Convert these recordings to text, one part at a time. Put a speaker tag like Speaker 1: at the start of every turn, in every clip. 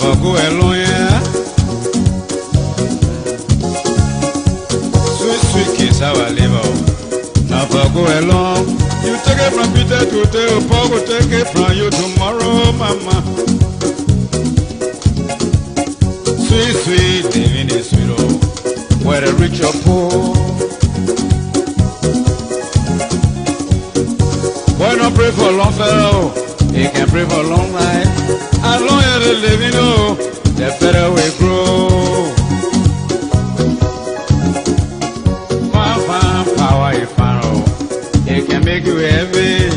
Speaker 1: for go alone, yeah. Sweet, sweet kiss, our liver. Now for go along. You take it from Peter today, Paul will take it from you tomorrow, mama. Sweet, sweet, living is sweet, oh, whether rich or poor. Why not pray for a long fellow? He can pray for a long life. As long as they live, you know, the better we grow. Fine, power is fine, oh, it can make you heavy.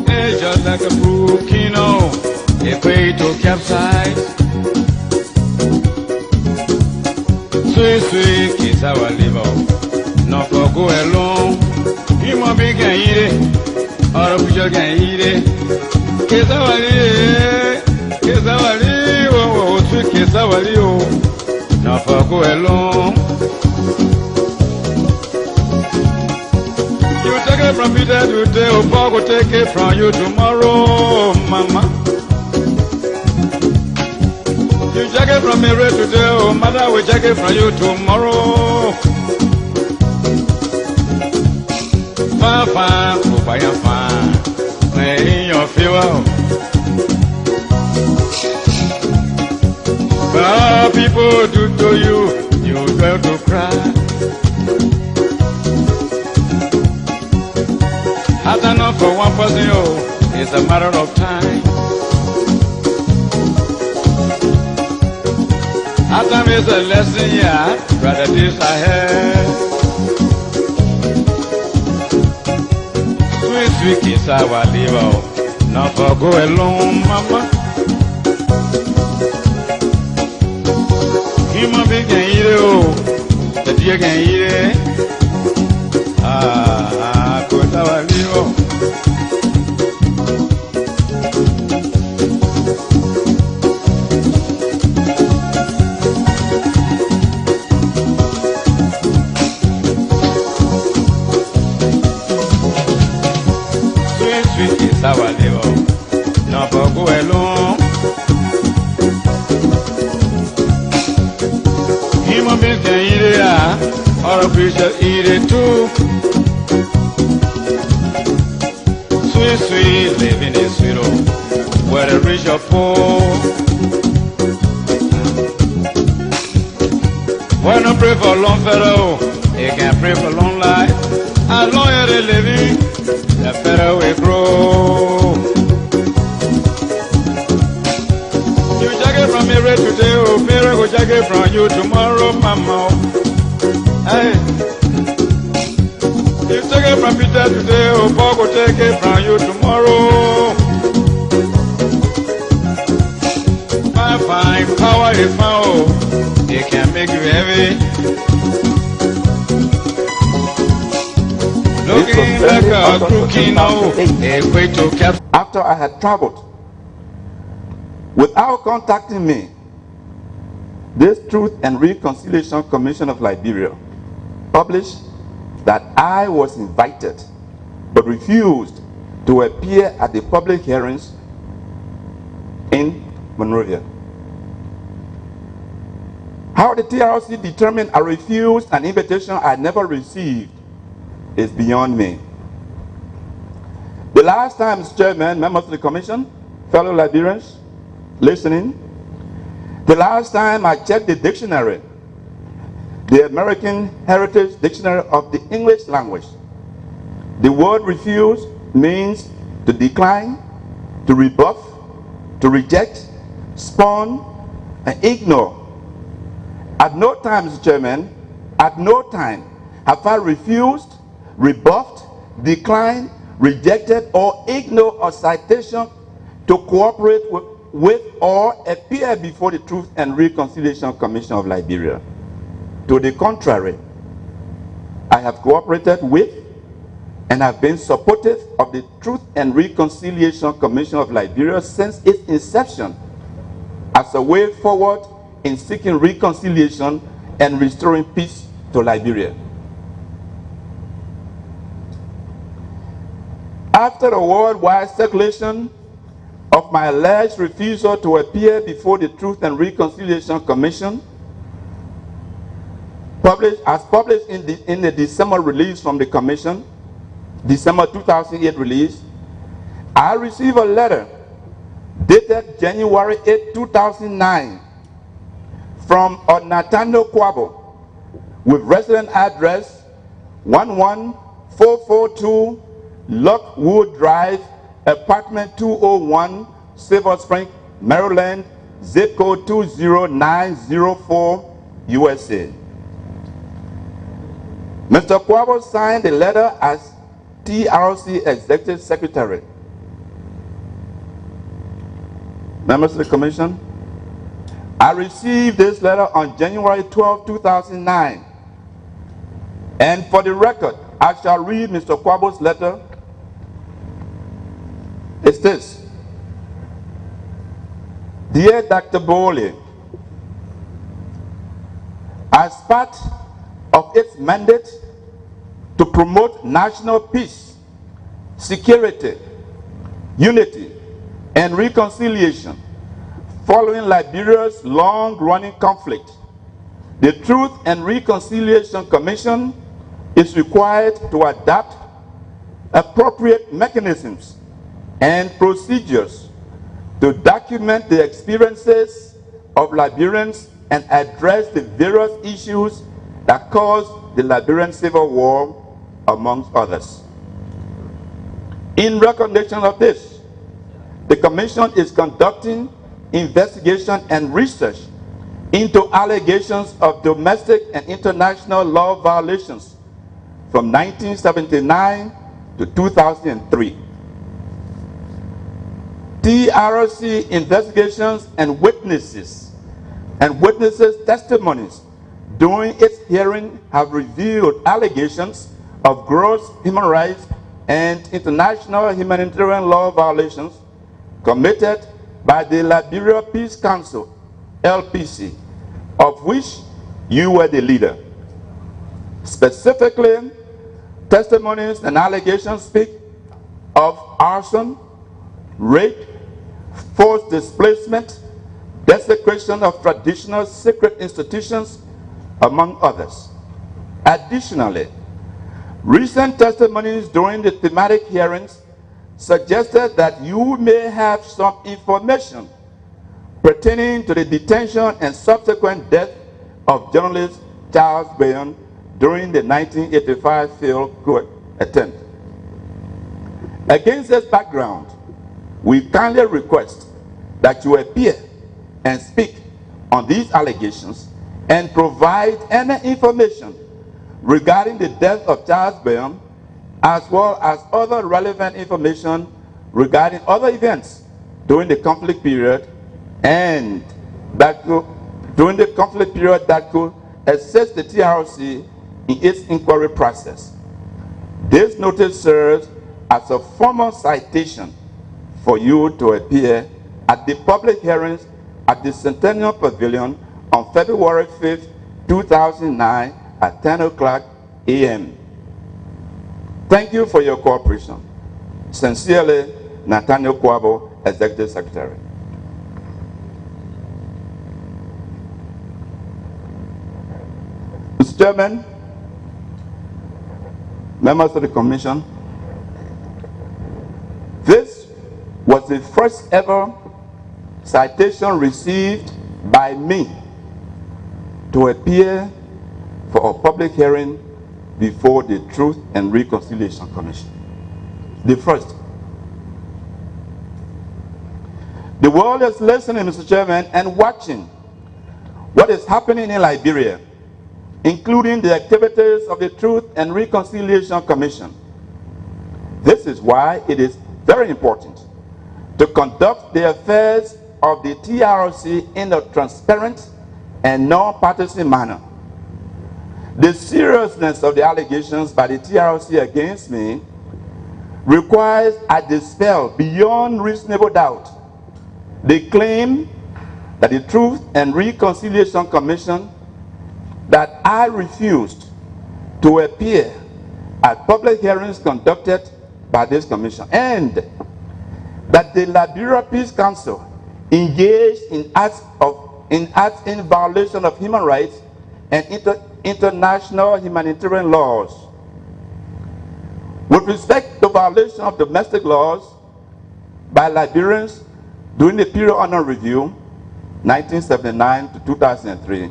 Speaker 1: It's just like a brook, you know, a way to capsize. Sweet, sweet kiss our liver. Not for go alone. You must be can eat it, or a preacher can eat it. Kiss our liver, kiss our liver, oh, sweet kiss our liver. Not for go alone. You take it from Peter today, oh, Paul will take it from you tomorrow, mama. You take it from Mary today, oh, mother will take it from you tomorrow. Fine, oh, fine, in your favor. What people do to you, you got to cry. As I know for one person, oh, it's a matter of time. As time is a lesson, yeah, rather this I have. Sweet kiss our liver, not for go alone, mama. Human being can eat it, oh, the deer can eat it. Kiss our liver. Our liver, not for go alone. Human beings can eat it, or a creature eat it too. Sweet, sweet, living is sweet, oh, whether rich or poor. Why not pray for a long fellow? He can pray for long life. As long as they living, the better we grow. You take it from Mary today, oh, Mary will take it from you tomorrow, mama. Hey. You take it from Peter today, oh, Paul will take it from you tomorrow. Fine, power is fine, oh, it can make you heavy. Looking like a crookie, no, a way to cap.
Speaker 2: After I had traveled, without contacting me, this Truth and Reconciliation Commission of Liberia published that I was invited but refused to appear at the public hearings in Monrovia. How the TRC determined I refused an invitation I never received is beyond me. The last time, Mr. Chairman, members of the Commission, fellow Liberians listening, the last time I checked the dictionary, the American Heritage Dictionary of the English language, the word refuse means to decline, to rebuff, to reject, spurn, and ignore. At no time, Mr. Chairman, at no time have I refused, rebuffed, declined, rejected, or ignored a citation to cooperate with or appear before the Truth and Reconciliation Commission of Liberia. To the contrary, I have cooperated with and have been supportive of the Truth and Reconciliation Commission of Liberia since its inception as a way forward in seeking reconciliation and restoring peace to Liberia. After the worldwide circulation of my alleged refusal to appear before the Truth and Reconciliation Commission, as published in the December release from the Commission, December 2008 release, I received a letter dated January 8, 2009 from Nathaniel Kwabo with resident address 11442 Lockwood Drive, apartment 201, Silver Spring, Maryland, zip code 20904, USA. Mr. Kwabo signed the letter as TRC Executive Secretary. Members of the Commission, I received this letter on January 12, 2009. And for the record, I shall read Mr. Kwabo's letter. It's this. Dear Dr. Bowley, as part of its mandate to promote national peace, security, unity, and reconciliation following Liberia's long-running conflict, the Truth and Reconciliation Commission is required to adopt appropriate mechanisms and procedures to document the experiences of Liberians and address the various issues that caused the Liberian Civil War, amongst others. In recognition of this, the Commission is conducting investigation and research into allegations of domestic and international law violations from 1979 to 2003. TRC investigations and witnesses testimonies during its hearing have revealed allegations of gross human rights and international humanitarian law violations committed by the Liberia Peace Council, LPC, of which you were the leader. Specifically, testimonies and allegations speak of arson, rape, forced displacement, desecration of traditional sacred institutions, among others. Additionally, recent testimonies during the thematic hearings suggested that you may have some information pertaining to the detention and subsequent death of journalist Charles Bayon during the 1985 field coup attempt. Against this background, we kindly request that you appear and speak on these allegations and provide any information regarding the death of Charles Bayon, as well as other relevant information regarding other events during the conflict period and that could assist the TRC in its inquiry process. This notice serves as a formal citation for you to appear at the public hearings at the Centennial Pavilion on February 5th, 2009 at 10 o'clock a.m. Thank you for your cooperation. Sincerely, Nathaniel Kwabo, Executive Secretary. Mr. Chairman, members of the Commission, this was the first ever citation received by me to appear for a public hearing before the Truth and Reconciliation Commission. The first. The world is listening, Mr. Chairman, and watching what is happening in Liberia, including the activities of the Truth and Reconciliation Commission. This is why it is very important to conduct the affairs of the TRC in a transparent and non-partisan manner. The seriousness of the allegations by the TRC against me requires a dispel beyond reasonable doubt. They claim that the Truth and Reconciliation Commission, that I refused to appear at public hearings conducted by this commission, and that the Liberia Peace Council engaged in acts in violation of human rights and international humanitarian laws. With respect to violation of domestic laws by Liberians during the period under review, 1979 to 2003,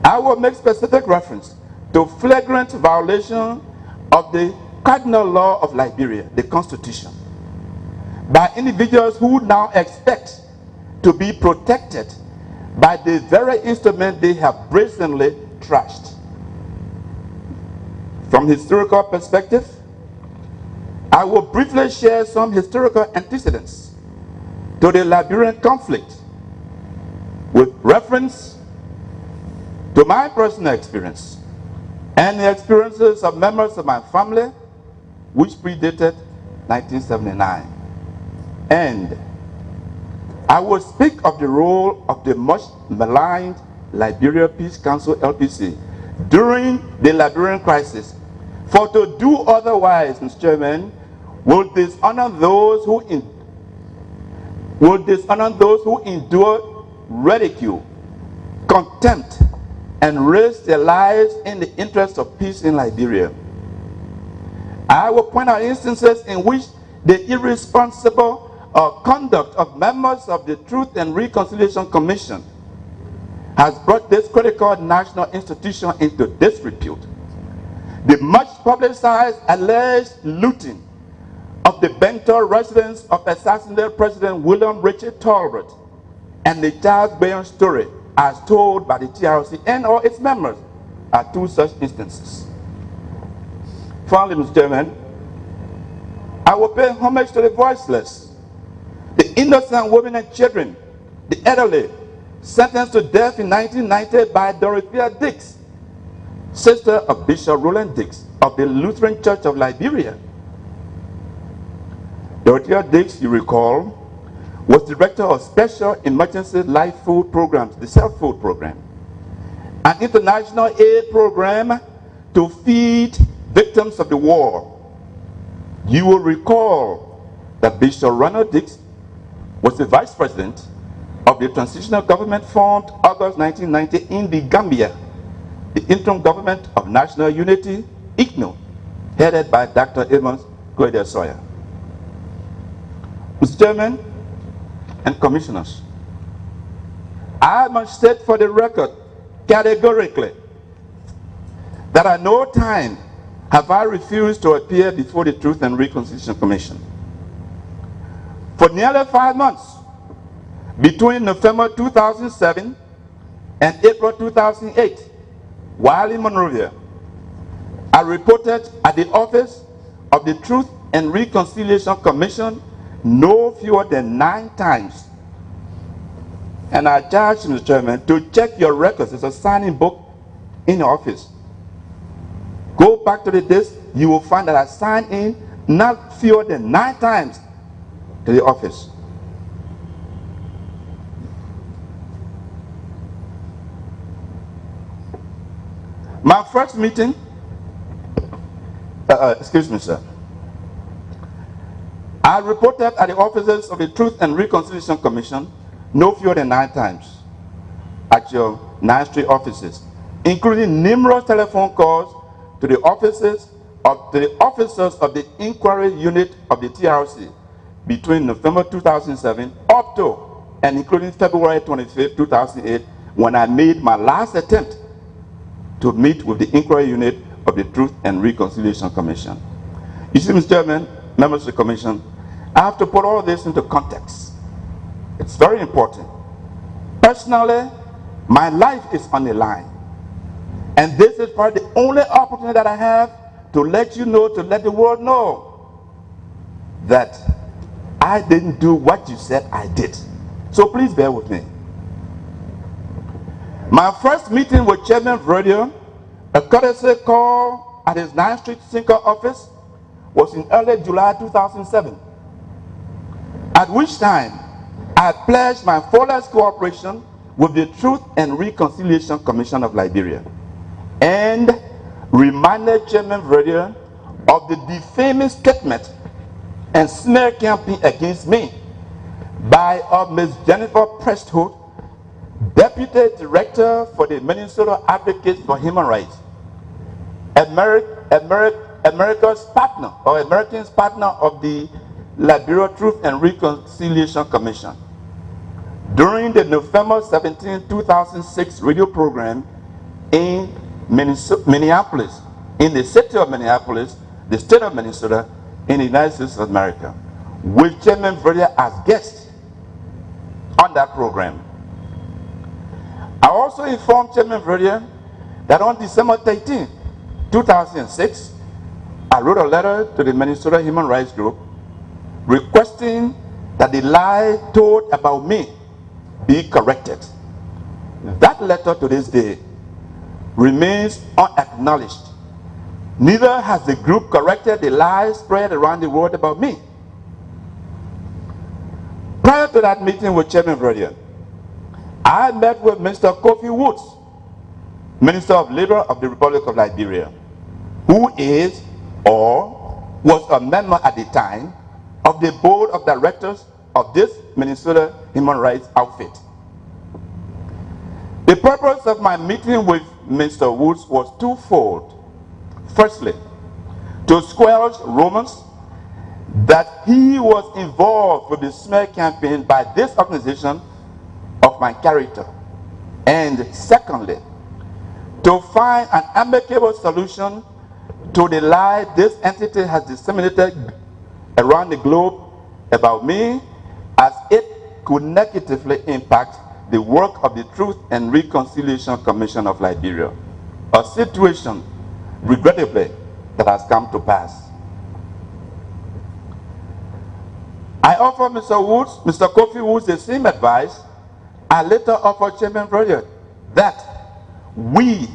Speaker 2: I will make specific reference to flagrant violation of the cardinal law of Liberia, the Constitution, by individuals who now expect to be protected by the very instrument they have brazenly trashed. From historical perspective, I will briefly share some historical antecedents to the Liberian conflict with reference to my personal experience and the experiences of members of my family, which predated 1979. And I will speak of the role of the much maligned Liberia Peace Council LPC during the Liberian crisis. For to do otherwise, Mr. Chairman, will dishonor those who endure ridicule, contempt, and risk their lives in the interest of peace in Liberia. I will point out instances in which the irresponsible conduct of members of the Truth and Reconciliation Commission has brought this critical national institution into disrepute. The much publicized alleged looting of the Bento residence of assassinated President William Richard Tolbert and the Charles Bayon story as told by the TRC and or its members are two such instances. Finally, Mr. Chairman, I will pay homage to the voiceless, the innocent women and children, the elderly, sentenced to death in 1990 by Dorothea Dix, sister of Bishop Roland Dix of the Lutheran Church of Liberia. Dorothea Dix, you recall, was director of Special Emergency Life Food Programs, the Self-Food Program, an international aid program to feed victims of the war. You will recall that Bishop Ronald Dix was the vice president of the transitional government formed August 1990 in the Gambia, the interim government of national unity, IGNO, headed by Dr. Amos Gloria Sawyer. Mr. Chairman and Commissioners, I must state for the record categorically that at no time have I refused to appear before the Truth and Reconciliation Commission. For nearly 5 months, between November 2007 and April 2008, while in Monrovia, I reported at the office of the Truth and Reconciliation Commission no fewer than 9 times. And I charge you, Mr. Chairman, to check your records. There's a signing book in your office. Go back to the desk, you will find that I signed in not fewer than 9 times to the office. My first meeting, excuse me, sir. I reported at the offices of the Truth and Reconciliation Commission no fewer than 9 times at your 9th Street offices, including numerous telephone calls to the offices of the officers of the inquiry unit of the TRC between November 2007 up to and including February 25, 2008, when I made my last attempt to meet with the inquiry unit of the Truth and Reconciliation Commission. You see, Mr. Chairman, members of the Commission, I have to put all this into context. It's very important. Personally, my life is on the line. And this is probably the only opportunity that I have to let you know, to let the world know that I didn't do what you said I did. So please bear with me. My first meeting with Chairman Radio, a courtesy call at his 9th Street Sinker office, was in early July 2007, at which time I pledged my fullest cooperation with the Truth and Reconciliation Commission of Liberia and reminded Chairman Radio of the defaming statement and smear campaign against me by Ms. Jennifer Preston, Deputy Director for the Minnesota Advocates for Human Rights, America's partner or Americans partner of the Liberia Truth and Reconciliation Commission. During the November 17, 2006 radio program in Minneapolis, in the city of Minneapolis, the state of Minnesota, in the United States of America, with Chairman Verdier as guest on that program. I also informed Chairman Verdier that on December 13, 2006, I wrote a letter to the Minnesota Human Rights Group requesting that the lie told about me be corrected. That letter to this day remains unacknowledged. Neither has the group corrected the lies spread around the world about me. Prior to that meeting with Chairman Verdier, I met with Mr. Kofi Woods, Minister of Labor of the Republic of Liberia, who is or was a member at the time of the board of directors of this Minnesota human rights outfit. The purpose of my meeting with Mr. Woods was twofold. Firstly, to squelch rumors that he was involved with the smear campaign by this organization of my character. And secondly, to find an amicable solution to the lie this entity has disseminated around the globe about me, as it could negatively impact the work of the Truth and Reconciliation Commission of Liberia, a situation, regrettably, that has come to pass. I offer Mr. Kofi Woods the same advice I later offered Chairman Verdier, that we,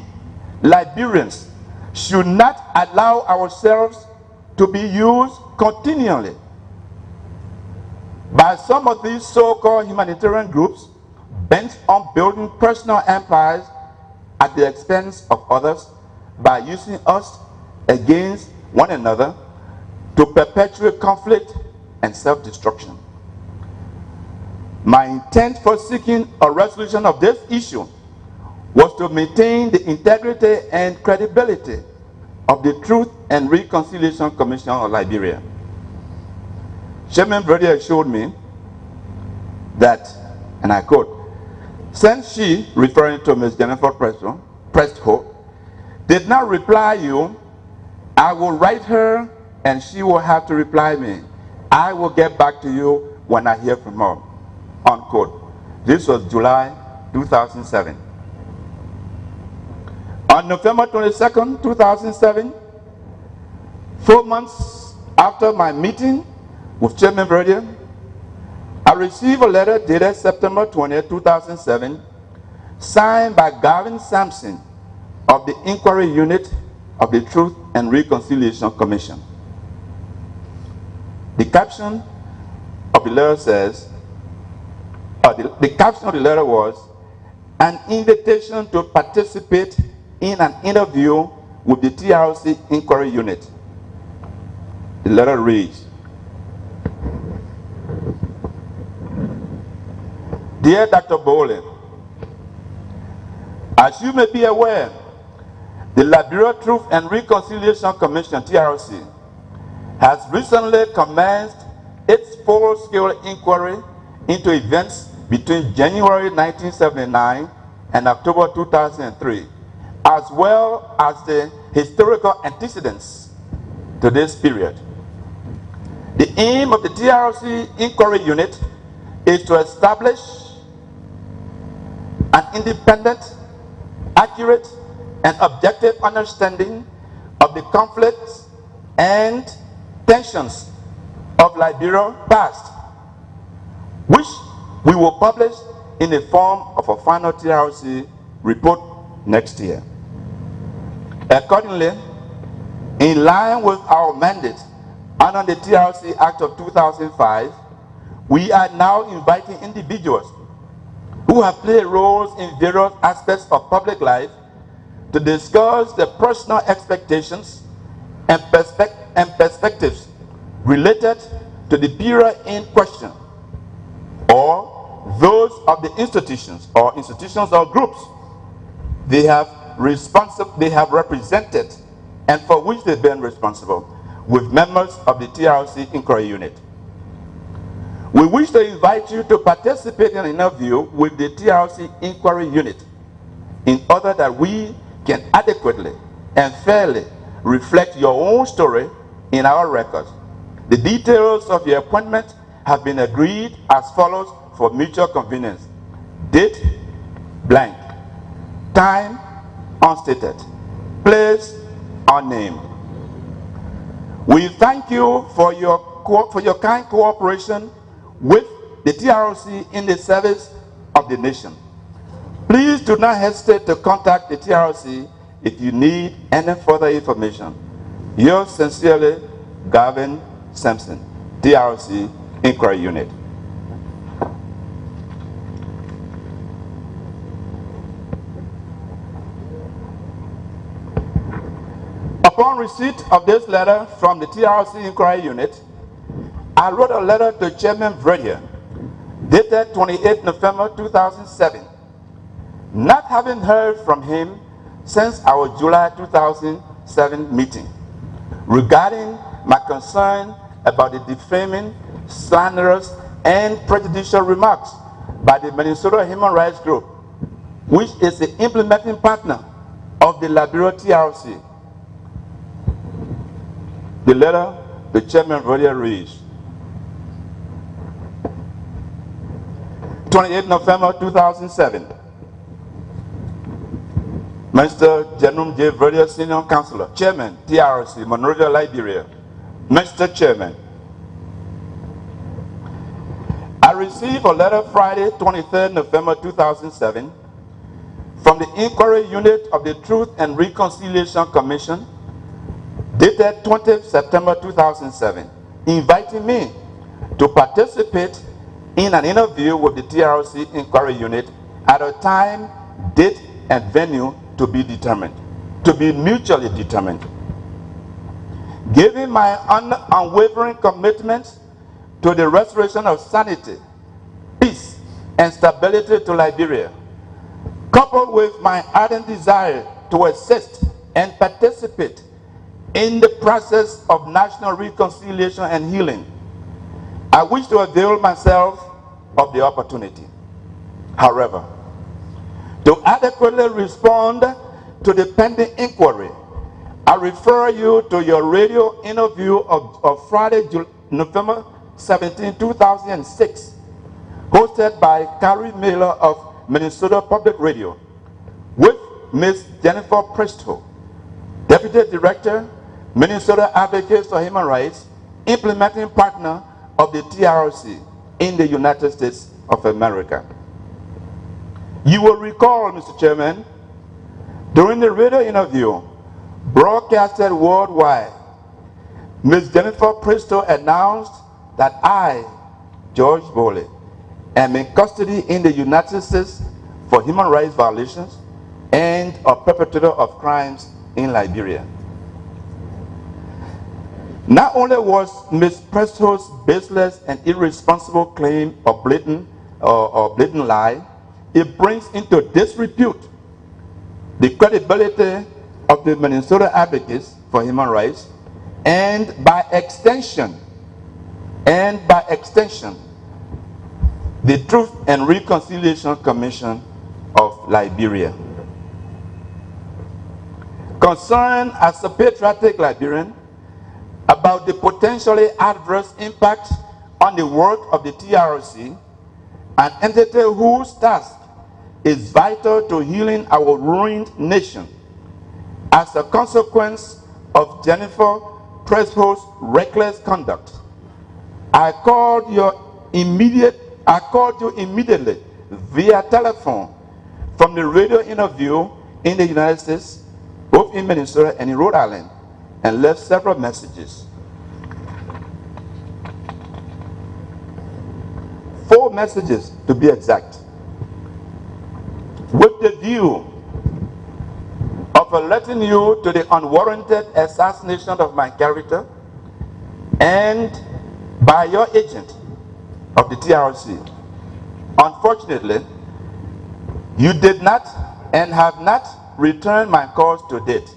Speaker 2: Liberians, should not allow ourselves to be used continually by some of these so-called humanitarian groups bent on building personal empires at the expense of others by using us against one another to perpetuate conflict and self-destruction. My intent for seeking a resolution of this issue was to maintain the integrity and credibility of the Truth and Reconciliation Commission of Liberia. Chairman Verdier assured me that, and I quote, since she, referring to Ms. Jennifer Preston, did not reply you, I will write her and she will have to reply me. I will get back to you when I hear from her, unquote. This was July 2007. On November 22nd, 2007, 4 months after my meeting with Chairman Verdier, I received a letter dated September 20, 2007, signed by Gavin Sampson of the Inquiry Unit of the Truth and Reconciliation Commission. The caption of the letter says, the caption of the letter was, an invitation to participate in an interview with the TRC Inquiry Unit. The letter reads, Dear Dr. Bowling, as you may be aware, the Liberia Truth and Reconciliation Commission, TRC, has recently commenced its full-scale inquiry into events between January 1979 and October 2003, as well as the historical antecedents to this period. The aim of the TRC Inquiry Unit is to establish an independent, accurate, and objective understanding of the conflicts and tensions of Liberia past, which we will publish in the form of a final TRC report next year. Accordingly, in line with our mandate under the TRC Act of 2005, we are now inviting individuals who have played roles in various aspects of public life to discuss their personal expectations and perspectives related to the period in question, or those of the institutions or groups they have represented and for which they've been responsible with members of the TRC Inquiry Unit. We wish to invite you to participate in an interview with the TRC Inquiry Unit in order that we can adequately and fairly reflect your own story in our records. The details of your appointment have been agreed as follows for mutual convenience. Date, blank. Time, unstated. Place, unnamed. We thank you for your kind cooperation with the TRC in the service of the nation. Please do not hesitate to contact the TRC if you need any further information. Yours sincerely, Gavin Sampson, TRC Inquiry Unit. Upon receipt of this letter from the TRC Inquiry Unit, I wrote a letter to Chairman Vredier, dated 28 November 2007, not having heard from him since our July 2007 meeting, regarding my concern about the defaming, slanderous, and prejudicial remarks by the Minnesota Human Rights Group, which is the implementing partner of the Liberia TRC. The letter the Chairman Vredier reads, 28 November 2007. Mr. Jeroy J. Vredier, Senior Counselor, Chairman, TRC, Monrovia, Liberia. Mr. Chairman, I received a letter Friday, 23 November 2007, from the Inquiry Unit of the Truth and Reconciliation Commission, dated 20 September 2007, inviting me to participate in an interview with the TRC Inquiry Unit at a time, date, and venue to be determined, to be mutually determined. Given my unwavering commitment to the restoration of sanity, peace, and stability to Liberia, coupled with my ardent desire to assist and participate in the process of national reconciliation and healing, I wish to avail myself of the opportunity. However, to adequately respond to the pending inquiry, I refer you to your radio interview of Friday, November 17, 2006, hosted by Carrie Miller of Minnesota Public Radio, with Ms. Jennifer Presto, Deputy Director, Minnesota Advocates for Human Rights, implementing partner of the TRC in the United States of America. You will recall, Mr. Chairman, during the radio interview broadcasted worldwide, Ms. Jennifer Presto announced that I, George Bowley, am in custody in the United States for human rights violations and a perpetrator of crimes in Liberia. Not only was Ms. Presto's baseless and irresponsible claim a blatant lie, it brings into disrepute the credibility of the Minnesota Advocates for Human Rights and by extension, the Truth and Reconciliation Commission of Liberia. Concerned as a patriotic Liberian about the potentially adverse impact on the work of the TRC, an entity whose task is vital to healing our ruined nation, as a consequence of Jennifer Presto's reckless conduct, I called you immediately via telephone from the radio interview in the United States, both in Minnesota and in Rhode Island, and left several messages. 4 messages to be exact, with the view of alerting you to the unwarranted assassination of my character and by your agent of the TRC. Unfortunately, you did not and have not returned my calls to date.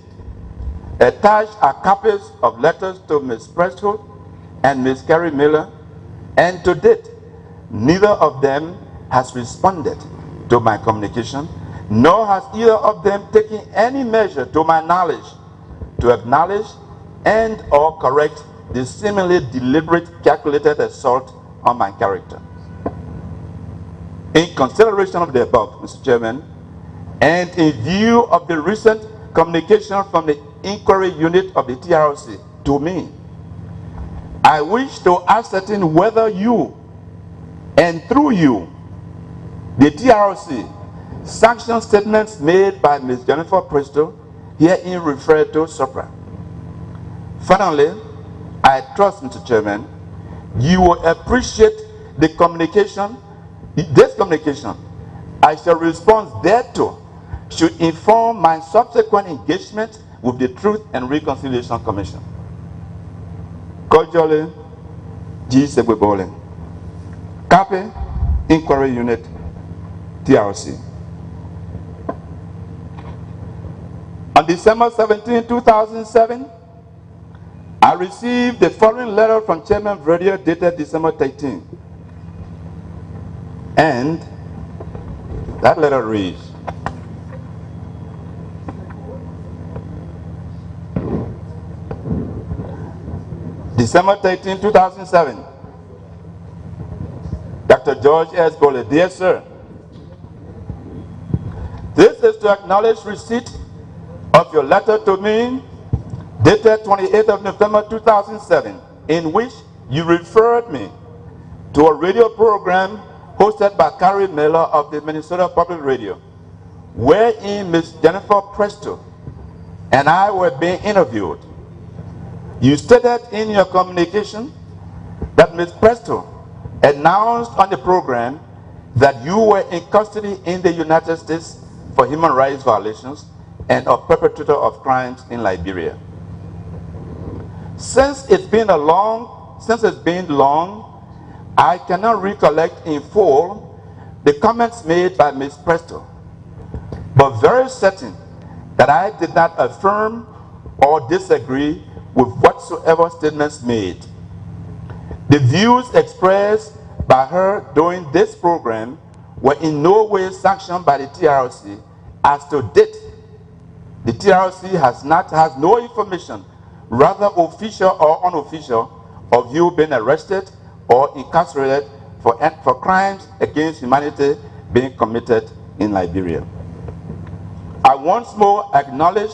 Speaker 2: Attached are copies of letters to Ms. Prescott and Ms. Carrie Miller, and to date, neither of them has responded to my communication, nor has either of them taken any measure to my knowledge to acknowledge and or correct the seemingly deliberate, calculated assault on my character. In consideration of the above, Mr. Chairman, and in view of the recent communication from the inquiry unit of the TRC to me, I wish to ascertain whether you, and through you, the TRC, sanction statements made by Ms. Jennifer Presto, herein referred to SOPRA. Finally, I trust, Mr. Chairman, you will appreciate the communication, this communication. I shall respond thereto should inform my subsequent engagement with the Truth and Reconciliation Commission. Cordially, G. Sebwebole. Copy, Inquiry Unit, TRC. On December 17, 2007, I received the following letter from Chairman Verdier dated December 13. And that letter reads, December 13, 2007. Dr. George S. Bole, dear sir, this is to acknowledge receipt of your letter to me dated 28th of November 2007, in which you referred me to a radio program hosted by Carrie Miller of the Minnesota Public Radio, wherein Ms. Jennifer Presto and I were being interviewed. You stated in your communication that Ms. Presto announced on the program that you were in custody in the United States for human rights violations and a perpetrator of crimes in Liberia. Since it's been long, I cannot recollect in full the comments made by Ms. Presto, but very certain that I did not affirm or disagree with whatsoever statements made. The views expressed by her during this program were in no way sanctioned by the TRC. As to date, the TRC has no information, rather official or unofficial, of you being arrested or incarcerated for crimes against humanity being committed in Liberia. I once more acknowledge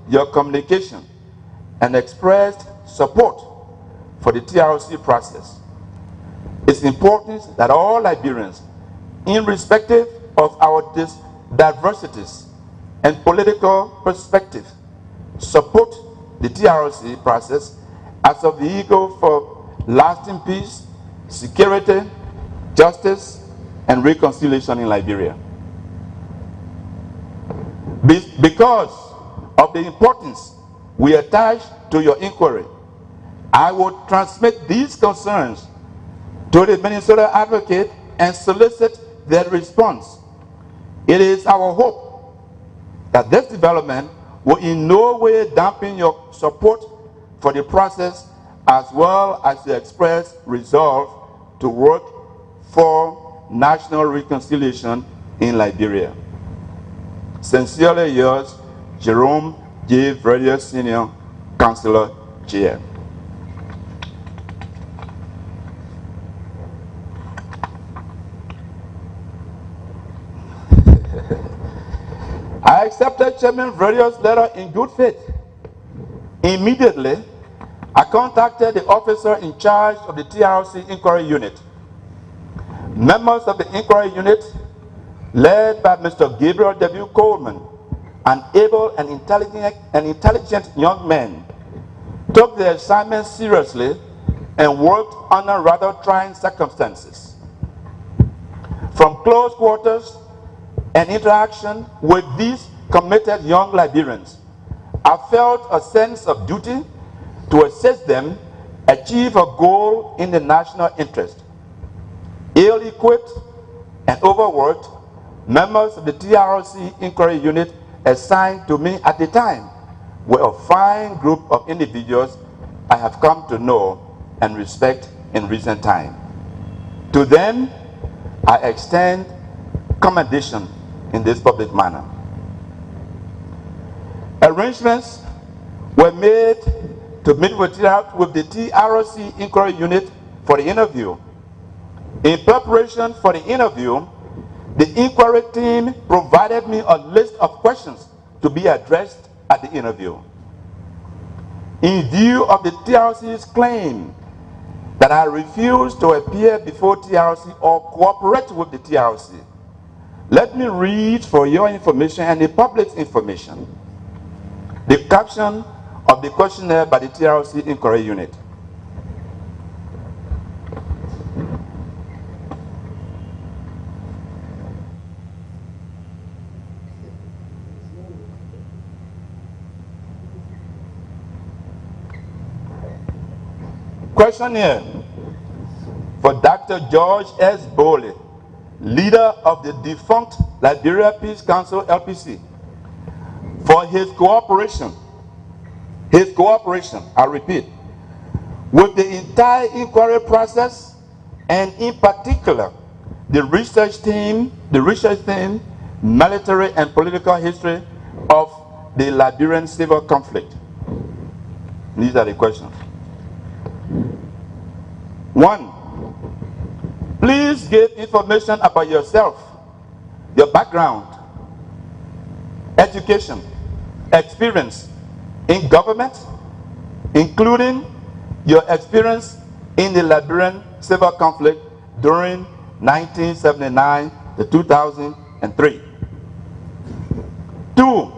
Speaker 2: your communication and expressed support for the TRC process. It's important that all Liberians, irrespective of our diversities and political perspective, support the TRC process as a vehicle for lasting peace, security, justice, and reconciliation in Liberia. Because of the importance we attach to your inquiry, I will transmit these concerns to the Minnesota Advocate and solicit their response. It is our hope that this development will in no way dampen your support for the process, as well as the express resolve to work for national reconciliation in Liberia. Sincerely yours, Jerome J. Verdier Sr., Councilor, Chair. I accepted Chairman Verdier's letter in good faith. Immediately, I contacted the officer in charge of the TRC Inquiry Unit. Members of the Inquiry Unit, led by Mr. Gabriel W. Coleman, an able and intelligent young man, took the assignment seriously and worked under rather trying circumstances. From close quarters and interaction with these committed young Liberians, I felt a sense of duty to assist them achieve a goal in the national interest. Ill-equipped and overworked, members of the TRC inquiry unit assigned to me at the time were a fine group of individuals I have come to know and respect in recent time. To them, I extend commendation in this public manner. Arrangements were made to meet with the TRC inquiry unit for the interview. In preparation for the interview, the inquiry team provided me a list of questions to be addressed at the interview. In view of the TRC's claim that I refused to appear before TRC or cooperate with the TRC, let me read for your information and the public's information the caption of the questionnaire by the TRC inquiry unit. Questionnaire for Dr. George S. Bowley, leader of the defunct Liberia Peace Council LPC, for his cooperation, I repeat, with the entire inquiry process, and in particular, the research theme, military and political history of the Liberian civil conflict. These are the questions. 1. Please give information about yourself, your background, education, experience in government, including your experience in the Liberian civil conflict during 1979 to 2003. 2.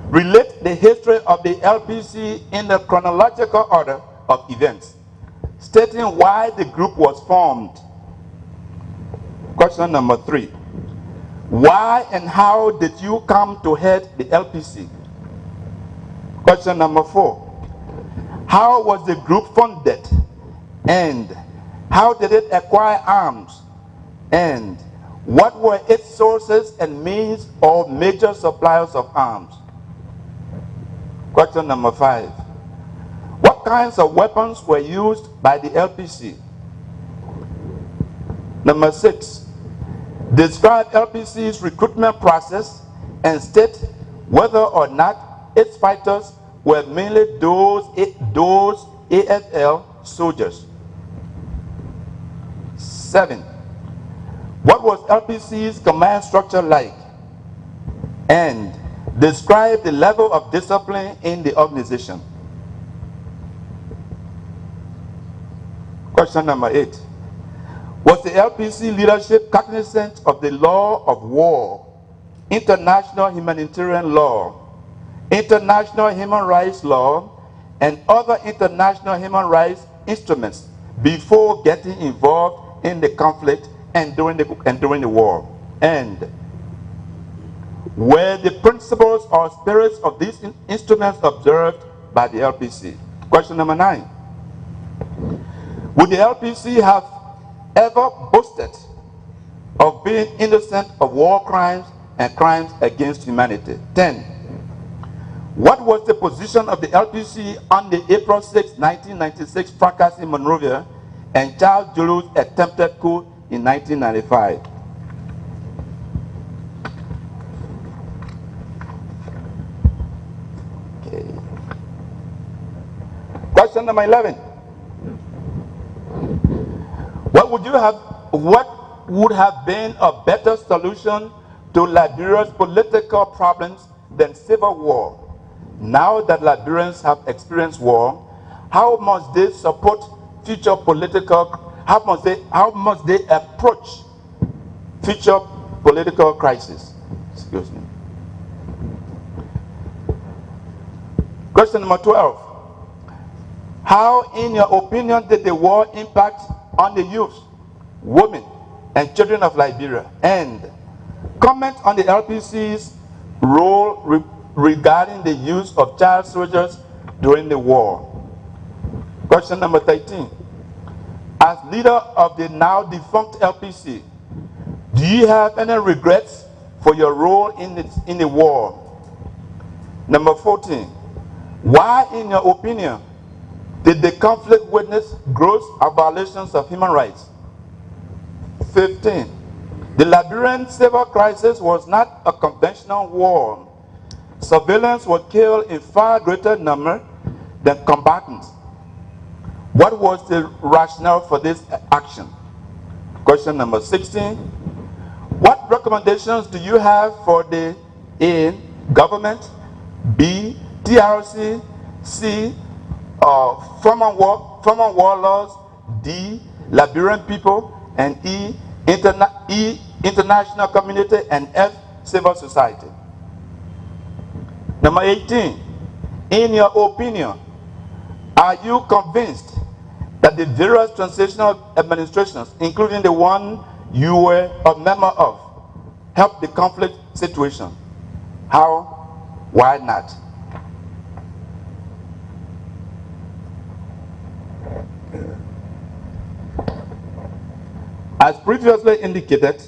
Speaker 2: Relate the history of the LPC in the chronological order of events, stating why the group was formed. Question number 3. Why and how did you come to head the LPC? Question number 4. How was the group funded? And how did it acquire arms? And what were its sources and means of major suppliers of arms? Question number 5. What kinds of weapons were used by the LPC? Number 6. Describe LPC's recruitment process and state whether or not its fighters were mainly those AFL soldiers. 7. What was LPC's command structure like? And describe the level of discipline in the organization. Question number 8. Was the LPC leadership cognizant of the law of war, international humanitarian law, international human rights law, and other international human rights instruments before getting involved in the conflict and during the war? And were the principles or spirits of these instruments observed by the LPC? Question number 9. Would the LPC have ever boasted of being innocent of war crimes and crimes against humanity? 10. What was the position of the LPC on the April 6, 1996 fracas in Monrovia and Charles Julu's attempted coup in 1995? Okay. Question number 11. What would have been a better solution to Liberia's political problems than civil war? Now that Liberians have experienced war, how must they support future political, how must they approach future political crisis? Excuse me. Question number 12. How, in your opinion, did the war impact on the youth, women, and children of Liberia? And comment on the LPC's role regarding the use of child soldiers during the war. Question number 13. As leader of the now defunct LPC, do you have any regrets for your role in the war? Number 14. Why, in your opinion, did the conflict witness gross violations of human rights? 15. The Liberian civil crisis was not a conventional war. Civilians were killed in far greater number than combatants. What was the rationale for this action? Question number 16. What recommendations do you have for the A, government, B, TRC, C, former warlords, D, Liberian people, and E, international community, and F, civil society? Number 18. In your opinion, are you convinced that the various transitional administrations, including the one you were a member of, helped the conflict situation? How? Why not? As previously indicated,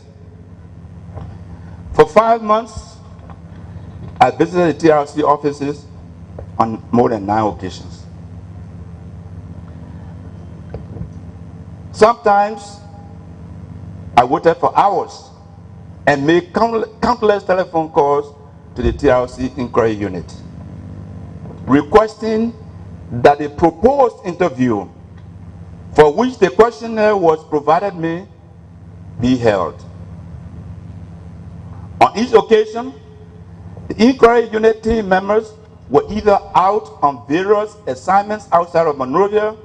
Speaker 2: for 5 months, I visited the TRC offices on more than 9 occasions. Sometimes I waited for hours and made countless telephone calls to the TRC inquiry unit, requesting that the proposed interview for which the questionnaire was provided me be held. On each occasion, the inquiry unit team members were either out on various assignments outside of Monrovia,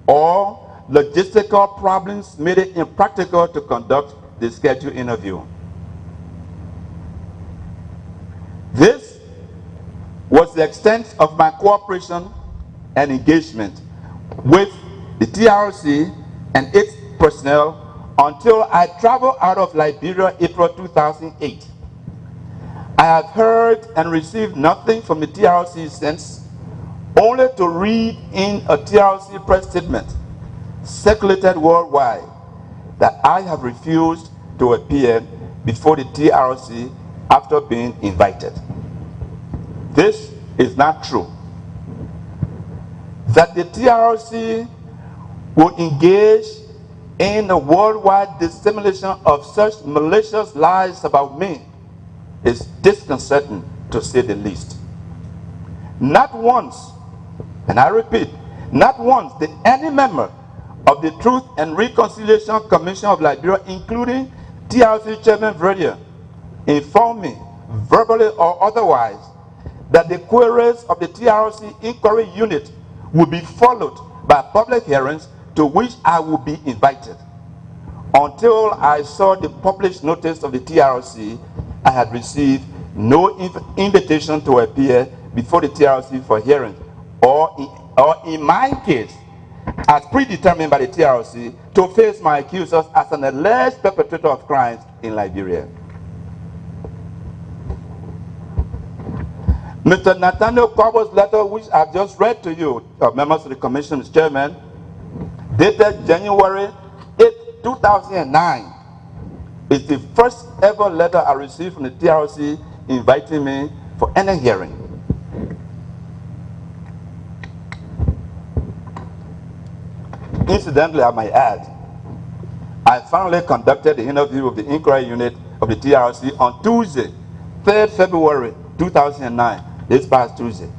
Speaker 2: or logistical problems made it impractical to conduct the scheduled interview. This was the extent of my cooperation and engagement with the TRC and its personnel until I traveled out of Liberia April 2008. I have heard and received nothing from the TRC since, only to read in a TRC press statement circulated worldwide that I have refused to appear before the TRC after being invited. This is not true. That the TRC will engage in the worldwide dissemination of such malicious lies about me is disconcerting, to say the least. Not once, and I repeat, not once did any member of the Truth and Reconciliation Commission of Liberia, including TRC Chairman Jeroy, inform me, verbally or otherwise, that the queries of the TRC inquiry unit will be followed by public hearings to which I will be invited. Until I saw the published notice of the TRC, I had received no invitation to appear before the TRC for hearing, or in my case, as predetermined by the TRC, to face my accusers as an alleged perpetrator of crimes in Liberia. Mr. Nathaniel Kwabo's letter, which I've just read to you, members of the Commission's Chairman, dated January 8, 2009, is the first ever letter I received from the TRC inviting me for any hearing. Incidentally, I might add, I finally conducted the interview with the inquiry unit of the TRC on Tuesday, 3rd February 2009, this past Tuesday.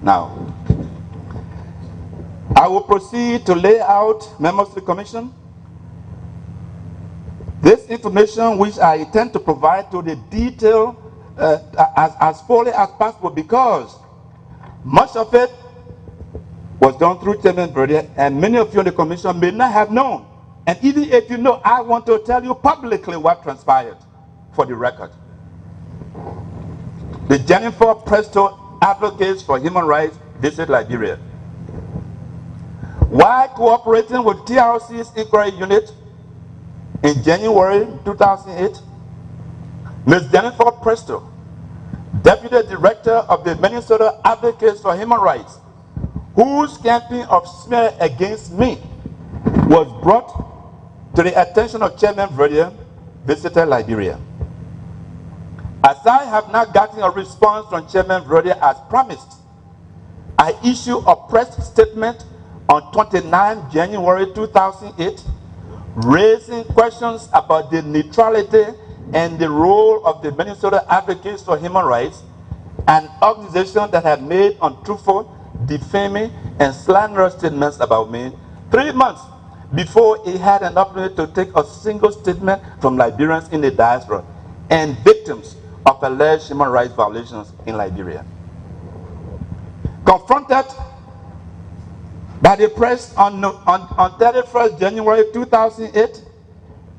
Speaker 2: Now, I will proceed to lay out, members of the Commission, this information which I intend to provide to the detail as fully as possible, because much of it was done through Chairman Jeroy, and many of you in the Commission may not have known. And even if you know, I want to tell you publicly what transpired for the record. The Jennifer Presto Advocates for Human Rights visit Liberia. While cooperating with TRC's inquiry unit in January 2008, Ms. Jennifer Presto, Deputy Director of the Minnesota Advocates for Human Rights, whose campaign of smear against me was brought to the attention of Chairman Jeroy, visited Liberia. As I have not gotten a response from Chairman Jeroy as promised, I issued a press statement on 29 January 2008, raising questions about the neutrality and the role of the Minnesota Advocates for Human Rights, an organization that had made untruthful, defaming, and slanderous statements about me 3 months before it had an opportunity to take a single statement from Liberians in the diaspora and victims of alleged human rights violations in Liberia. Confronted by the press on 31st January 2008,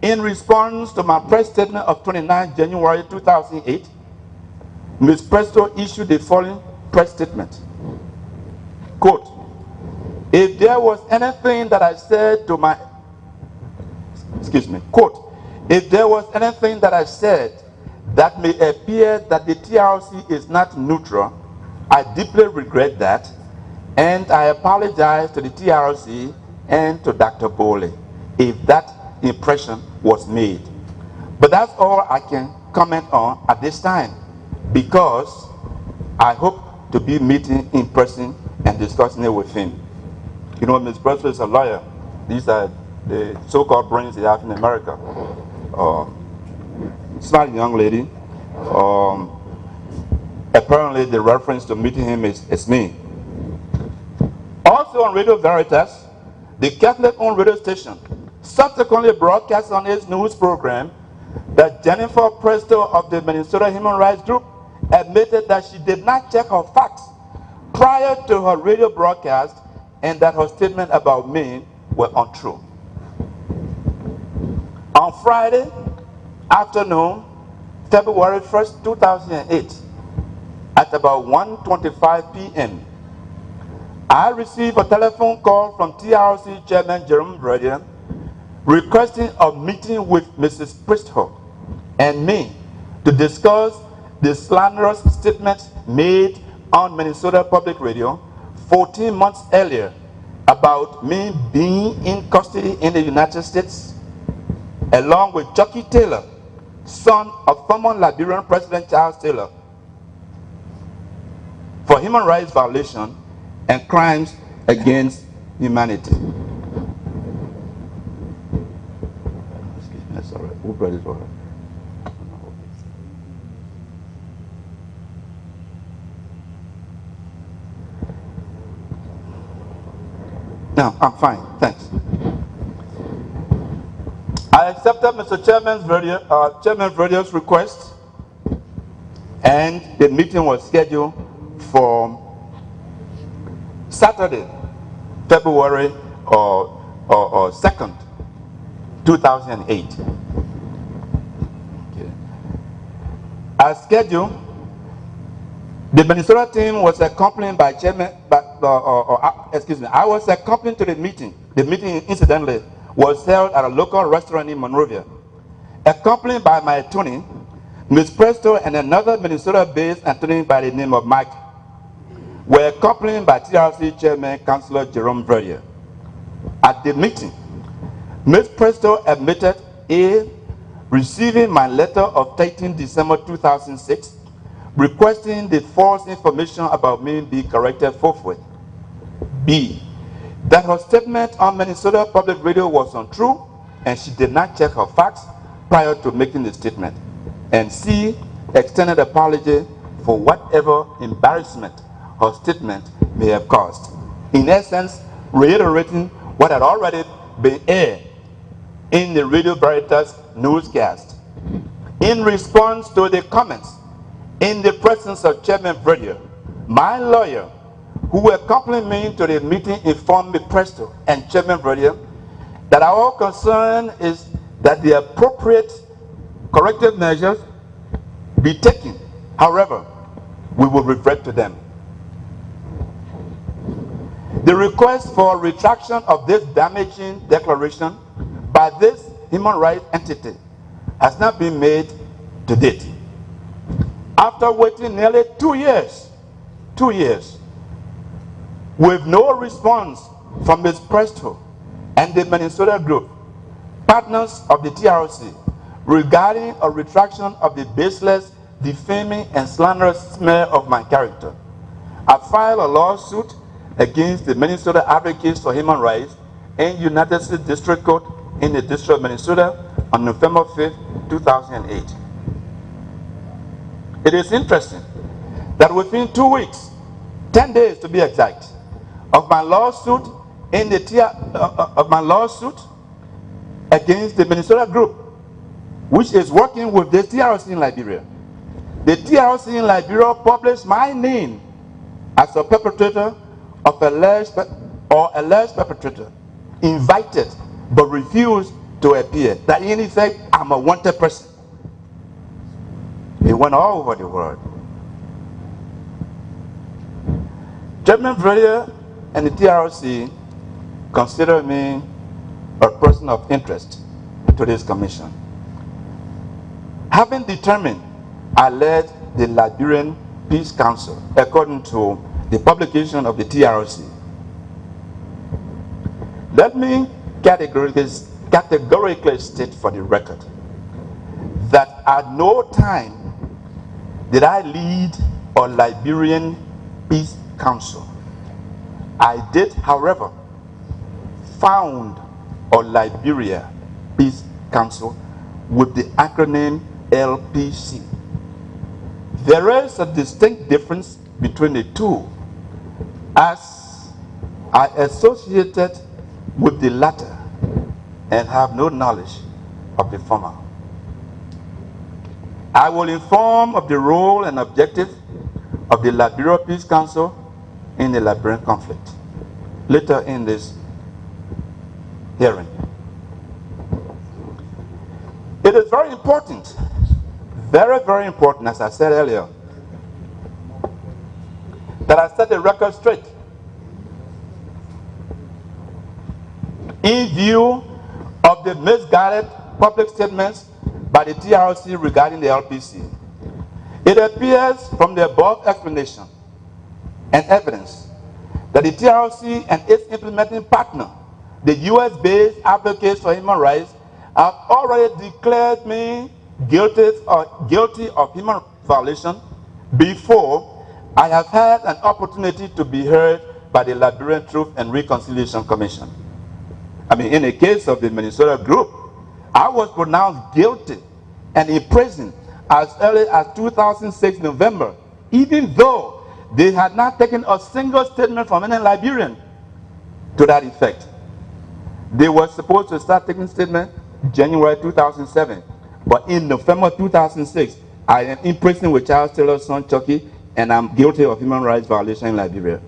Speaker 2: in response to my press statement of 29 January 2008, Ms. Presto issued the following press statement. Quote, if there was anything that I said to my, quote, if there was anything that I said that may appear that the TRC is not neutral, I deeply regret that, and I apologize to the TRC and to Dr. Bowley if that impression was made. But that's all I can comment on at this time, because I hope to be meeting in person and discussing it with him. You know, Ms. Presley is a lawyer. These are the so-called brains they have in America. Smart young lady. Apparently the reference to meeting him is me. Also on Radio Veritas, the Catholic-owned radio station subsequently broadcast on its news program that Jennifer Presto of the Minnesota Human Rights Group admitted that she did not check her facts prior to her radio broadcast and that her statement about me were untrue. On Friday afternoon, February 1st, 2008, at about 1:25 p.m., I received a telephone call from TRC Chairman Jeroy requesting a meeting with Mrs. Priesthoope and me to discuss the slanderous statements made on Minnesota Public Radio 14 months earlier about me being in custody in the United States, along with Chucky Taylor, son of former Liberian President Charles Taylor, for human rights violation and crimes against humanity. Excuse me, that's all right. Who brought this water? No, I'm fine, thanks. I accepted Mr. Chairman Jeroy's request, and the meeting was scheduled for Saturday, February 2nd, 2008. Okay. As scheduled, the Minnesota team was accompanied by I was accompanied to the meeting. The meeting, incidentally, was held at a local restaurant in Monrovia. Accompanied by my attorney, Ms. Presto, and another Minnesota-based attorney by the name of Mike, were accompanied by TRC Chairman Councilor Jeroy. At the meeting, Ms. Presto admitted A, receiving my letter of 13 December 2006, requesting the false information about me be corrected forthwith. B, that her statement on Minnesota Public Radio was untrue and she did not check her facts prior to making the statement. And C, extended apology for whatever embarrassment her statement may have caused. In essence, reiterating what had already been aired in the Radio Veritas newscast. In response to the comments in the presence of Chairman Jeroy, my lawyer, who accompanied me to the meeting, informed me Presto and Chairman Jeroy that our concern is that the appropriate corrective measures be taken. However, we will revert to them. The request for retraction of this damaging declaration by this human rights entity has not been made to date. After waiting nearly 2 years, With no response from Ms. Presto and the Minnesota group, partners of the TRC, regarding a retraction of the baseless, defaming, and slanderous smear of my character, I filed a lawsuit against the Minnesota Advocates for Human Rights in United States District Court in the District of Minnesota on November 5th, 2008. It is interesting that within 2 weeks, 10 days to be exact, of my lawsuit against the Minnesota group, which is working with the TRC in Liberia, the TRC in Liberia published my name as a perpetrator of alleged perpetrator, invited but refused to appear. That in effect, I'm a wanted person. It went all over the world. Judgment Video and the TRC consider me a person of interest to this commission. Having determined I led the Liberian Peace Council according to the publication of the TRC, let me categorically state for the record that at no time did I lead a Liberian Peace Council. I did, however, found a Liberia Peace Council with the acronym LPC. There is a distinct difference between the two, as I associated with the latter and have no knowledge of the former. I will inform of the role and objective of the Liberia Peace Council in the Liberian conflict later in this hearing. It is very important, very, very important, as I said earlier, that I set the record straight in view of the misguided public statements by the TRC regarding the LPC. It appears from the above explanation and evidence that the TRC and its implementing partner, the US-based Advocates for Human Rights, have already declared me guilty of human violation before I have had an opportunity to be heard by the Liberian Truth and Reconciliation Commission. I mean, in the case of the Minnesota group, I was pronounced guilty and imprisoned as early as 2006 November, even though they had not taken a single statement from any Liberian to that effect. They were supposed to start taking statements January 2007, but in November 2006, I am in prison with Charles Taylor's son Chucky, and I'm guilty of human rights violation in Liberia.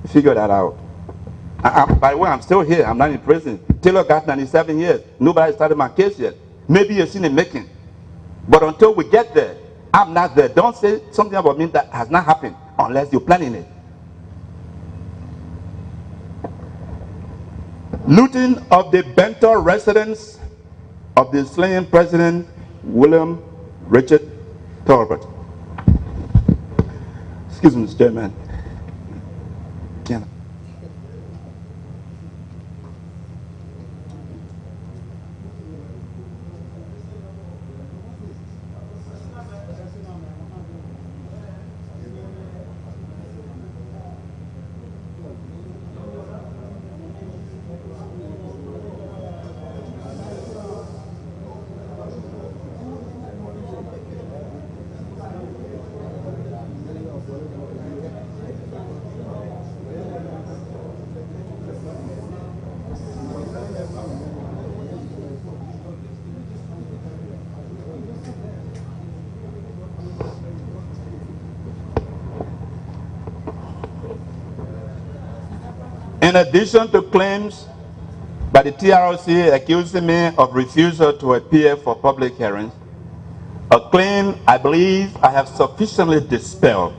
Speaker 2: Figure that out. By the way, I'm still here. I'm not in prison. Taylor got 97 years. Nobody started my case yet. Maybe you've seen it making. But until we get there, I'm not there. Don't say something about me that has not happened unless you're planning it. Looting of the Bento residence of the slain President William Richard Tolbert. Excuse me, Mr. Chairman. In addition to claims by the TRC accusing me of refusal to appear for public hearings, a claim I believe I have sufficiently dispelled,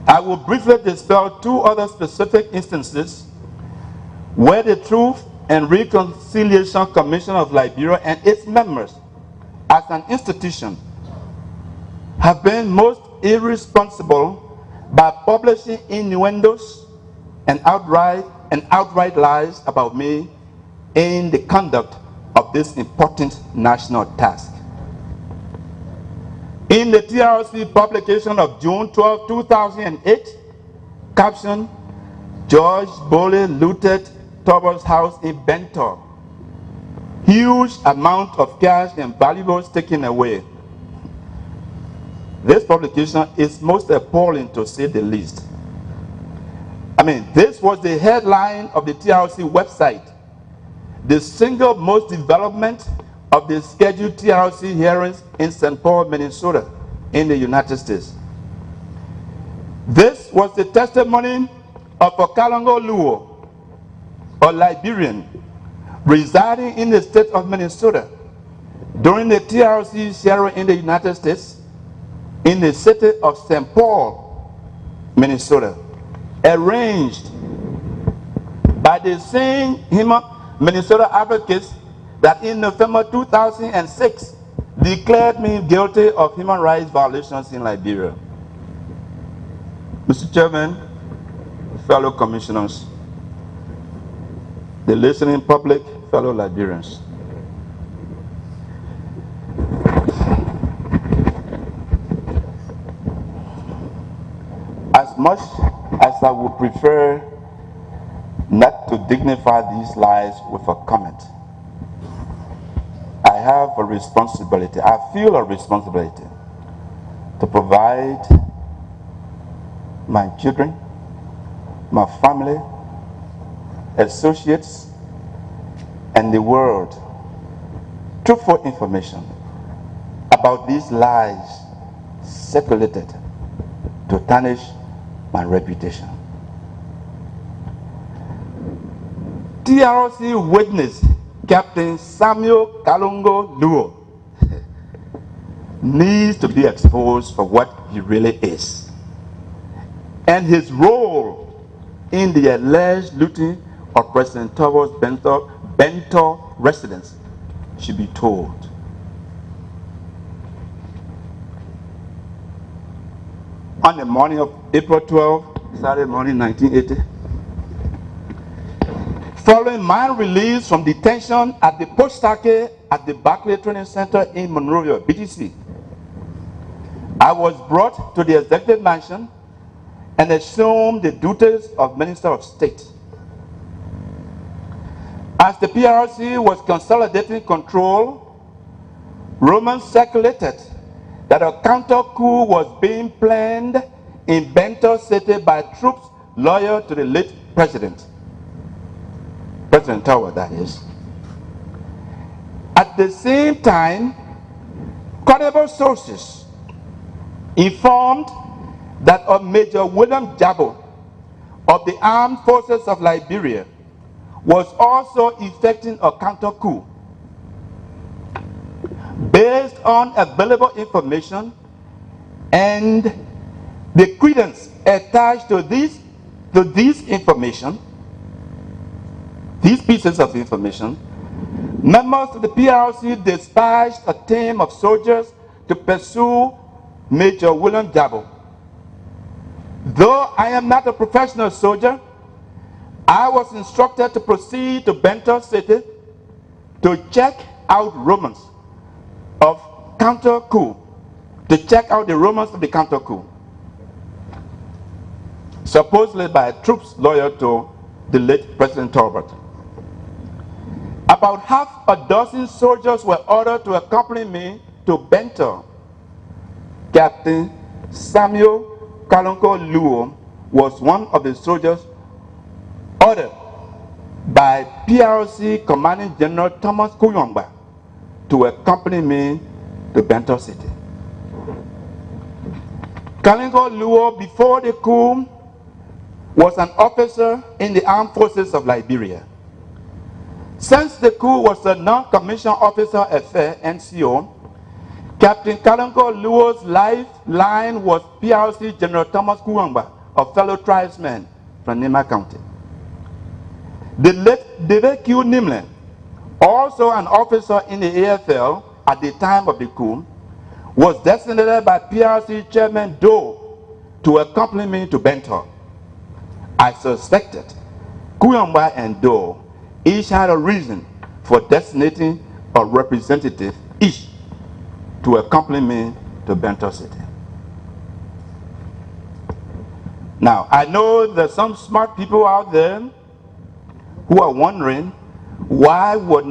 Speaker 2: I will briefly dispel two other specific instances where the Truth and Reconciliation Commission of Liberia and its members as an institution have been most irresponsible by publishing innuendos and outright lies about me in the conduct of this important national task. In the TRC publication of June 12, 2008, caption, George Boley looted Torbert's house in Bentor. Huge amount of cash and valuables taken away. This publication is most appalling, to say the least. This was the headline of the TRC website. The single most development of the scheduled TRC hearings in St. Paul, Minnesota, in the United States. This was the testimony of a Kalongo Luo, a Liberian, residing in the state of Minnesota during the TRC hearing in the United States, in the city of St. Paul, Minnesota, arranged by the same Minnesota advocates that in November 2006 declared me guilty of human rights violations in Liberia. Mr. Chairman, fellow commissioners, the listening public, fellow Liberians. As much as I would prefer not to dignify these lies with a comment, I have a responsibility, I feel a responsibility to provide my children, my family, associates, and the world truthful information about these lies circulated to tarnish my reputation. TRC witness Captain Samuel Kalongo Luo needs to be exposed for what he really is, and his role in the alleged looting of President Torbert's Bentor residence should be told. On the morning of April 12, Saturday morning, 1980, following my release from detention at the Postake at the Barclay Training Center in Monrovia, BTC, I was brought to the Executive Mansion and assumed the duties of Minister of State. As the PRC was consolidating control, rumors circulated that a counter-coup was being planned in Bentor City by troops loyal to the late President Torbert, that is. At the same time, credible sources informed that a Major William Jabo of the Armed Forces of Liberia was also effecting a counter-coup. Based on available information and the credence attached to these information, these pieces of information, members of the PRC dispatched a team of soldiers to pursue Major William Jabo. Though I am not a professional soldier, I was instructed to proceed to Bentor City to check out rumors of counter-coup, to check out the rumors of the counter-coup, supposedly by troops loyal to the late President Torbert. About half a dozen soldiers were ordered to accompany me to Bentor. Captain Samuel Kalongo Luo was one of the soldiers ordered by PRC Commanding General Thomas Kuyongba to accompany me to Bentor City. Kalongo Luo, before the coup, was an officer in the Armed Forces of Liberia. Since the coup was a non-commissioned officer affair, NCO, Captain Kalongo Luo's lifeline was PRC General Thomas Kuyongba, a fellow tribesman from Nima County. The late David Q. Nimlin, also an officer in the AFL at the time of the coup, was designated by PRC Chairman Doe to accompany me to Bento. I suspected Kuyamba and Doe each had a reason for designating a representative each to accompany me to Bento City. Now, I know there's some smart people out there who are wondering why would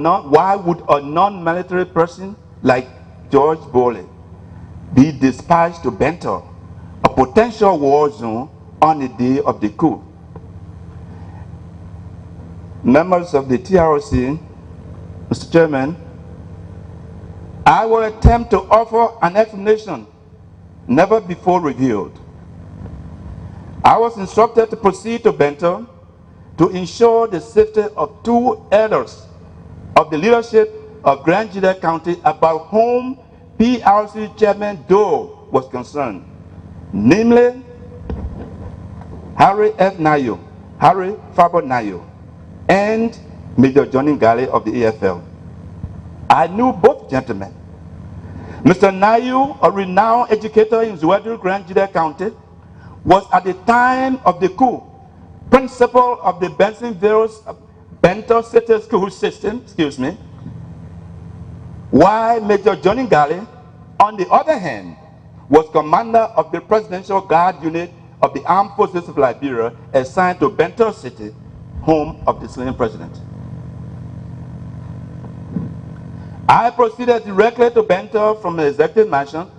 Speaker 2: a non-military person like George Bowley be dispatched to Bento, a potential war zone, on the day of the coup. Members of the TROC, Mr. Chairman, I will attempt to offer an explanation never before revealed. I was instructed to proceed to Bento to ensure the safety of two elders of the leadership of Grand Juda County about whom PRC Chairman Doe was concerned, namely Harry F. Nayo, Harry Faber Nayo, and Major Johnny Galley of the AFL. I knew both gentlemen. Mr. Nayo, a renowned educator in Zouadou, Grand Juda County, was at the time of the coup principal of the Bento City School System, while Major Johnny Galley, on the other hand, was commander of the Presidential Guard Unit of the Armed Forces of Liberia, assigned to Bento City, home of the slain president. I proceeded directly to Bento from the executive mansion,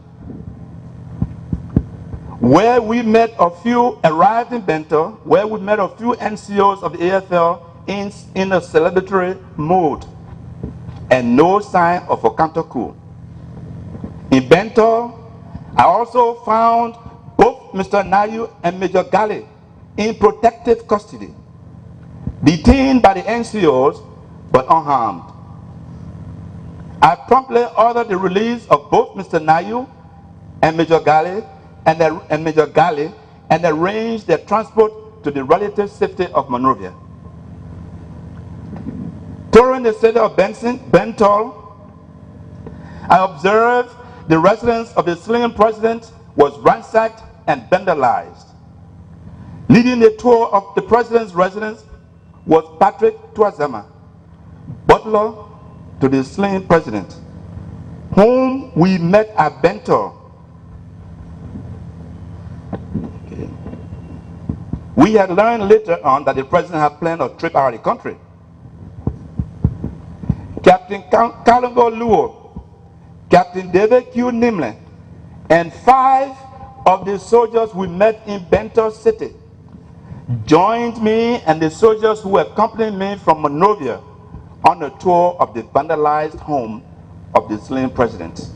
Speaker 2: where we met a few NCOs of the AFL in a celebratory mood, and no sign of a counter coup. In Bento, I also found both Mr. Nayu and Major Galley in protective custody, detained by the NCOs but unharmed. I promptly ordered the release of both Mr. Nayu and Major Galley and arranged their transport to the relative safety of Monrovia. Touring the city of Bento, I observed the residence of the slain president was ransacked and vandalized. Leading the tour of the president's residence was Patrick Tuazama, butler to the slain president, whom we met at Bento. We had learned later on that the president had planned a trip out of the country. Captain Kalungo Luo, Captain David Q. Nimlin, and 5 of the soldiers we met in Bento City joined me and the soldiers who accompanied me from Monrovia on a tour of the vandalized home of the slain president.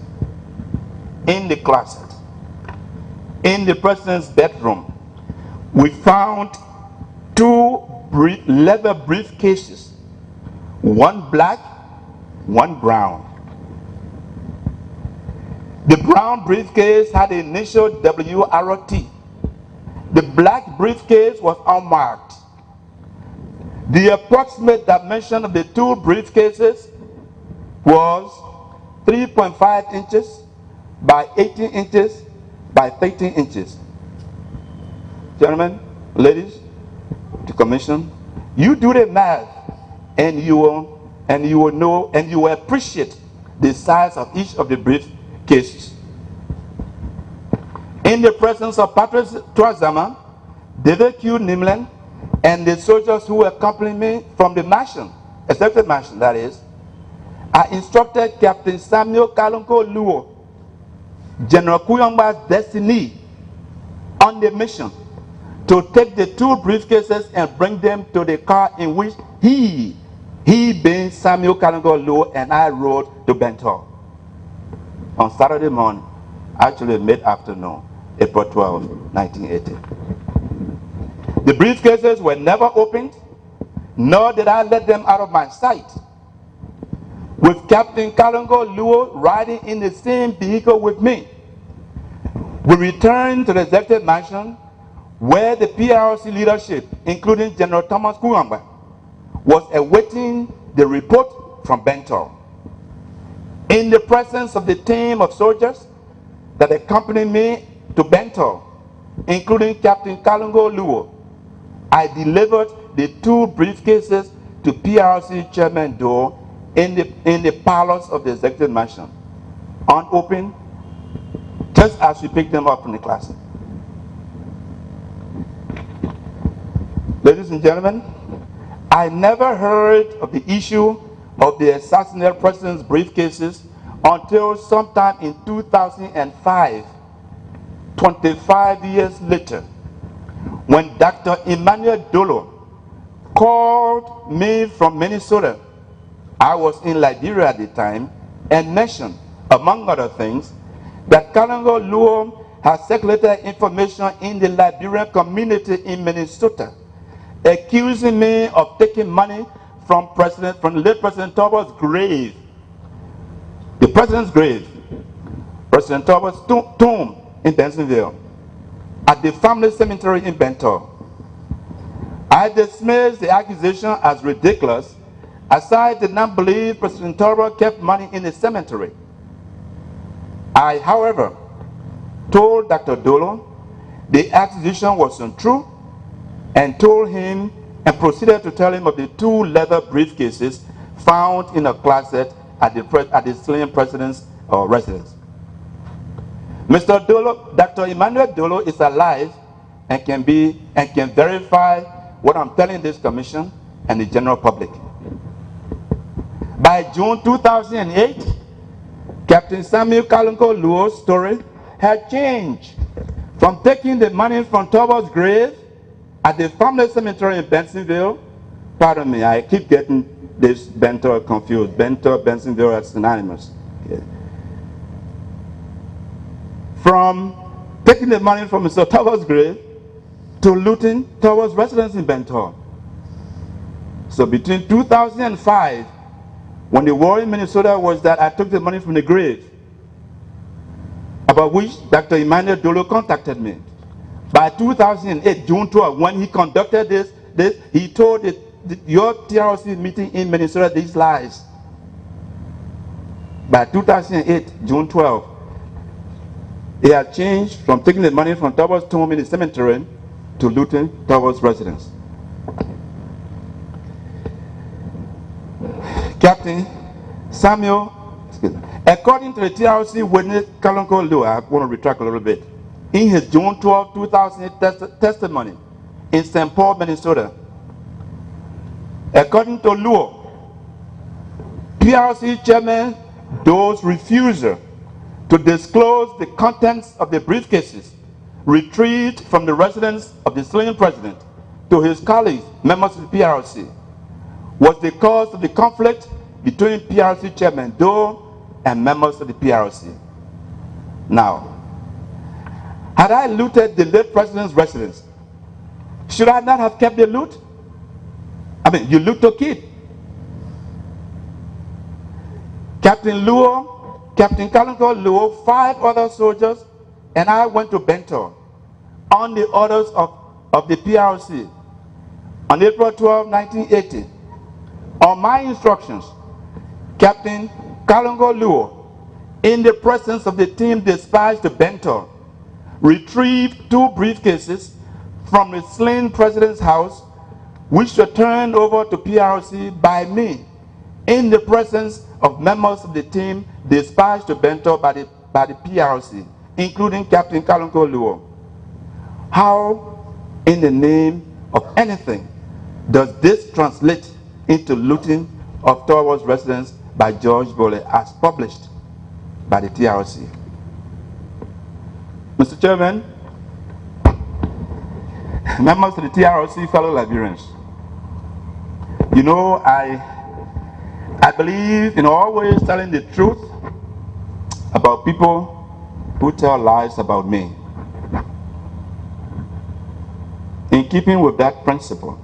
Speaker 2: In the closet, in the president's bedroom, we found 2 leather briefcases, one black, one brown. The brown briefcase had the initial WRT. The black briefcase was unmarked. The approximate dimension of the 2 briefcases was 3.5 inches by 18 inches by 13 inches. Gentlemen, ladies, the commission, you do the math and you will know and you will appreciate the size of each of the briefcases. In the presence of Patrick Tuazama, David Q. Nimlin, and the soldiers who accompanied me from the mansion, executive mansion that is, I instructed Captain Samuel Kalunko Luo, General Kuyamba's designee, on the mission to take the 2 briefcases and bring them to the car in which he being Samuel Kalunko Luo, and I rode to Bento on Saturday morning, actually mid-afternoon, April 12, 1980. The briefcases were never opened, nor did I let them out of my sight. With Captain Kalunko Luo riding in the same vehicle with me, we returned to the executive mansion where the PRC leadership, including General Thomas Kuyamba, was awaiting the report from Bento. In the presence of the team of soldiers that accompanied me to Bento, including Captain Kalungo Luo, I delivered the 2 briefcases to PRC Chairman Doe in the parlors of the executive mansion, unopened, just as we picked them up from the closet. Ladies and gentlemen, I never heard of the issue of the assassinated president's briefcases until sometime in 2005, 25 years later, when Dr. Emmanuel Dolo called me from Minnesota. I was in Liberia at the time, and mentioned, among other things, that Kalungo Luo has circulated information in the Liberian community in Minnesota, accusing me of taking money from the late President Turbo's grave, the president's grave, President Turbo's tomb in Bensenville, at the family cemetery in Bentor. I dismissed the accusation as ridiculous, as I did not believe President Turbo kept money in the cemetery. I, however, told Dr. Dolo the accusation was untrue, and told him and proceeded to tell him of the 2 leather briefcases found in a closet at the slain president's residence. Mr. Dolo, Dr. Emmanuel Dolo is alive and can verify what I'm telling this commission and the general public. By June 2008, Captain Samuel Kalungo Luo's story had changed from taking the money from Turbo's grave at the family cemetery in Bensenville. Pardon me, I keep getting this Bentor confused. Bentor, Bensenville are synonymous. Okay. From taking the money from Mr. Turbo's grave to looting Turbo's residence in Bentor. So between 2005, when the war in Minnesota was that I took the money from the grave, about which Dr. Emmanuel Dolo contacted me. By 2008, June 12, when he conducted this he told your TRC meeting in Minnesota these lies. By 2008, June 12, he had changed from taking the money from Turbo's tomb in the cemetery to looting Turbo's residence. Captain Samuel, according to the TRC witness Kalungo Luo, I want to retract a little bit. In his June 12, 2008 testimony in St. Paul, Minnesota, according to Luo, PRC Chairman Doe's refusal to disclose the contents of the briefcases retrieved from the residence of the slain president to his colleagues, members of the PRC, was the cause of the conflict between PRC Chairman Doe and members of the PRC. Now, had I looted the late president's residence, should I not have kept the loot? I mean, you loot to keep. Captain Kalungo Luo, 5 other soldiers, and I went to Bentor on the orders of the PRC on April 12, 1980. On my instructions, Captain Kalungo Luo, in the presence of the team dispatched to Bentor, retrieved 2 briefcases from the slain president's house, which were turned over to PRC by me in the presence of members of the team dispatched to Bentor by the PRC, including Captain Kalungo Luo. How, in the name of anything, does this translate into looting of Turbo's residence by George Bole as published by the TRC? Mr. Chairman, members of the TRC, fellow Liberians, you know, I believe in always telling the truth about people who tell lies about me. In keeping with that principle,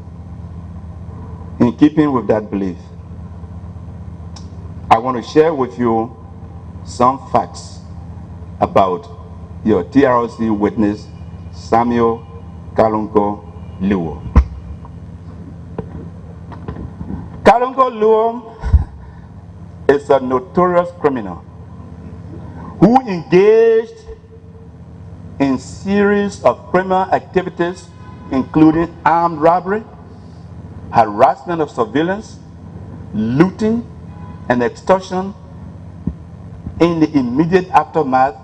Speaker 2: in keeping with that belief, I want to share with you some facts about your TRC witness, Samuel Kalungo Luo. Kalungo Luo is a notorious criminal who engaged in series of criminal activities, including armed robbery, harassment of civilians, looting, and extortion in the immediate aftermath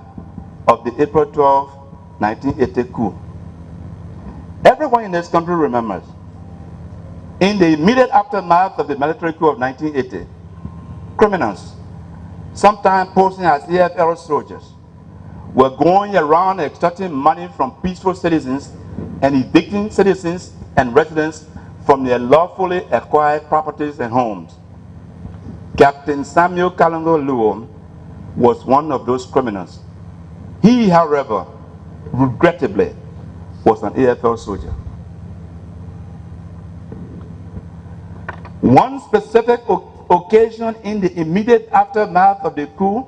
Speaker 2: of the April 12, 1980 coup. Everyone in this country remembers. In the immediate aftermath of the military coup of 1980, criminals, sometimes posing as AFL soldiers, were going around extorting money from peaceful citizens and evicting citizens and residents from their lawfully acquired properties and homes. Captain Samuel Kalongo Luo was one of those criminals. He, however, regrettably, was an AFL soldier. One specific occasion in the immediate aftermath of the coup,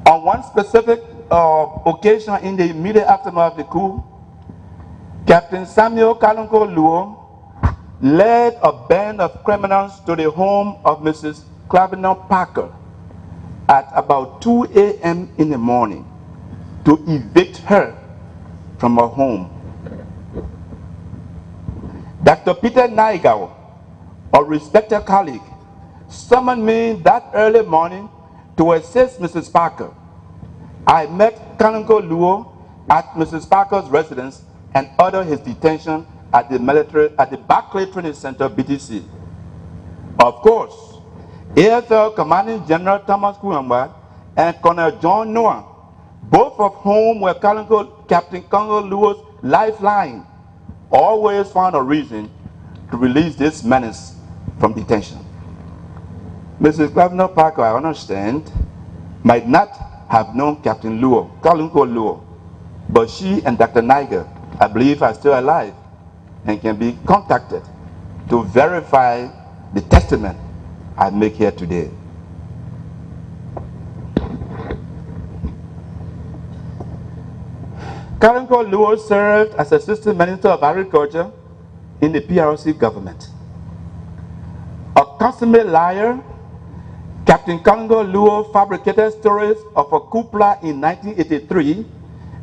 Speaker 2: on one specific occasion in the immediate aftermath of the coup, Captain Samuel Kalongo Luo led a band of criminals to the home of Mrs. Clavinor Parker at about 2 a.m. in the morning to evict her from her home. Dr. Peter Naigao, a respected colleague, summoned me that early morning to assist Mrs. Parker. I met Kalongo Luo at Mrs. Parker's residence and ordered his detention at the Barclay Training Center, BTC. Of course, AFL Commanding General Thomas Kuyamba and Colonel John Noah, both of whom were Captain Kalongo Luo's lifeline, always found a reason to release this menace from detention. Mrs. Clavinor Parker, I understand, might not have known Captain Luo, Kalongo Luo, but she and Dr. Niger, I believe, are still alive and can be contacted to verify the testament I make here today. Kalongo Luo served as Assistant Minister of Agriculture in the PRC government. A consummate liar, Captain Kalongo Luo fabricated stories of a coup plot in 1983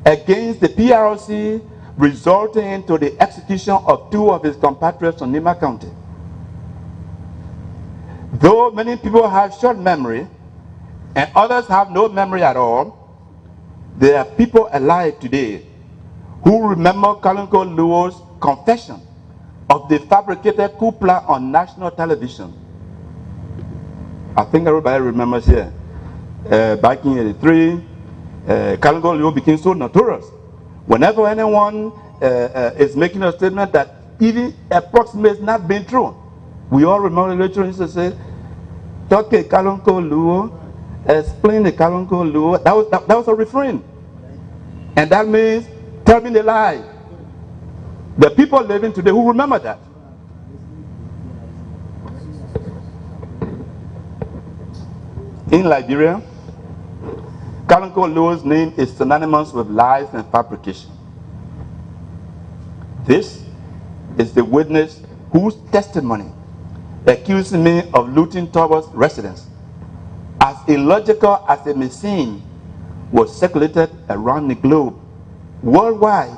Speaker 2: against the PRC, resulting into the execution of 2 of his compatriots in Nima County. Though many people have short memory and others have no memory at all, there are people alive today who remember Kalongo Luo's confession of the fabricated coup plot on national television. I think everybody remembers here. Back in 83, Kalongo Luo became so notorious. Whenever anyone is making a statement that even approximates not being true, we all remember the lecturer used to say, "Talk a Kalongo Luo, explain the Kalongo Luo." That was a refrain. And that means, tell me the lie. The people living today who remember that. In Liberia, Kalongo Luo's name is synonymous with lies and fabrication. This is the witness whose testimony accusing me of looting Toba's residence, as illogical as it may seem, was circulated around the globe, worldwide,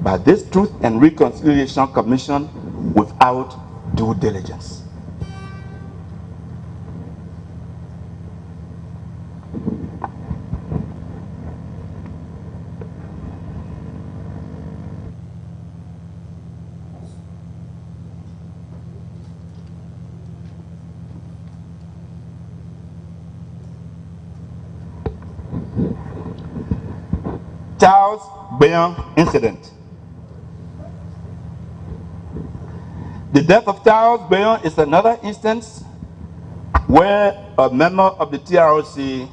Speaker 2: by this Truth and Reconciliation Commission without due diligence. Charles Bayon incident. The death of Charles Bayon is another instance where a member of the TROC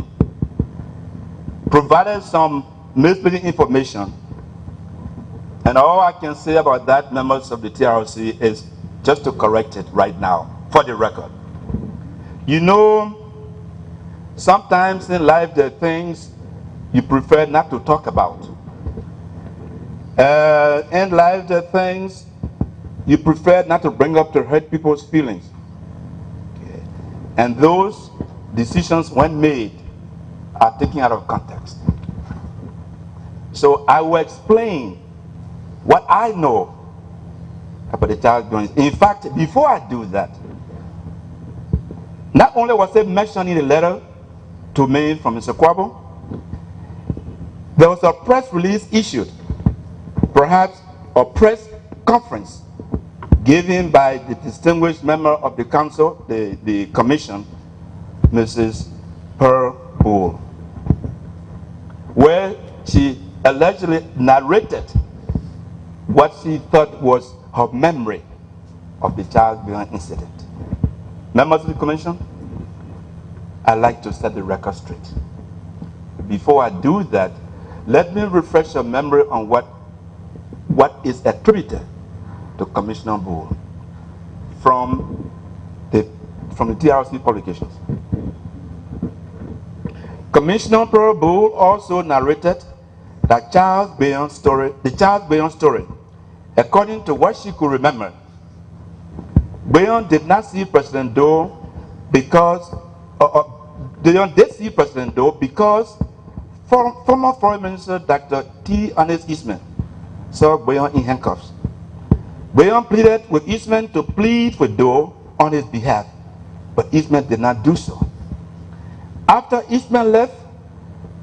Speaker 2: provided some misleading information. And all I can say about that, members of the TROC, is just to correct it right now, for the record. You know, sometimes in life there are things you prefer not to talk about. In life, there are things you prefer not to bring up to hurt people's feelings. Okay. And those decisions, when made, are taken out of context. So I will explain what I know about the Charles Brown. In fact, before I do that, not only was it mentioned in the letter to me from Mr. Kwabo, there was a press release issued, perhaps a press conference given by the distinguished member of the council, the commission, Mrs. Pearl Bull, where she allegedly narrated what she thought was her memory of the Charles Brown incident. Members of the commission, I'd like to set the record straight. Before I do that, let me refresh your memory on what is attributed to Commissioner Bull from the TRC publications. Commissioner Pearl Bull also narrated that the Charles Brown story, according to what she could remember. Brown did not see President Doe because Brown did see President Doe because former Foreign Minister Dr. T. Ernest Eastman saw Brown in handcuffs. Brown pleaded with Eastman to plead with Doe on his behalf, but Eastman did not do so. After Eastman left,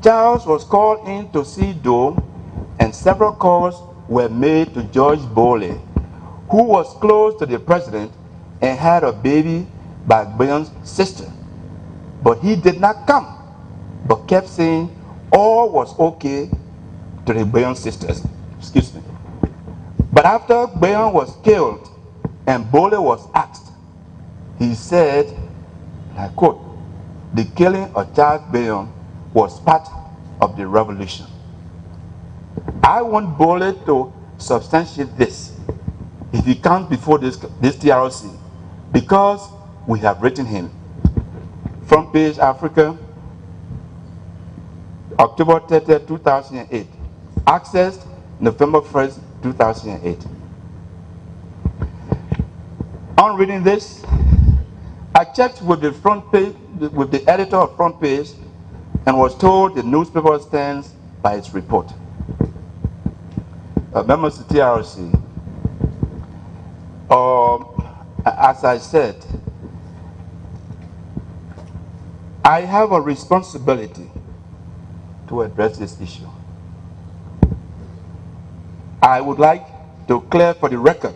Speaker 2: Charles was called in to see Doe, and several calls were made to George Boley, who was close to the president and had a baby by Brown's sister. But he did not come, but kept saying all was okay to the Brown sisters. Excuse me. But after Brown was killed and Boley was asked, he said, and I quote, "The killing of Charles Brown was part of the revolution." I want Boley to substantiate this if he comes before this TRC, because we have written him. Front page Africa, October 30, 2008. Accessed November 1st, 2008. On reading this, I checked with the front page, with the editor of Front Page, and was told the newspaper stands by its report. Members of the TRC, as I said, I have a responsibility to address this issue. I would like to clear for the record,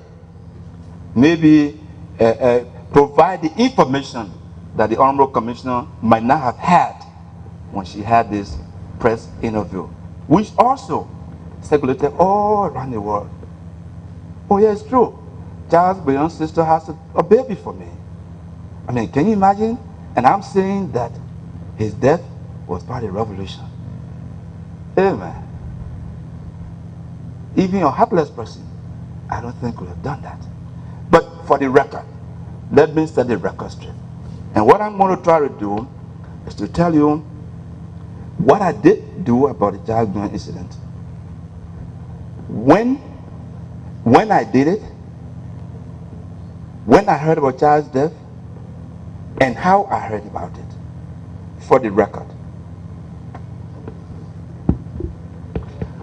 Speaker 2: maybe provide the information that the Honorable Commissioner might not have had when she had this press interview, which also circulated all around the world. Oh yeah, it's true. Charles Brown's sister has a baby for me. I mean, can you imagine? And I'm saying that his death was part of the revolution. Amen. Even a heartless person, I don't think would have done that. But for the record, let me set the record straight. And what I'm going to try to do is to tell you what I did do about the Charles Brown incident. When I did it, when I heard about Charles' death, and how I heard about it, for the record.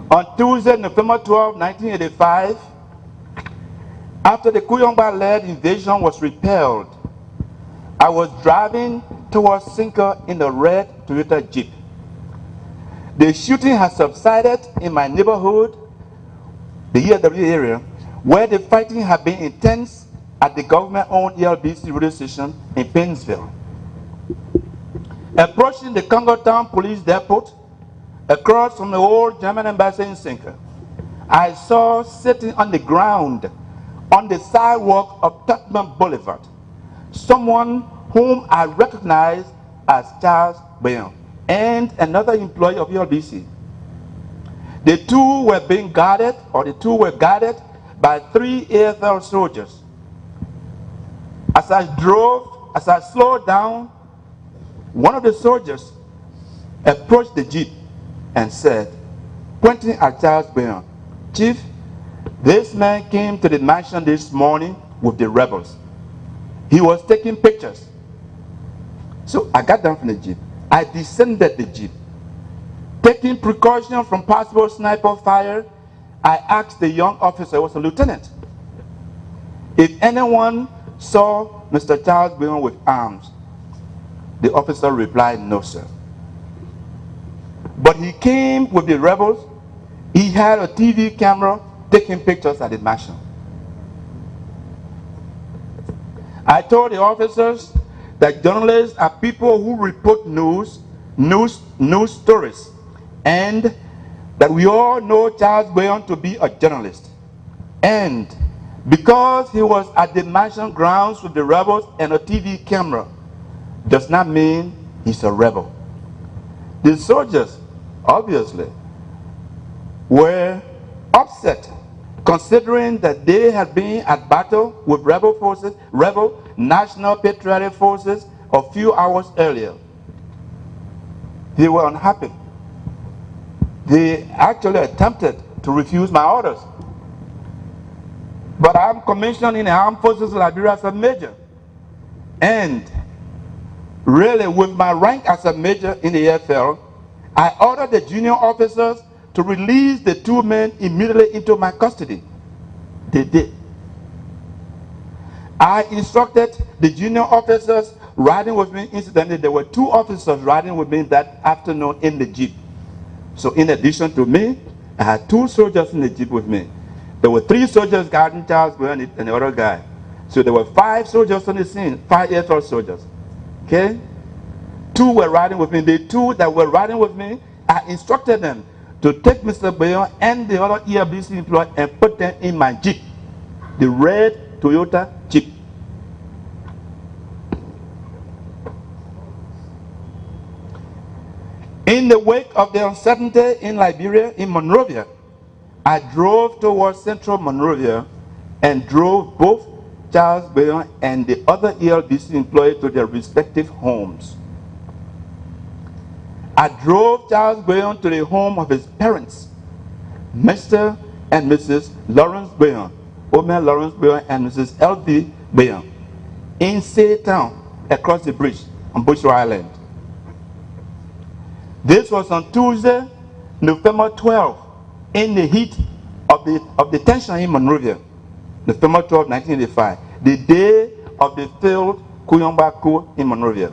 Speaker 2: On Tuesday, November 12, 1985, after the Kuyongba-led invasion was repelled, I was driving towards Sinker in a red Toyota Jeep. The shooting had subsided in my neighborhood, the ELW area, where the fighting had been intense at the government-owned ELBC radio station in Painesville. Approaching the Congo Town Police Depot, across from the old German embassy in Sinker, I saw sitting on the ground on the sidewalk of Tubman Boulevard someone whom I recognized as Charles Brown and another employee of ELBC. The two were guarded by 3 AFL soldiers. As I slowed down, one of the soldiers approached the Jeep and said, pointing at Charles Brown, "Chief, this man came to the mansion this morning with the rebels. He was taking pictures." So I got down from the Jeep. I descended the Jeep Taking precaution from possible sniper fire, I asked the young officer, who was a lieutenant, if anyone saw Mr. Charles Boyon with arms. The officer replied, no, sir. But he came with the rebels. He had a TV camera taking pictures at the mansion. I told the officers that journalists are people who report news stories, and that we all know Charles Boyon to be a journalist. And because he was at the mansion grounds with the rebels and a TV camera, does not mean he's a rebel. The soldiers, obviously, were upset, considering that they had been at battle with rebel National Patriotic Forces a few hours earlier. They were unhappy. They actually attempted to refuse my orders. But I'm commissioned in the Armed Forces of Liberia as a major. And really, with my rank as a major in the AFL, I ordered the junior officers to release the two men immediately into my custody. They did. I instructed the junior officers riding with me. Incidentally, there were two officers riding with me that afternoon in the Jeep. So in addition to me, I had two soldiers in the Jeep with me. There were three soldiers guarding Charles Boyon and the other guy. So there were 5 soldiers on the scene, 5 AFL soldiers. Okay? 2 were riding with me. The 2 that were riding with me, I instructed them to take Mr. Boyon and the other ERBC employee and put them in my Jeep, the red Toyota Jeep. In the wake of the uncertainty in Liberia, in Monrovia, I drove towards central Monrovia and drove both Charles Boyon and the other ELBC employees to their respective homes. I drove Charles Boyon to the home of his parents, Mr. and Mrs. Lawrence Boyon, Omer Lawrence Boyon and Mrs. L.V. Boyon, in Saytown, across the bridge on Bushra Island. This was on Tuesday, November 12, in the heat of the tension in Monrovia, November 12, 1985, the day of the failed Kuyomba coup in Monrovia.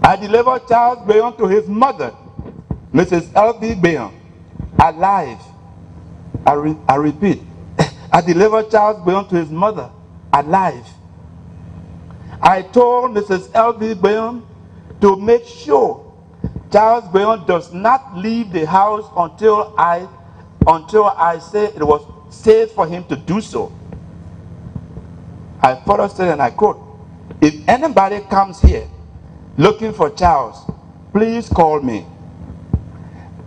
Speaker 2: I delivered Charles Boyon to his mother, Mrs. L.V. Boyon, alive. I repeat, I delivered Charles Boyon to his mother, alive. I told Mrs. L.V. Boyon to make sure Charles Boyon does not leave the house until I say it was safe for him to do so. I further said, and I quote, if anybody comes here looking for Charles, please call me.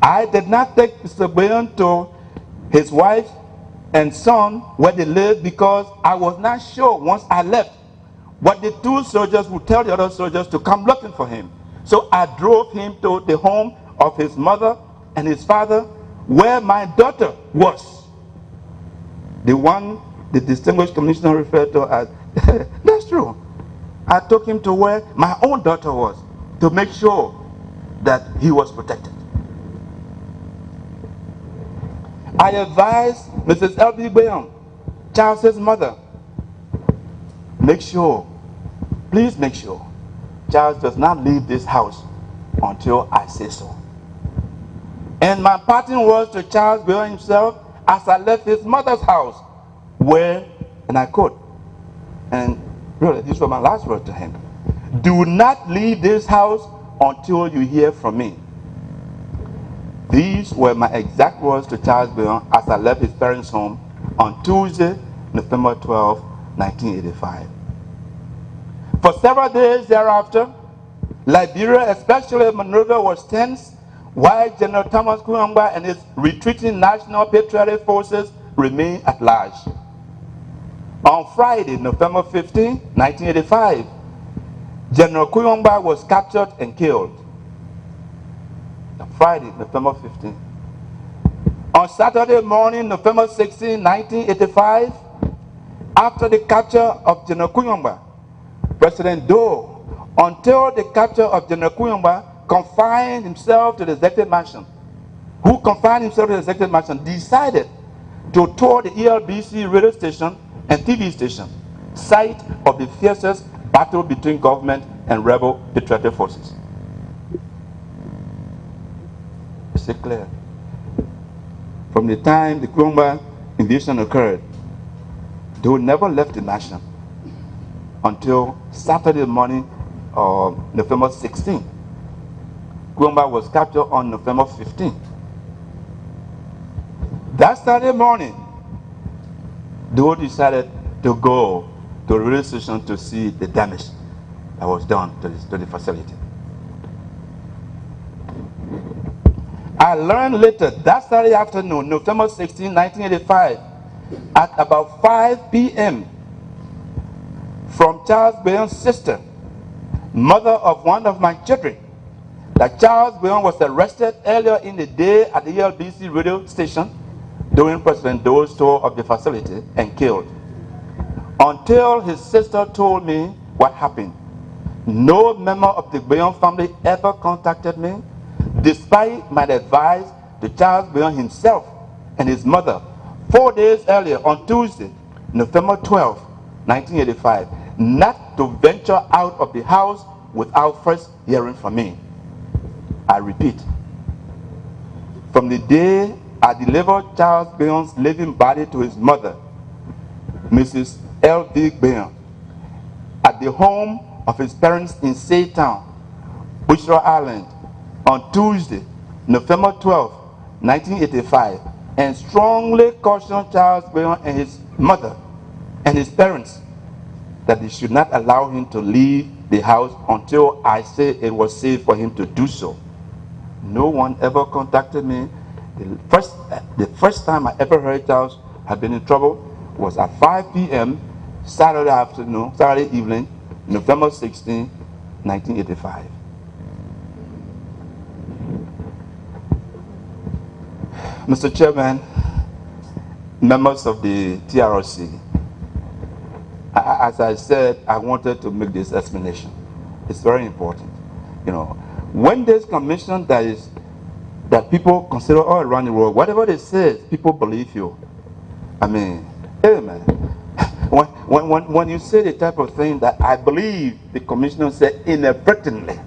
Speaker 2: I did not take Mr. Boyon to his wife and son where they lived because I was not sure once I left what the 2 soldiers would tell the other soldiers to come looking for him. So I drove him to the home of his mother and his father, where my daughter was. The one the distinguished commissioner referred to as, that's true. I took him to where my own daughter was to make sure that he was protected. I advised Mrs. L.B. Boyon, Charles's mother, please make sure Charles does not leave this house until I say so. And my parting words to Charles Boyon himself as I left his mother's house were, and I quote, and really these were my last words to him, do not leave this house until you hear from me. These were my exact words to Charles Boyon as I left his parents' home on Tuesday, November 12, 1985. For several days thereafter, Liberia, especially Monrovia, was tense while General Thomas Kuyomba and his retreating National Patriotic Forces remained at large. On Friday, November 15, 1985, General Kuyomba was captured and killed. Friday, November 15. On Saturday morning, November 16, 1985, after the capture of General Kuyomba, President Doe, until the capture of General Kuyomba, confined himself to the executive mansion, decided to tour the ELBC radio station and TV station, site of the fiercest battle between government and rebel patriotic forces. Is it clear? From the time the Cummings invasion occurred, they never left the nation until Saturday morning of November 16. Cummings was captured on November 15. That Saturday morning, they decided to go to the radio station to see the damage that was done to the facility. I learned later that Saturday afternoon, November 16, 1985, at about 5 p.m., from Charles Bayon's sister, mother of one of my children, that Charles Bayon was arrested earlier in the day at the ELBC radio station during President Doe's tour of the facility and killed. Until his sister told me what happened, no member of the Bayon family ever contacted me, despite my advice to Charles Bayon himself and his mother 4 days earlier on Tuesday, November 12, 1985, not to venture out of the house without first hearing from me. I repeat, from the day I delivered Charles Bayon's living body to his mother, Mrs. L.V. Bayon, at the home of his parents in Saytown, Bushra Island, on Tuesday, November 12, 1985, and strongly cautioned Charles Bayon and his mother and his parents that they should not allow him to leave the house until I said it was safe for him to do so. No one ever contacted me. The first time I ever heard Charles had been in trouble was at 5 p.m. Saturday evening, November 16, 1985. Mr. Chairman, members of the TRC, as I said, I wanted to make this explanation. It's very important. You know, when there's commission that people consider all around the world, whatever they say, people believe you. I mean, amen. When you say the type of thing that I believe the commissioner said inadvertently,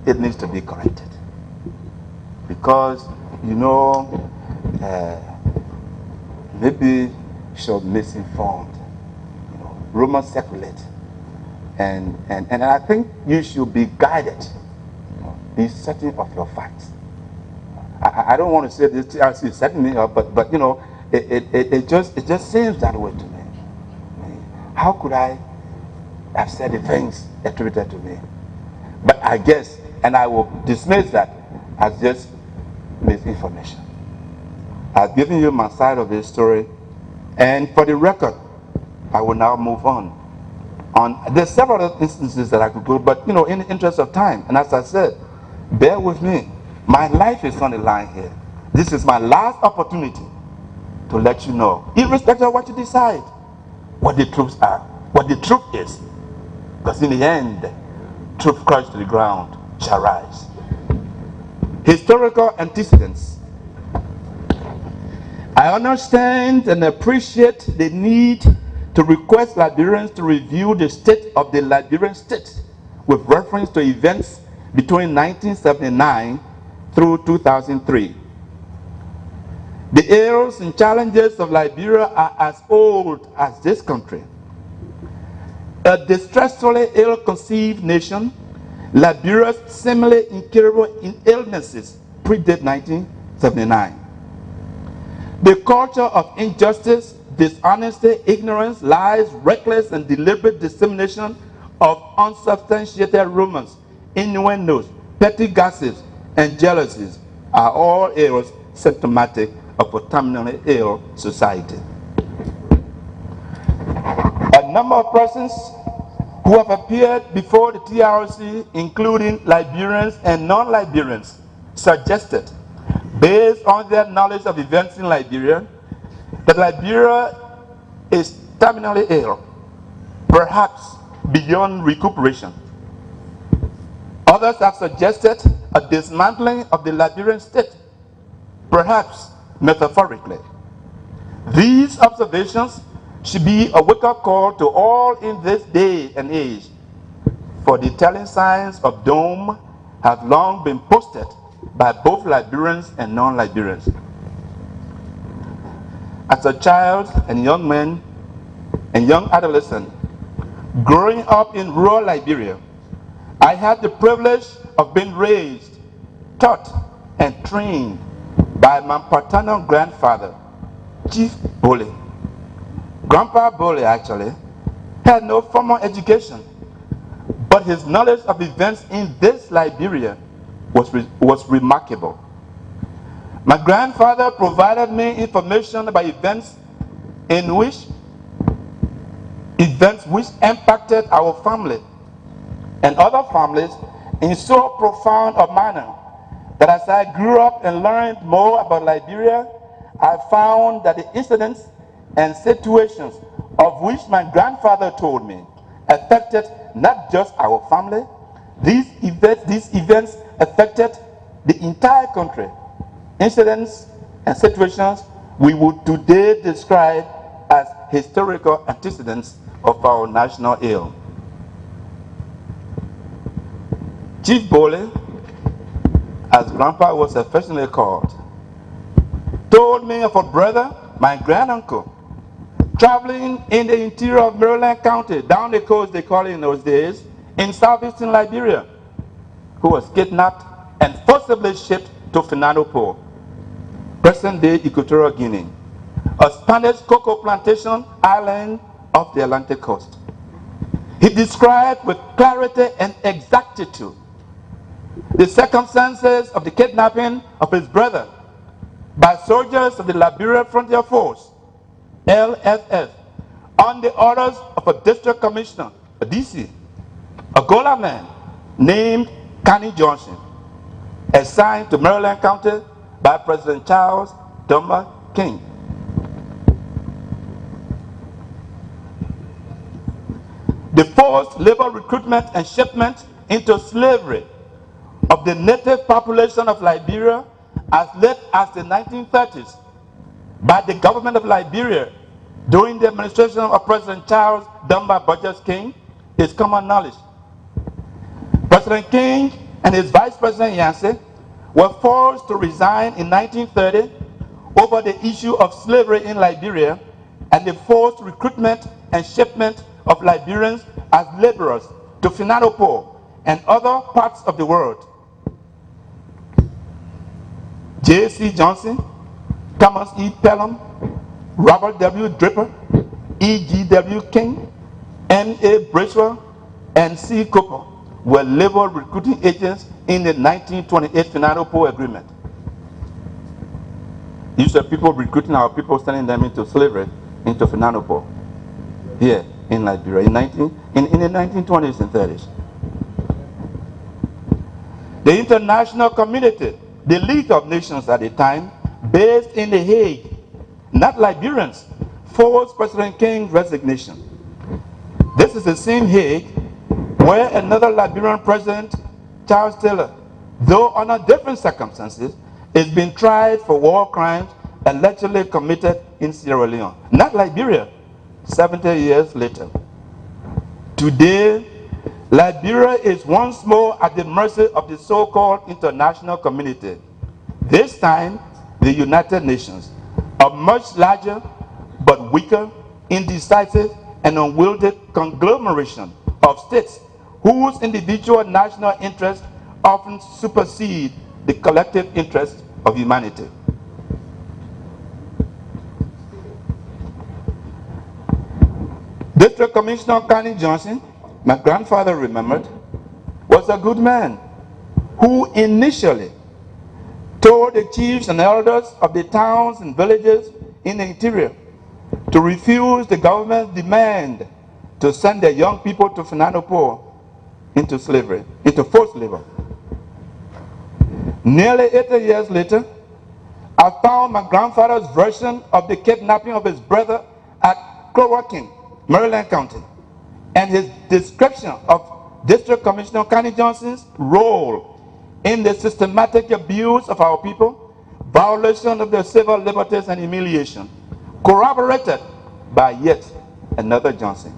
Speaker 2: it needs to be corrected. Because, you know, maybe you're misinformed. You know, rumors circulate. And I think you should be guided. You know, be certain of your facts. I don't want to say this TRC is setting me up, but you know, it just seems that way to me. How could I have said the things attributed to me? But I guess, and I will dismiss that as just misinformation. I've given you my side of this story, and for the record, I will now move on. There's several other instances that I could go, but you know, in the interest of time, and as I said, bear with me. My life is on the line here. This is my last opportunity to let you know, irrespective of what you decide, what the truths are, what the truth is. Because in the end, truth crushed to the ground shall rise. Historical antecedents. I understand and appreciate the need to request Liberians to review the state of the Liberian state with reference to events between 1979 through 2003. The ills and challenges of Liberia are as old as this country. A distressfully ill-conceived nation, Liberia's seemingly incurable illnesses predate 1979. The culture of injustice, dishonesty, ignorance, lies, reckless and deliberate dissemination of unsubstantiated rumors, innuendos, petty gossips, and jealousies are all ills symptomatic of a terminally ill society. A number of persons who have appeared before the TRC, including Liberians and non-Liberians, suggested, based on their knowledge of events in Liberia, that Liberia is terminally ill, perhaps beyond recuperation. Others have suggested, a dismantling of the Liberian state, perhaps metaphorically. These observations should be a wake-up call to all in this day and age, for the telling signs of doom have long been posted by both Liberians and non-Liberians. As a child and young man and young adolescent, growing up in rural Liberia, I had the privilege of being raised, taught, and trained by my paternal grandfather, Chief Bole. Grandpa Bole actually had no formal education, but his knowledge of events in this Liberia was remarkable. My grandfather provided me information about events which impacted our family and other families in so profound a manner that as I grew up and learned more about Liberia, I found that the incidents and situations of which my grandfather told me affected not just our family. These events affected the entire country. Incidents and situations we would today describe as historical antecedents of our national ill. Chief Bole, as Grandpa was affectionately called, told me of a brother, my granduncle, traveling in the interior of Maryland County, down the coast they call it in those days, in southeastern Liberia, who was kidnapped and forcibly shipped to Finanopo, present-day Equatorial Guinea, a Spanish cocoa plantation island off the Atlantic coast. He described with clarity and exactitude the circumstances of the kidnapping of his brother by soldiers of the Liberia Frontier Force, LFF, on the orders of a district commissioner, a DC, a Gola man named Connie Johnson, assigned to Maryland County by President Charles Dumba King. The forced labor recruitment and shipment into slavery of the native population of Liberia as late as the 1930s by the government of Liberia during the administration of President Charles Dumba Burgess King is common knowledge. President King and his Vice President Yancey were forced to resign in 1930 over the issue of slavery in Liberia and the forced recruitment and shipment of Liberians as laborers to Finanopo and other parts of the world. J.C. Johnson, Thomas E. Pelham, Robert W. Dripper, E.G.W. King, N.A. Bracewell, and C. Cooper were labor recruiting agents in the 1928 Finanopo Agreement. These are people recruiting our people, sending them into slavery, into Finanopo, here in Liberia, in the 1920s and 30s. The international community, the League of Nations at the time, based in The Hague, not Liberians, forced President King's resignation. This is the same Hague where another Liberian president, Charles Taylor, though under different circumstances, is being tried for war crimes allegedly committed in Sierra Leone, not Liberia, 70 years later. Today, Liberia is once more at the mercy of the so-called international community. This time, the United Nations, a much larger but weaker, indecisive, and unwieldy conglomeration of states whose individual national interests often supersede the collective interests of humanity. District Commissioner Connie Johnson, my grandfather remembered, was a good man who initially told the chiefs and elders of the towns and villages in the interior to refuse the government's demand to send their young people to Finanopo into slavery, into forced labor. Nearly 80 years later, I found my grandfather's version of the kidnapping of his brother at Clowakin, Maryland County, and his description of District Commissioner Connie Johnson's role in the systematic abuse of our people, violation of their civil liberties and humiliation, corroborated by yet another Johnson.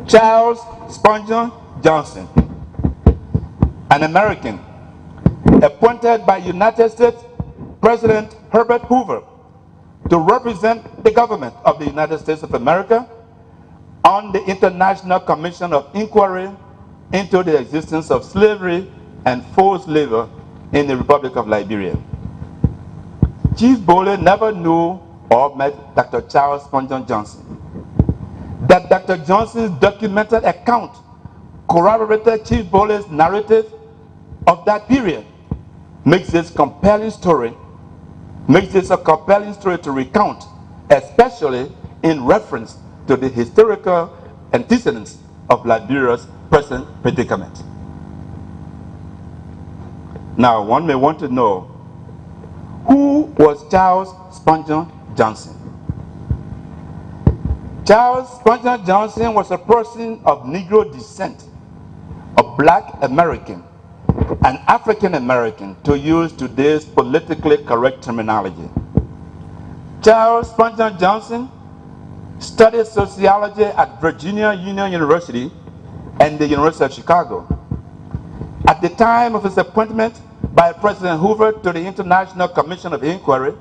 Speaker 2: Charles Spurgeon Johnson, an American, appointed by United States President Herbert Hoover to represent the government of the United States of America on the International Commission of Inquiry into the existence of slavery and forced labor in the Republic of Liberia. Chief Bole never knew or met Dr. Charles Spurgeon Johnson. That Dr. Johnson's documented account corroborated Chief Bole's narrative of that period makes this a compelling story to recount, especially in reference to the historical antecedents of Liberia's present predicament. Now, one may want to know, who was Charles Spurgeon Johnson? Charles Spurgeon Johnson was a person of Negro descent, a black American, an African American, to use today's politically correct terminology. Charles Spurgeon Johnson studied sociology at Virginia Union University and the University of Chicago. At the time of his appointment by President Hoover to the International Commission of Inquiry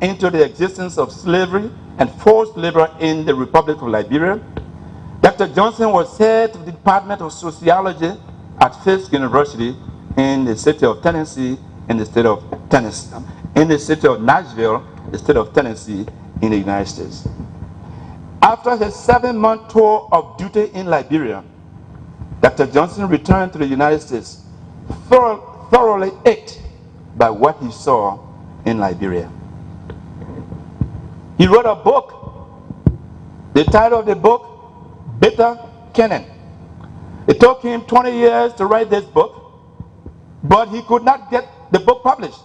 Speaker 2: into the existence of slavery and forced labor in the Republic of Liberia, Dr. Johnson was head of the Department of Sociology at Fisk University in the city of Tennessee, in the state of Nashville, the state of Tennessee, in the United States. After his 7-month tour of duty in Liberia, Dr. Johnson returned to the United States, thoroughly ached by what he saw in Liberia. He wrote a book. The title of the book, Bitter Cannon. It took him 20 years to write this book, but he could not get the book published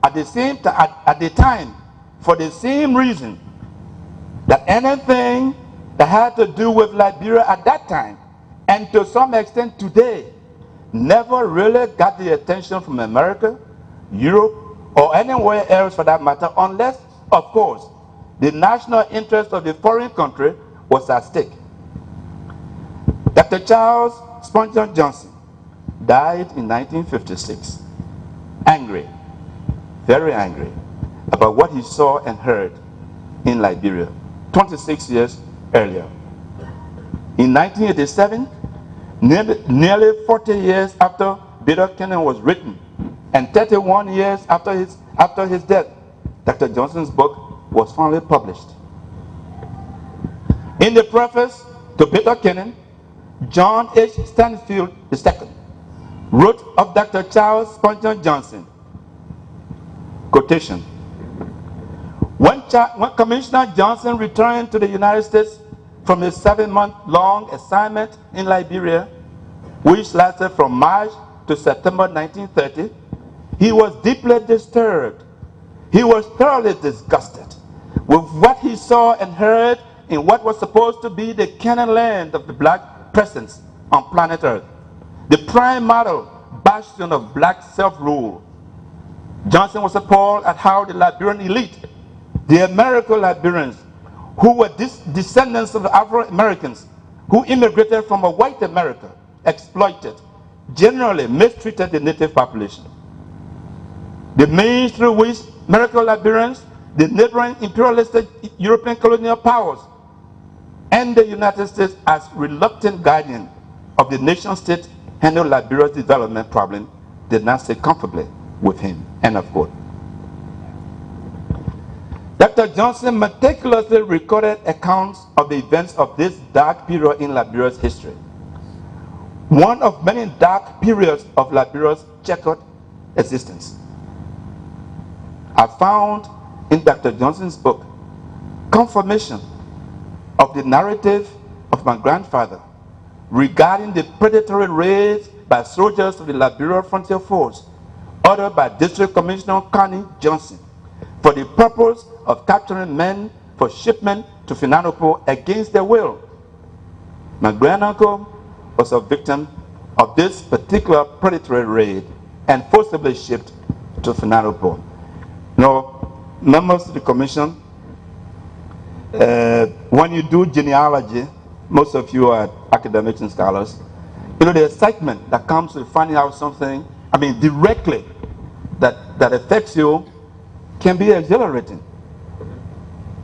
Speaker 2: at the time, for the same reason that anything that had to do with Liberia at that time, and to some extent today, never really got the attention from America, Europe, or anywhere else for that matter, unless, of course, the national interest of the foreign country was at stake. Dr. Charles Spurgeon Johnson died in 1956, angry, very angry, about what he saw and heard in Liberia 26 years earlier. In 1987, nearly 40 years after Bitter Cannon was written, and 31 years after his death, Dr. Johnson's book was finally published. In the preface to Bitter Cannon, John H. Stanfield II wrote of Dr. Charles Spurgeon Johnson, quotation, when Commissioner Johnson returned to the United States from his 7-month-long assignment in Liberia, which lasted from March to September 1930, he was deeply disturbed. He was thoroughly disgusted with what he saw and heard in what was supposed to be the Canaan land of the black presence on planet Earth, the prime model bastion of black self-rule. Johnson was appalled at how the Liberian elite, the American Liberians, who were descendants of Afro-Americans who immigrated from a white America, exploited, generally mistreated the native population. The means through which American Liberians, the neighboring imperialistic European colonial powers, and the United States as reluctant guardian of the nation-state handled Liberia's development problem did not sit comfortably with him, end of quote. Dr. Johnson meticulously recorded accounts of the events of this dark period in Liberia's history. One of many dark periods of Liberia's checkered existence. I found in Dr. Johnson's book confirmation of the narrative of my grandfather regarding the predatory raids by soldiers of the Liberia Frontier Force ordered by District Commissioner Connie Johnson for the purpose of capturing men for shipment to Finanopo against their will. My granduncle was a victim of this particular predatory raid and forcibly shipped to Finanopo. Now, members of the commission, when you do genealogy, most of you are academics and scholars, you know the excitement that comes with finding out something, directly, that affects you can be exhilarating.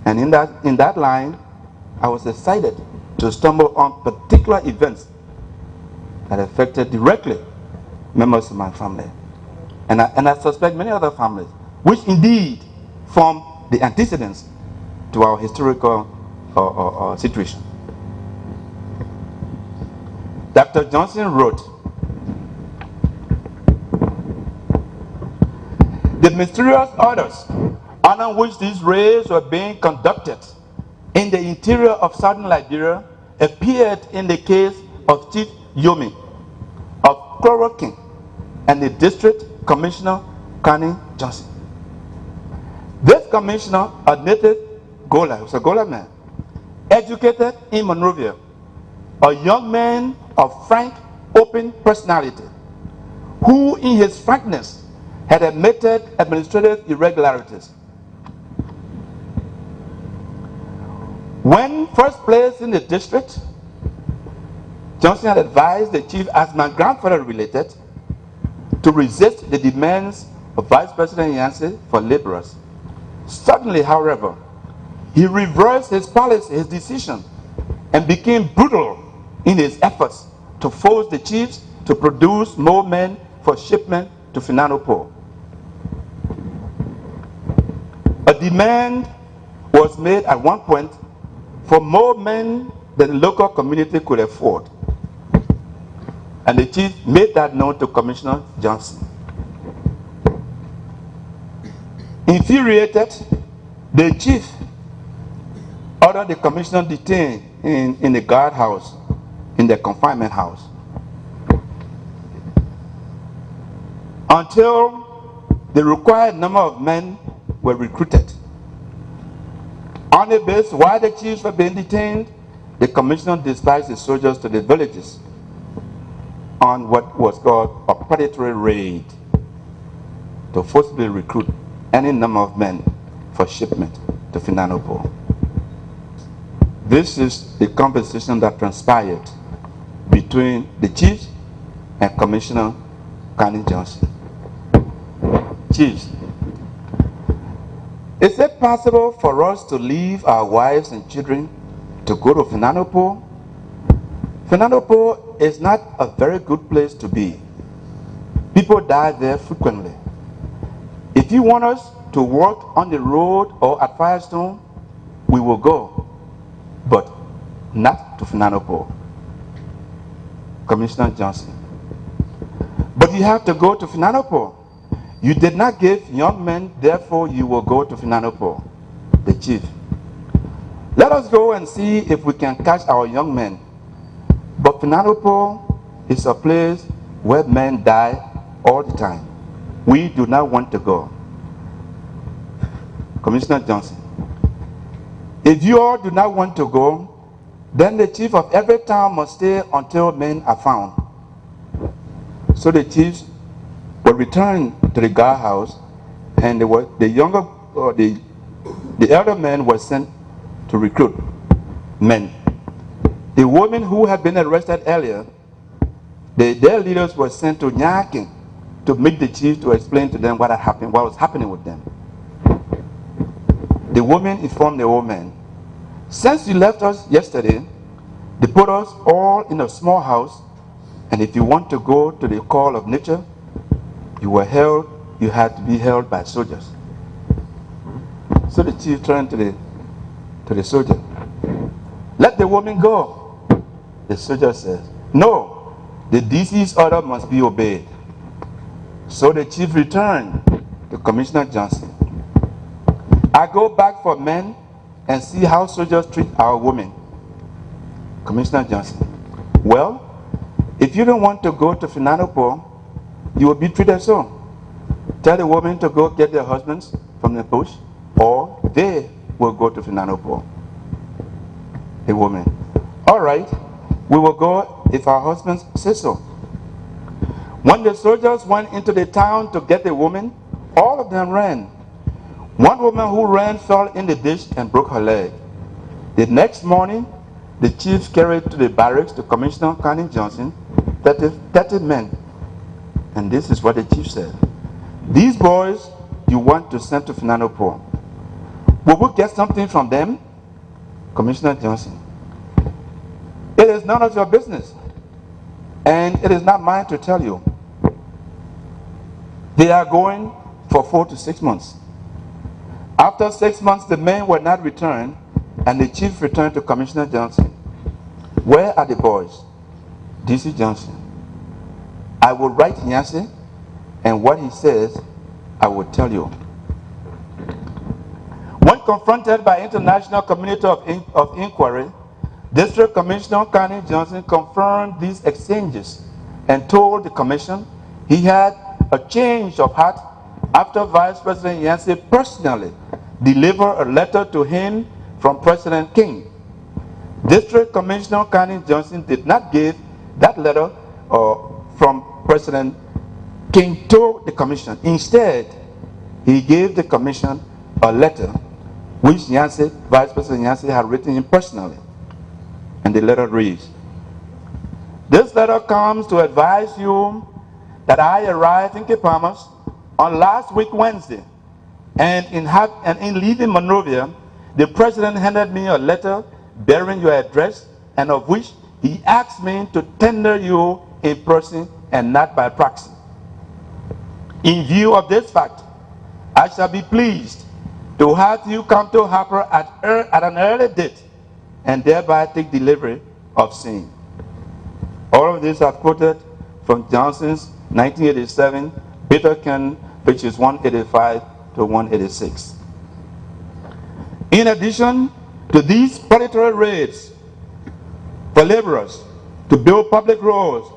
Speaker 2: And in that line, I was excited to stumble on particular events that affected directly members of my family. And I suspect many other families, which indeed form the antecedents to our historical situation. Dr. Johnson wrote, "The mysterious orders under which these raids were being conducted in the interior of southern Liberia appeared in the case of Chief Yomi of Chloroquine and the District Commissioner Cummings Johnson. This commissioner, a native Gola, was a Gola man, educated in Monrovia, a young man of frank, open personality, who in his frankness had admitted administrative irregularities. When first placed in the district, Johnson had advised the chief, as my grandfather related, to resist the demands of Vice President Yancey for laborers. Suddenly, however, he reversed his policy, his decision, and became brutal in his efforts to force the chiefs to produce more men for shipment to Finanopo. A demand was made at one point for more men than the local community could afford. And the chief made that known to Commissioner Johnson. Infuriated, the chief ordered the commissioner detained in the guardhouse, in the confinement house, until the required number of men were recruited. On the base, while the chiefs were being detained, the commissioner dispatched the soldiers to the villages on what was called a predatory raid to forcibly recruit any number of men for shipment to Finanopo. This is the conversation that transpired between the chiefs and Commissioner Cummings Johnson. Chiefs, is it possible for us to leave our wives and children to go to Finanopo? Finanopo is not a very good place to be. People die there frequently. If you want us to work on the road or at Firestone, we will go, but not to Finanopo. Commissioner Johnson, but you have to go to Finanopo. You did not give young men, therefore you will go to Finanopo. The chief, let us go and see if we can catch our young men. But Finanopo is a place where men die all the time. We do not want to go. Commissioner Johnson, if you all do not want to go, then the chief of every town must stay until men are found. So the chiefs were returned to the guardhouse, and the elder men were sent to recruit men. The women who had been arrested earlier, their leaders were sent to Nyakin to meet the chief to explain to them what had happened, what was happening with them. The women informed the old men, since you left us yesterday, they put us all in a small house, and if you want to go to the call of nature, you had to be held by soldiers. So the chief turned to the soldier. Let the woman go. The soldier says, no, the DC's order must be obeyed. So the chief returned to Commissioner Johnson. I go back for men and see how soldiers treat our women. Commissioner Johnson, well, if you don't want to go to Finanopo, you will be treated so. Tell the women to go get their husbands from the bush, or they will go to Finanopo. A woman. All right, we will go if our husbands say so. When the soldiers went into the town to get the woman, all of them ran. One woman who ran fell in the ditch and broke her leg. The next morning, the chief carried to the barracks to Commissioner Cummings Johnson 30 men. And this is what the chief said. These boys you want to send to Finanopo. Will we get something from them? Commissioner Johnson. It is none of your business. And it is not mine to tell you. They are going for 4 to 6 months. After 6 months, the men were not returned, and the chief returned to Commissioner Johnson. Where are the boys? D.C. Johnson. I will write Yancey, and what he says, I will tell you. When confronted by international community of inquiry, District Commissioner Cummings Johnson confirmed these exchanges and told the commission he had a change of heart after Vice President Yancey personally delivered a letter to him from President King. District Commissioner Cummings Johnson did not give that letter from President King to the commission. Instead, he gave the commission a letter which Yancey, Vice President Yancey, had written him personally. And the letter reads, "This letter comes to advise you that I arrived in Cape Palmas on last week Wednesday, and in leaving Monrovia, the President handed me a letter bearing your address, and of which he asked me to tender you in person and not by proxy. In view of this fact, I shall be pleased to have you come to Harper at an early date and thereby take delivery of same." All of this I've quoted from Johnson's 1987 Bitterken, pages 185 to 186. In addition to these predatory raids for laborers to build public roads,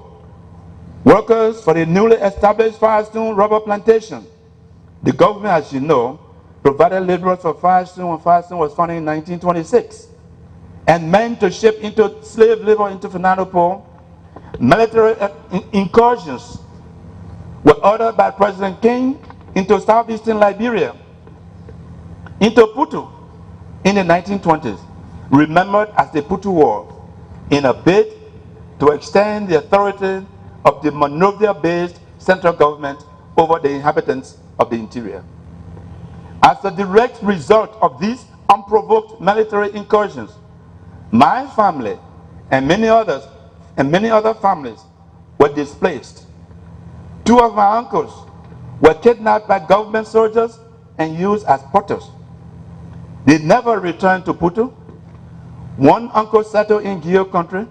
Speaker 2: workers for the newly established Firestone rubber plantation, the government, as you know, provided laborers for Firestone when Firestone was founded in 1926, and men to ship into slave labor into Finanopo. Military incursions were ordered by President King into southeastern Liberia, into Putu in the 1920s, remembered as the Putu War, in a bid to extend the authority of the Monrovia-based central government over the inhabitants of the interior. As a direct result of these unprovoked military incursions, my family and many other families were displaced. 2 of my uncles were kidnapped by government soldiers and used as potters. They never returned to Putu. One uncle settled in Gio country,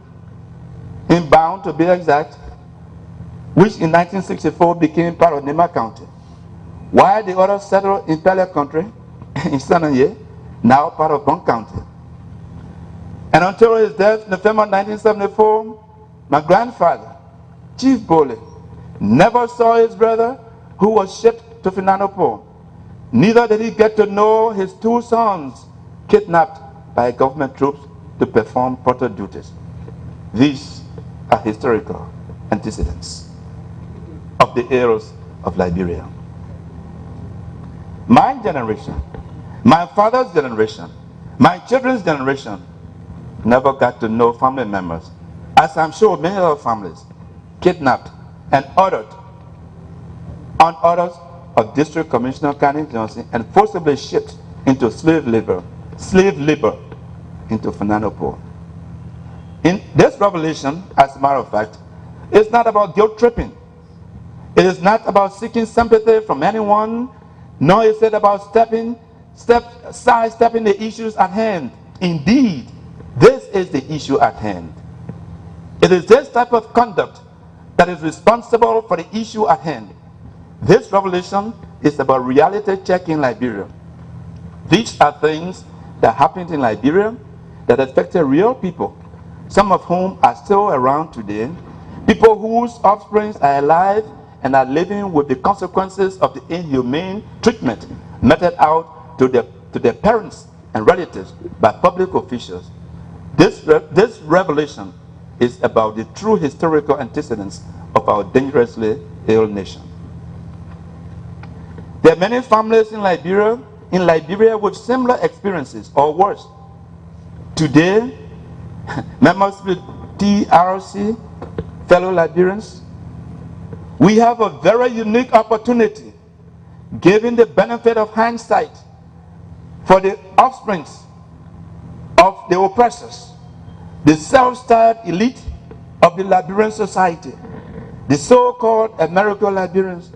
Speaker 2: in Bound to be exact, which in 1964 became part of Nema County, while the other settled in Pelia country, in Sananye, now part of Bon County. And until his death in November 1974, my grandfather, Chief Bole, never saw his brother who was shipped to Finanopo. Neither did he get to know his 2 sons kidnapped by government troops to perform potter duties. These are historical antecedents of the heroes of Liberia. My generation, my father's generation, my children's generation never got to know family members, as I'm sure many other families, kidnapped and ordered on orders of District Commissioner Cummings Johnson and forcibly shipped into slave labor into Finanopo. In this revelation, as a matter of fact, it's not about guilt tripping. It is not about seeking sympathy from anyone, nor is it about sidestepping the issues at hand. Indeed, this is the issue at hand. It is this type of conduct that is responsible for the issue at hand. This revelation is about reality check in Liberia. These are things that happened in Liberia that affected real people, some of whom are still around today, people whose offspring are alive and are living with the consequences of the inhumane treatment meted out to their parents and relatives by public officials. This revelation is about the true historical antecedents of our dangerously ill nation. There are many families in Liberia with similar experiences or worse. Today, members of the TRC, fellow Liberians, we have a very unique opportunity, given the benefit of hindsight, for the offsprings of the oppressors, the self-styled elite of the Liberian society, the so-called American Liberians,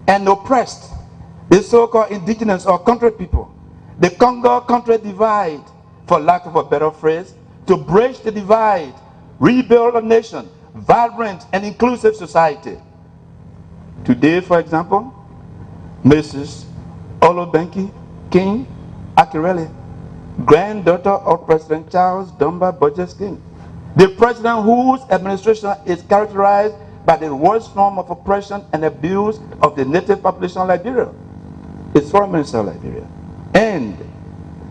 Speaker 2: and oppressed, the so-called indigenous or country people, the Congo-country divide, for lack of a better phrase, to bridge the divide, rebuild a nation, vibrant and inclusive society. Today, for example, Mrs. Olobenki King Akirele, granddaughter of President Charles Dumba Burgess King, the president whose administration is characterized by the worst form of oppression and abuse of the native population of Liberia, is foreign minister of Liberia, and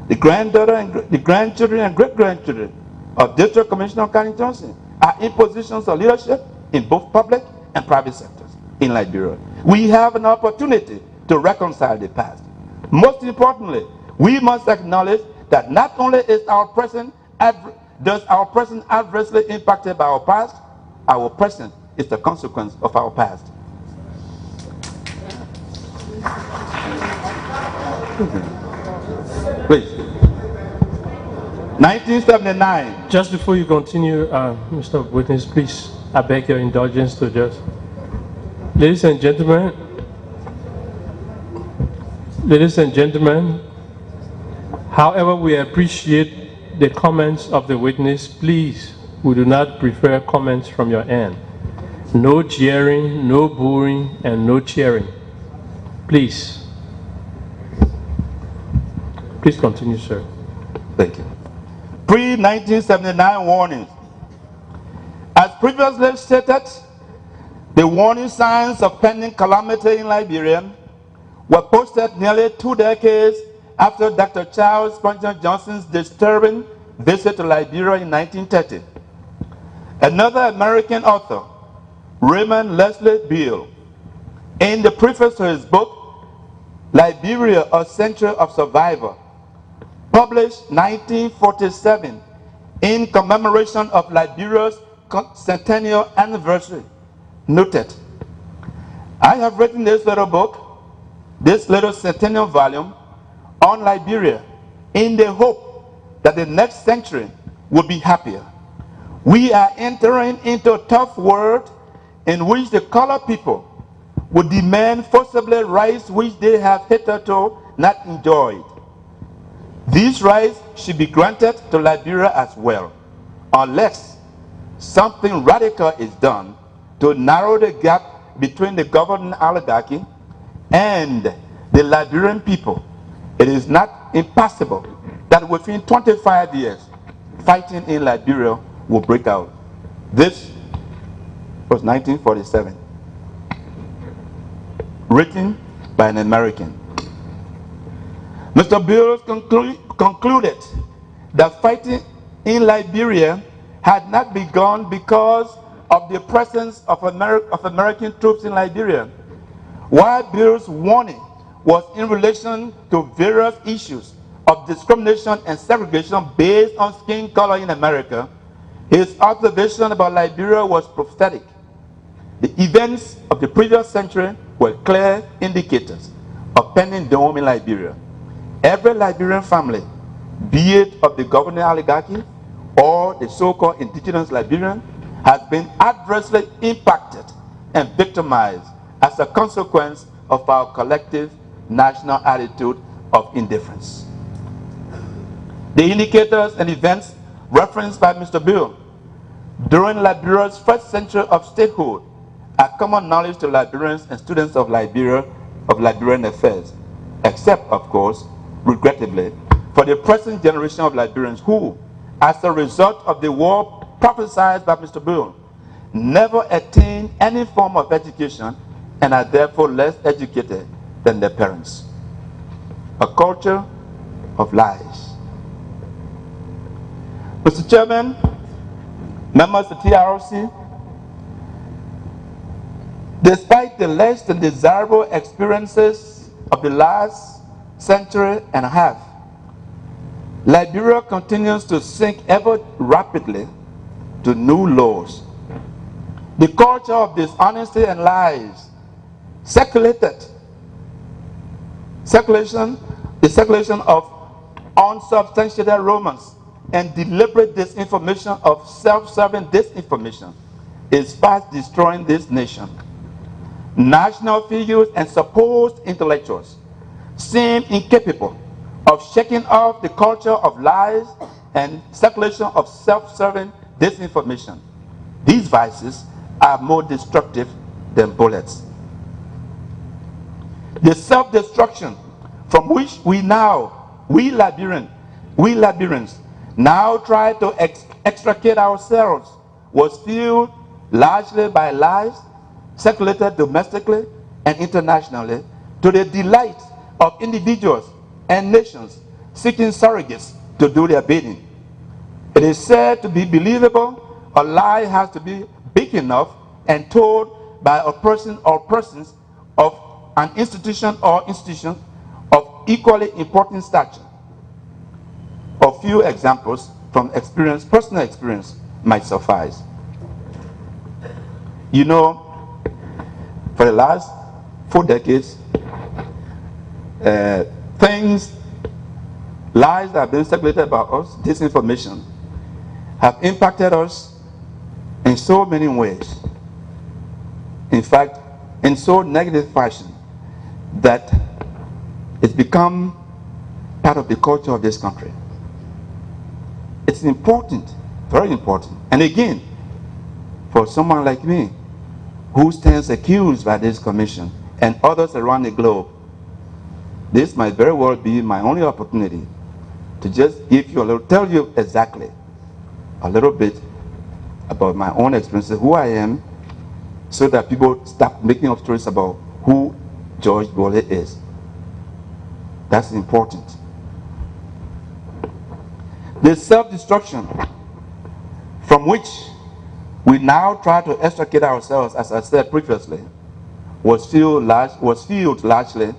Speaker 2: the granddaughter and the grandchildren and great-grandchildren of District Commissioner Karen Johnson are in positions of leadership in both public and private sectors in Liberia. We have an opportunity to reconcile the past. Most importantly, we must acknowledge that not only is our present adversely impacted by our present is the consequence of our past. Please. 1979.
Speaker 3: Just before you continue, Mr. Witness, please, I beg your indulgence to just. Ladies and gentlemen, however we appreciate the comments of the witness, please, we do not prefer comments from your end. No jeering, no booing, and no cheering. Please. Please continue, sir.
Speaker 2: Thank you. Pre-1979 warnings. As previously stated, the warning signs of pending calamity in Liberia were posted nearly 2 decades after Dr. Charles Spurgeon Johnson's disturbing visit to Liberia in 1930. Another American author, Raymond Leslie Beall, in the preface to his book, Liberia, A Century of Survival, published 1947 in commemoration of Liberia's centennial anniversary, noted, I have written this little book, this little centennial volume on Liberia in the hope that the next century will be happier. We are entering into a tough world in which the colored people will demand forcibly rights which they have hitherto not enjoyed. These rights should be granted to Liberia as well, unless something radical is done to narrow the gap between the governing oligarchy and the Liberian people. It is not impossible that within 25 years, fighting in Liberia will break out. This was 1947, written by an American. Mr. Beall concluded that fighting in Liberia had not begun because of the presence of American troops in Liberia, while Beall's warning was in relation to various issues of discrimination and segregation based on skin color in America. His observation about Liberia was prophetic. The events of the previous century were clear indicators of pending doom in Liberia. Every Liberian family, be it of the governing oligarchy or the so-called indigenous Liberian, has been adversely impacted and victimized as a consequence of our collective national attitude of indifference. The indicators and events referenced by Mr. Beall during Liberia's first century of statehood are common knowledge to Liberians and students of Liberian affairs, except, of course, regrettably, for the present generation of Liberians who, as a result of the war prophesied by Mr. Beall, never attained any form of education and are therefore less educated than their parents. A culture of lies Mr. Chairman, members of the TRC, despite the less than desirable experiences of the last century and a half, Liberia continues to sink ever rapidly to new lows. The culture of dishonesty and lies the circulation of unsubstantiated rumors and deliberate disinformation of self-serving disinformation is fast destroying this nation. National figures and supposed intellectuals seem incapable of shaking off the culture of lies and circulation of self-serving disinformation. These vices are more destructive than bullets. The self-destruction from which we Liberians, now try to extricate ourselves was fueled largely by lies circulated domestically and internationally to the delight of individuals and nations seeking surrogates to do their bidding. It is said to be believable, a lie has to be big enough and told by a person or persons of an institution or institutions of equally important stature. A few examples from personal experience might suffice. You know, for the last 4 decades, lies that have been circulated about us, disinformation, have impacted us in so many ways. In fact, in so negative fashion that it's become part of the culture of this country. It's important, very important. And again, for someone like me, who stands accused by this commission and others around the globe, this might very well be my only opportunity to just tell you exactly a little bit about my own experiences, who I am, so that people stop making up stories about who George Bole is. That's important. The self-destruction from which we now try to extricate ourselves, as I said previously, was fueled largely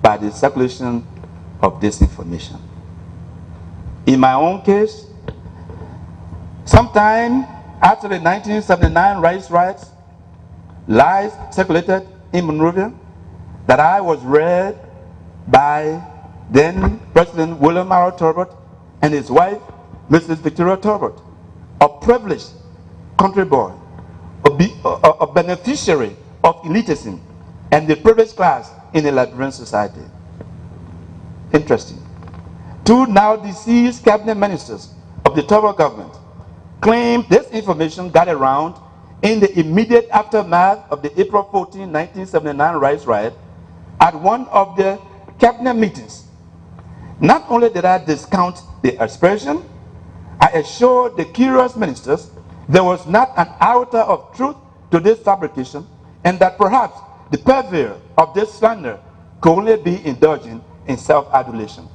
Speaker 2: by the circulation of disinformation. In my own case, sometime after the 1979 rights riots, lies circulated in Monrovia that I was read by then President William R. Turbot and his wife, Mrs. Victoria Turbot, a privileged country boy, a beneficiary of elitism and the privileged class in the Liberian society. Interesting. 2 now deceased cabinet ministers of the Turbot government claimed this information got around in the immediate aftermath of the April 14, 1979 rights riot at one of the cabinet meetings. Not only did I discount the expression, I assured the curious ministers there was not an iota of truth to this fabrication, and that perhaps the purveyor of this slander could only be indulging in self-adulation.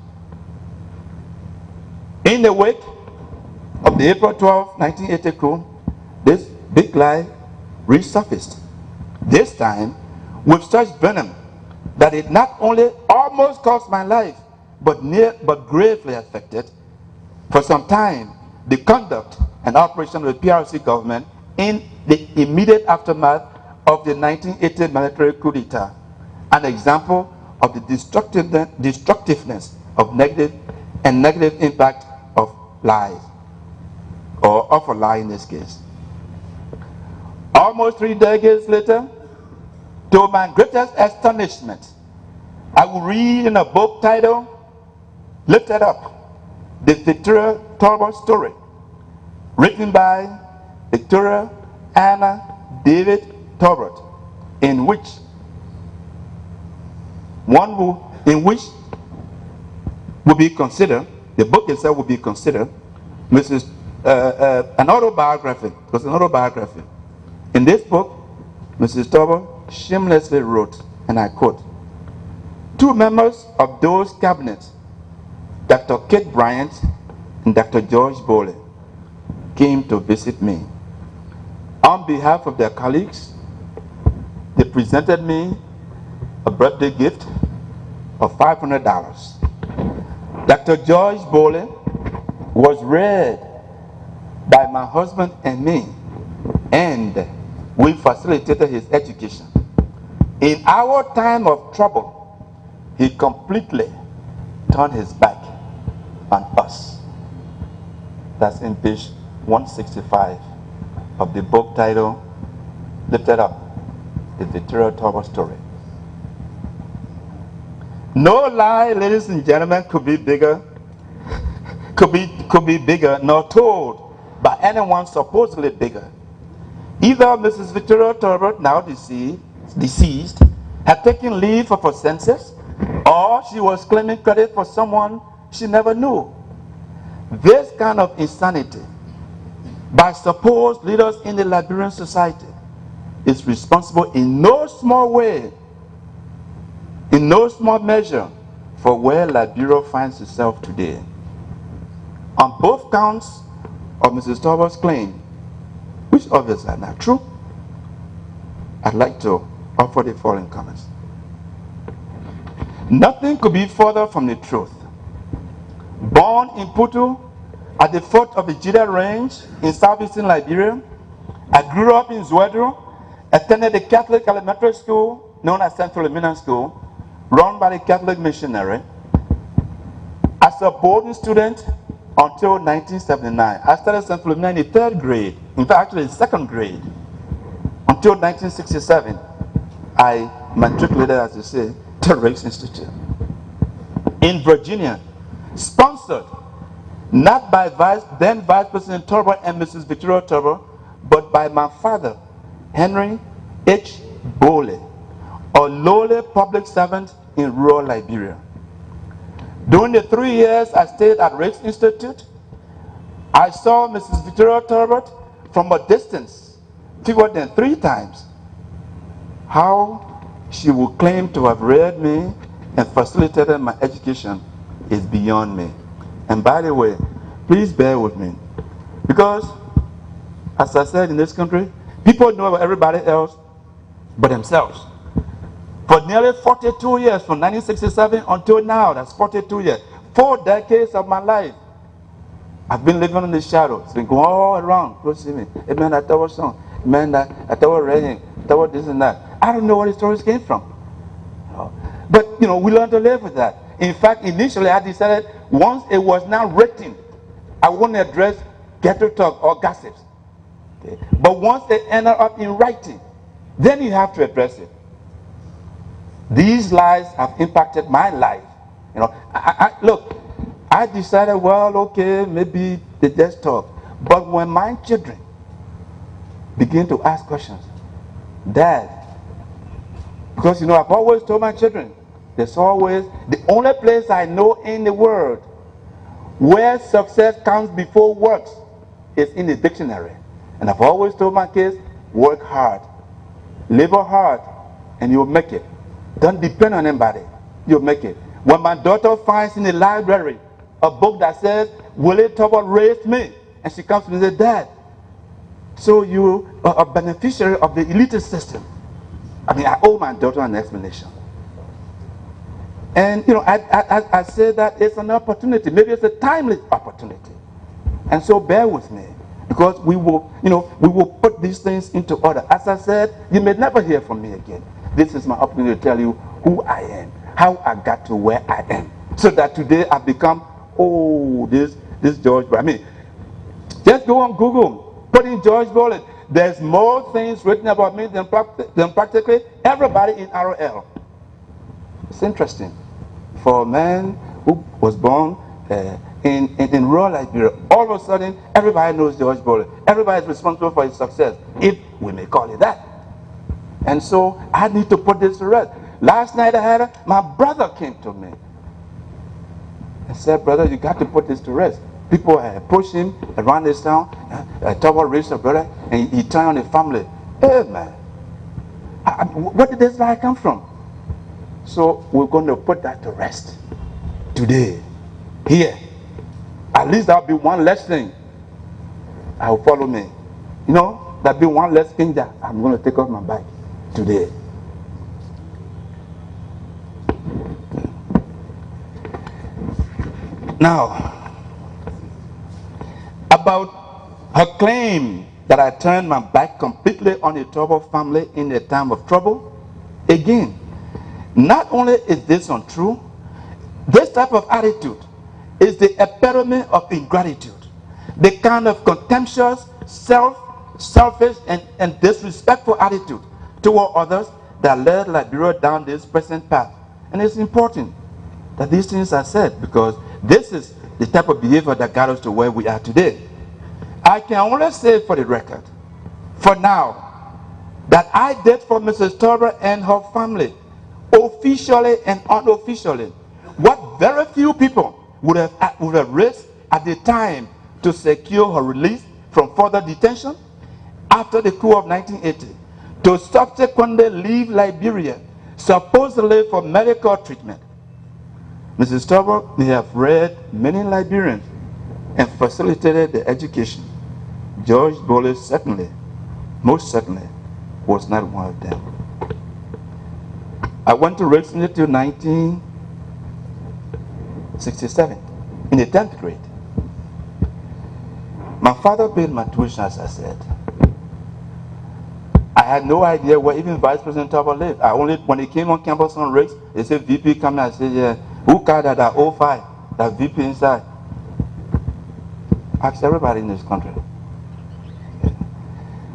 Speaker 2: In the wake of the April 12, 1980 coup, this big lie resurfaced, this time with such venom that it not only almost cost my life, but gravely affected, for some time, the conduct and operation of the PRC government in the immediate aftermath of the 1980 military coup d'etat, an example of the destructiveness of negative impact of lies, or of a lie in this case. Almost 3 decades later, to my greatest astonishment, I will read in a book titled, Lifted Up, the Victoria Turbot Story, written by Victoria Anna David Turbot, in which will be considered, the book itself will be considered, an autobiography. It was an autobiography. In this book, Mrs. Turbot shamelessly wrote, and I quote, 2 members of those cabinets, Dr. Kate Bryant and Dr. George Bowley came to visit me. On behalf of their colleagues, they presented me a birthday gift of $500. Dr. George Bowley was reared by my husband and me, and we facilitated his education. In our time of trouble, he completely turned his back on us. That's in page 165 of the book titled, Lifted Up, the Jeroy Turbo Story. No lie, ladies and gentlemen, could be bigger nor told by anyone supposedly bigger. Either Mrs. Victoria Turbot, now deceased, had taken leave of her senses, or she was claiming credit for someone she never knew. This kind of insanity by supposed leaders in the Liberian society is responsible in no small way, in no small measure, for where Liberia finds itself today. On both counts of Mrs. Turbert's claim, which obviously are not true, I'd like to offer the following comments. Nothing could be further from the truth. Born in Putu, at the foot of the Jida Range in southeastern Liberia, I grew up in Zwedru, attended the Catholic elementary school known as St. Philomena School, run by the Catholic missionary. As a boarding student until 1979, I started St. Philomena in the 3rd grade, in fact actually the 2nd grade, until 1967. I matriculated, as you say, to Race Institute in Virginia, sponsored not by then Vice President Turbo and Mrs. Victoria Turbo, but by my father, Henry H. Bowley, a lowly public servant in rural Liberia. During the 3 years I stayed at Race Institute, I saw Mrs. Victoria Turbot from a distance, fewer than 3 times. How she would claim to have reared me and facilitated my education is beyond me. And by the way, please bear with me, because as I said, in this country, people know about everybody else but themselves. For nearly 42 years, from 1967 until now, that's 42 years, 4 decades of my life, I've been living in the shadows. It's been going all around. Close to me. Hey man, I thought was song. Man, I thought was raining. I thought this and that. I don't know where the stories came from. But, you know, we learned to live with that. In fact, initially I decided once it was now written, I wouldn't address ghetto talk or gossips. Okay? But once it ended up in writing, then you have to address it. These lies have impacted my life. You know, look, I decided, well, okay, maybe they just talk. But when my children begin to ask questions, Dad, because, you know, I've always told my children, there's always, the only place I know in the world where success comes before works is in the dictionary. And I've always told my kids, work hard, labor hard, and you'll make it. Don't depend on anybody, you'll make it. When my daughter finds in the library a book that says, Willie Turbot raised me, and she comes to me and says, Dad, so you are a beneficiary of the elitist system. I mean, I owe my daughter an explanation. And, you know, I say that it's an opportunity. Maybe it's a timely opportunity. And so bear with me, because we will, you know, we will put these things into order. As I said, you may never hear from me again. This is my opportunity to tell you who I am, how I got to where I am, so that today I've become, oh, this George Bowley. I mean, just go on Google, put in George Bowley. There's more things written about me than practically everybody in ROL. It's interesting. For a man who was born in rural Liberia, all of a sudden, everybody knows George Bowley. Everybody is responsible for his success, if we may call it that. And so I need to put this to rest. Last night my brother came to me and said, brother, you got to put this to rest. People push him around this town, talk about race of brother, and he turned on the family. Hey man, where did this lie come from? So we're going to put that to rest today, here, At least that'll be one less thing that will follow me. You know, that'll be one less finger I'm going to take off my back today. Now, about her claim that I turned my back completely on the Turbo family in a time of trouble, again, not only is this untrue, this type of attitude is the epitome of ingratitude, the kind of contemptuous, selfish, and disrespectful attitude toward others that led Liberia down this present path. And it's important that these things are said because this is the type of behavior that got us to where we are today. I can only say for the record, for now, that I did for Mrs. Turber and her family, officially and unofficially, what very few people would have risked at the time to secure her release from further detention after the coup of 1980, to subsequently leave Liberia, supposedly for medical treatment. Mrs. Turber may have read many Liberians and facilitated their education. George Bowley certainly, most certainly, was not one of them. I went to Richmond until 1967, in the 10th grade. My father paid my tuition, as I said. I had no idea where even Vice President Turber lived. When he came on campus on Riggs, they said, VP coming. I said, yeah, who car that 05, that VP inside? Ask everybody in this country.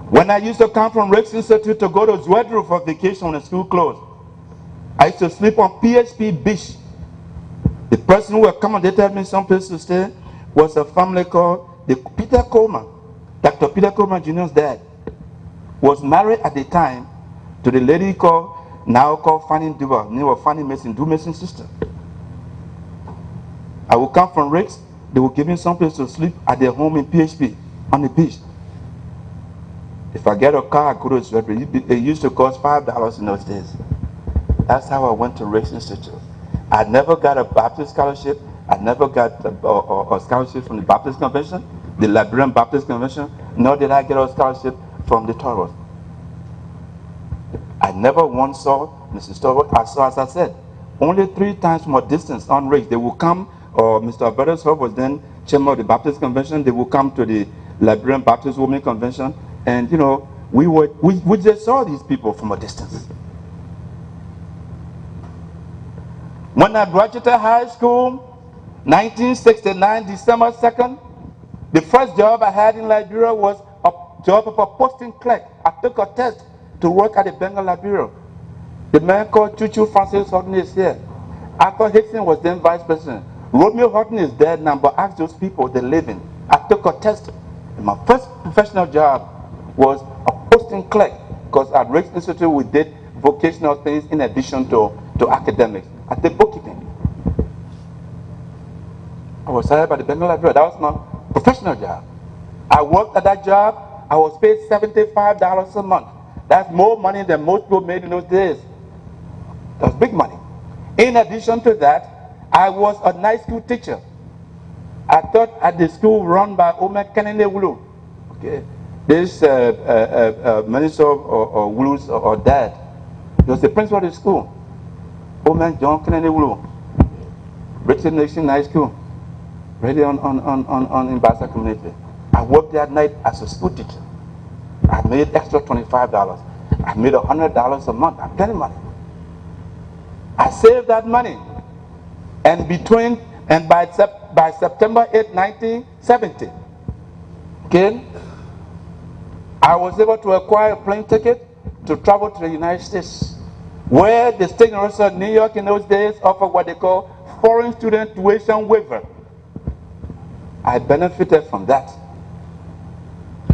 Speaker 2: When I used to come from Riggs Institute to go to Zwedru for vacation when the school closed, I used to sleep on PHP Beach. The person who accommodated me someplace to stay was a family called the Peter Coleman. Dr. Peter Coleman Jr.'s dad was married at the time to the lady now called Fanny Duval, name of Fanny Mason, Du Mason's sister. I would come from Riggs, they would give me someplace to sleep at their home in PHP, on the beach. If I get a car, I go to Zwedru. It used to cost $5 in those days. That's how I went to Riggs Institute. I never got a Baptist scholarship. I never got a scholarship from the Baptist Convention, the Liberian Baptist Convention, nor did I get a scholarship from the Turbers. I never once saw Mrs. Turber. I saw, as I said, only 3 times more distance on Riggs. They would come, or Mr. Albertus Hope was then chairman of the Baptist Convention. They would come to the Liberian Baptist Women Convention, and you know, we just saw these people from a distance. When I graduated high school, 1969, December 2nd, the first job I had in Liberia was a job of a posting clerk. I took a test to work at the Bengal Liberia. The man called Chuchu Francis Horton is here. Arthur Hickson was then vice president. Romeo Horton is dead now, but ask those people, they're living. I took a test. And my first professional job was a posting clerk, because at Riggs Institute we did vocational things in addition to academics. I did bookkeeping. I was hired by the Bengal Library. That was my professional job. I worked at that job. I was paid $75 a month. That's more money than most people made in those days. That was big money. In addition to that, I was a night school teacher. I taught at the school run by Omer Kennedy Wulu. Okay. This minister or Wulu's or dad, he was the principal of the school. Omer John Kennedy Wulu. Richard Nixon High School. Really on in Bassa community. I worked that night as a school teacher. I made extra $25. I made $100 a month. I'm getting money. I saved that money. And by September 8, 1970, okay, I was able to acquire a plane ticket to travel to the United States, where the State University of New York in those days offered what they call foreign student tuition waiver. I benefited from that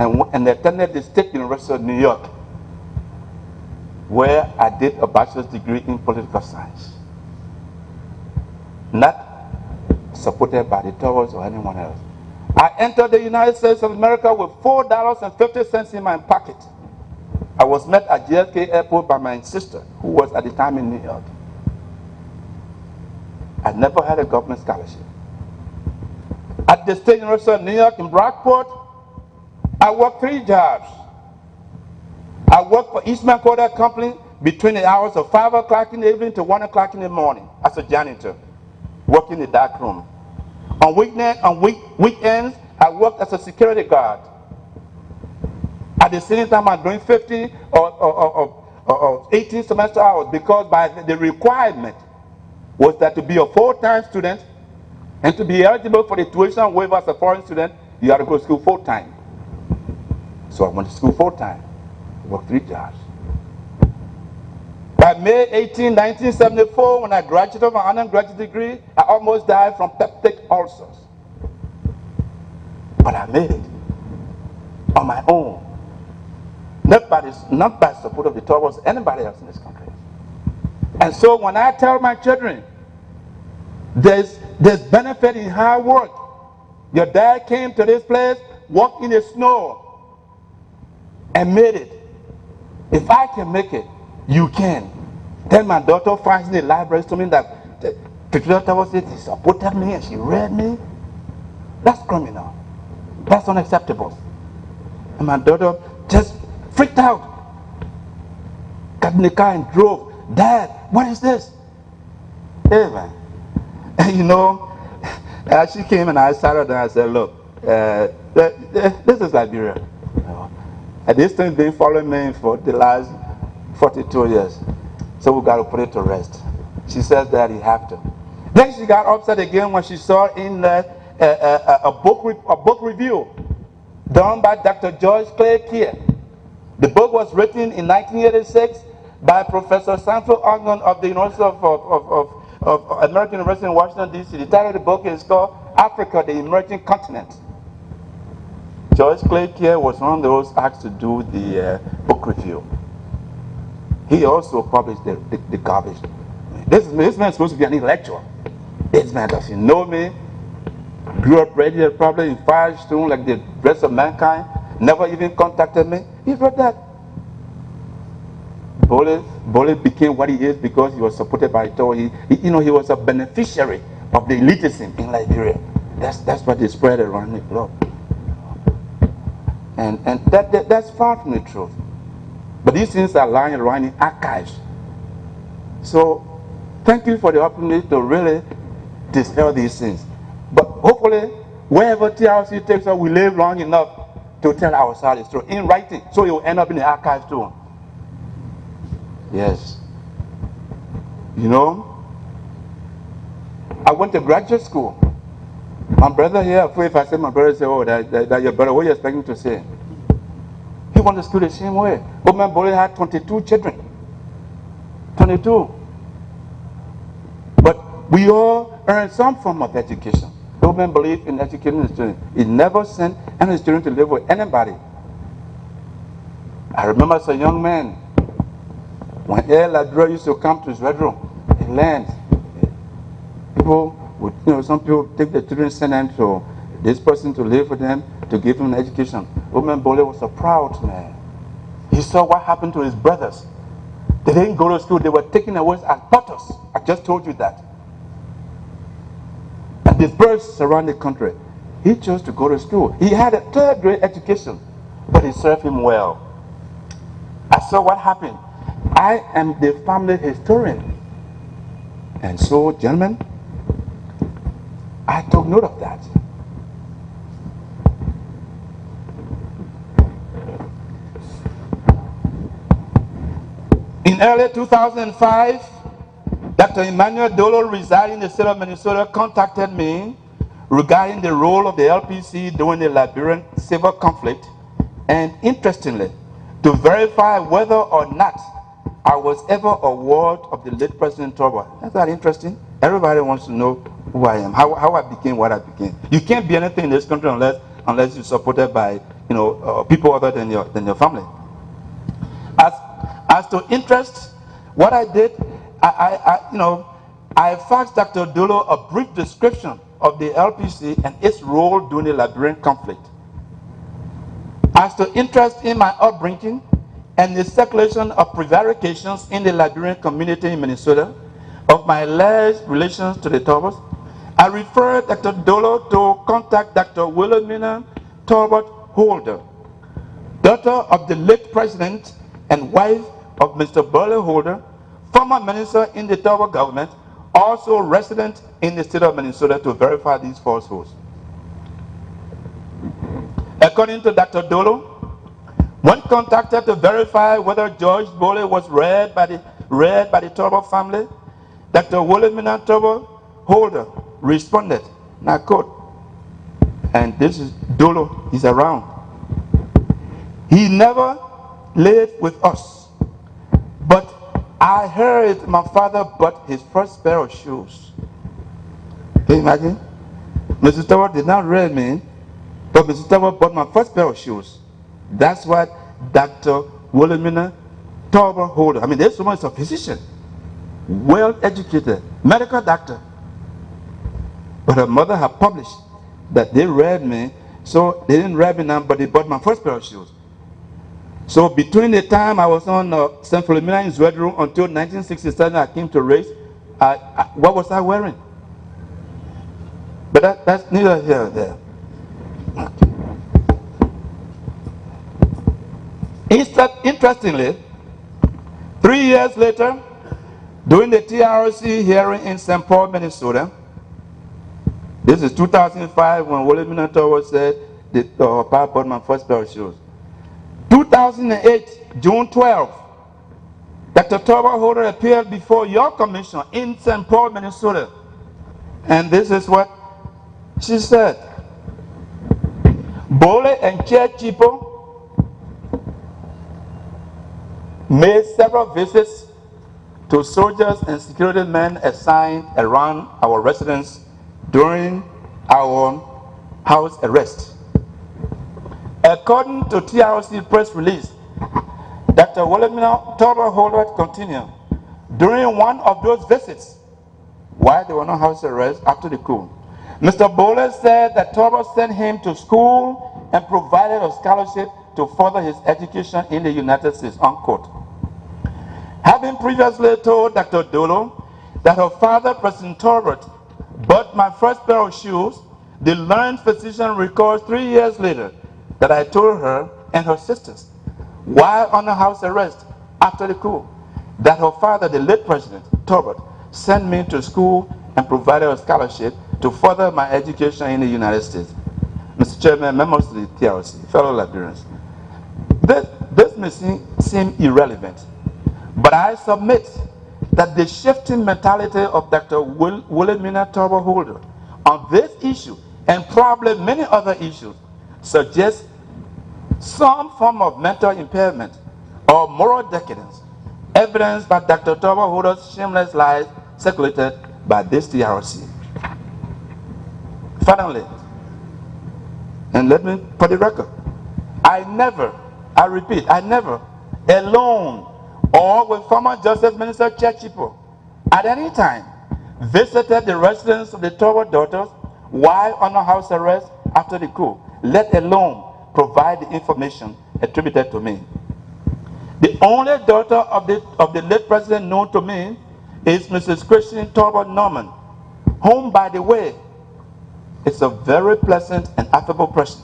Speaker 2: and attended the State University of New York, where I did a bachelor's degree in political science. Not supported by the Turbers or anyone else. I entered the United States of America with $4.50 in my pocket. I was met at JFK Airport by my sister, who was at the time in New York. I never had a government scholarship. At the State University of New York in Brockport, I worked 3 jobs. I worked for Eastman Quarter Company between the hours of 5 o'clock in the evening to 1 o'clock in the morning as a janitor, working in the dark room. On weekends, I worked as a security guard. At the same time, I'm doing 50 or 18 semester hours, because by the requirement was that to be a full-time student and to be eligible for the tuition waiver as a foreign student, you had to go to school full-time. So I went to school full-time, worked 3 jobs. By May 18, 1974, when I graduated with my undergraduate degree, I almost died from peptic ulcers. But I made it on my own. Not by support of the Tories or anybody else in this country. And so when I tell my children, there's benefit in hard work. Your dad came to this place, walked in the snow, and made it. If I can make it, you can. Then my daughter finds in the library to me that the daughter was it, she supported me and she read me. That's criminal. That's unacceptable. And my daughter just freaked out. Got in the car and drove. Dad, what is this? Hey man. And you know, she came and I sat her down and I said, look, this is Liberia. And this thing's been following me for the last 42 years. So we got to put it to rest. She says that you have to. Then she got upset again when she saw in a book review done by Dr. George Clay Kier. The book was written in 1986 by Professor Sanford Ogden of the University of American University in Washington, D.C. The title of the book is called Africa, the Emerging Continent. George Clay Kier was one of those asked to do the book review. He also published the garbage. This man is supposed to be an intellectual. This man doesn't know me. Grew up ready, probably in Firestone like the rest of mankind. Never even contacted me. He wrote that. Bole became what he is because he was supported by Tory. He was a beneficiary of the elitism in Liberia. That's what they spread around the globe. And that's far from the truth. But these things are lying around in archives. So thank you for the opportunity to really dispel these things. But hopefully, wherever TRC takes us, we live long enough to tell our side of the story in writing, so it will end up in the archives too. Yes. You know, I went to graduate school. My brother here, if I say my brother, say, oh, that your brother, what are you expecting to say? He went to school the same way. Old man Bole had 22 children. 22. But we all earned some form of education. Old man believed in educating his children. He never sent any children to live with anybody. I remember as a young man, when Liberia used to come to his bedroom, he learned. People would, some people take the children, send them to this person to live with them, to give him an education. Old man Bole was a proud man. He saw what happened to his brothers. They didn't go to school, they were taken away as daughters. I just told you that. And dispersed around the country. He chose to go to school. He had a 3rd grade education, but it served him well. I saw what happened. I am the family historian. And so, gentlemen, I took note of that. In early 2005, Dr. Emmanuel Dolo, residing in the state of Minnesota, contacted me regarding the role of the LPC during the Liberian civil conflict, and interestingly, to verify whether or not I was ever a ward of the late President Toba. That's not interesting. Everybody wants to know who I am, how I became what I became. You can't be anything in this country unless you're supported by people other than your family. As to interest, what I did, I faxed Dr. Dolo a brief description of the LPC and its role during the Liberian conflict. As to interest in my upbringing and the circulation of prevarications in the Liberian community in Minnesota, of my alleged relations to the Tobas, I referred Dr. Dolo to contact Dr. Wilhelmina Talbot Holder, daughter of the late president and wife of Mr. Burley Holder, former minister in the Talbot government, also resident in the state of Minnesota, to verify these falsehoods. According to Dr. Dolo, when contacted to verify whether George Burley was read by the Talbot family, Dr. Wilhelmina Talbot Holder responded, and I quote, and this is Dolo, he's around. He never lived with us, but I heard my father bought his first pair of shoes. Can you imagine? Mrs. Talbot did not read me, but Mrs. Talbot bought my first pair of shoes. That's what Dr. Wilhelmina Talbot Holder, I mean, this woman is a physician, well-educated, medical doctor. But her mother had published that they read me, so they didn't read me now, but they bought my first pair of shoes. So between the time I was on St. Philomena in Zwedru until 1967, I came to race, what was I wearing? But that's neither here nor there. Interestingly, 3 years later, during the TRC hearing in St. Paul, Minnesota, this is 2005 when Wilhelmina Talbot said that Papa bought my first pair of shoes. 2008, June 12, Dr. Talbot Holder appeared before your commission in St. Paul, Minnesota. And this is what she said. Burley and Chair Chipo made several visits to soldiers and security men assigned around our residence during our house arrest. According to TRC press release, Dr. Wilhelmina Talbot Holder continued, during one of those visits, while they were on house arrest after the coup, Mr. Burley said that Talbot sent him to school and provided a scholarship to further his education in the United States, unquote. Having previously told Dr. Dolo that her father, President Talbot, bought my first pair of shoes, the learned physician recalls 3 years later that I told her and her sisters, while under house arrest after the coup, that her father, the late President Talbot, sent me to school and provided a scholarship to further my education in the United States. Mr. Chairman, members of the TRC, fellow Liberians, this may seem irrelevant, but I submit that the shifting mentality of Dr. Wilhelmina Talbot Holder on this issue and probably many other issues suggests some form of mental impairment or moral decadence, evidenced by Dr. Talbot Holder's shameless lies circulated by this TRC. Finally, and let me put the record, I repeat, I never, alone or with former Justice Minister Chechipo, at any time visited the residence of the Talbot daughters while under house arrest after the coup, let alone provide the information attributed to me. The only daughter of the late president known to me is Mrs. Christine Talbot Norman, whom, by the way, is a very pleasant and affable person.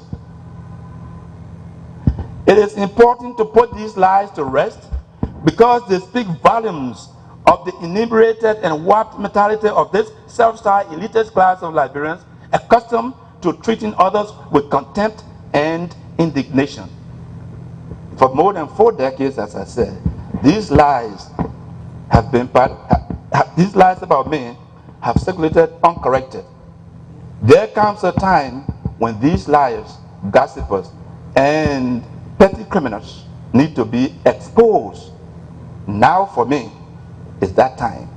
Speaker 2: It is important to put these lies to rest because they speak volumes of the inebriated and warped mentality of this self-styled elitist class of Liberians accustomed to treating others with contempt and indignation. For more than 4 decades, as I said, these lies have been these lies about me have circulated uncorrected. There comes a time when these liars, gossipers, and petty criminals need to be exposed. Now for me is that time.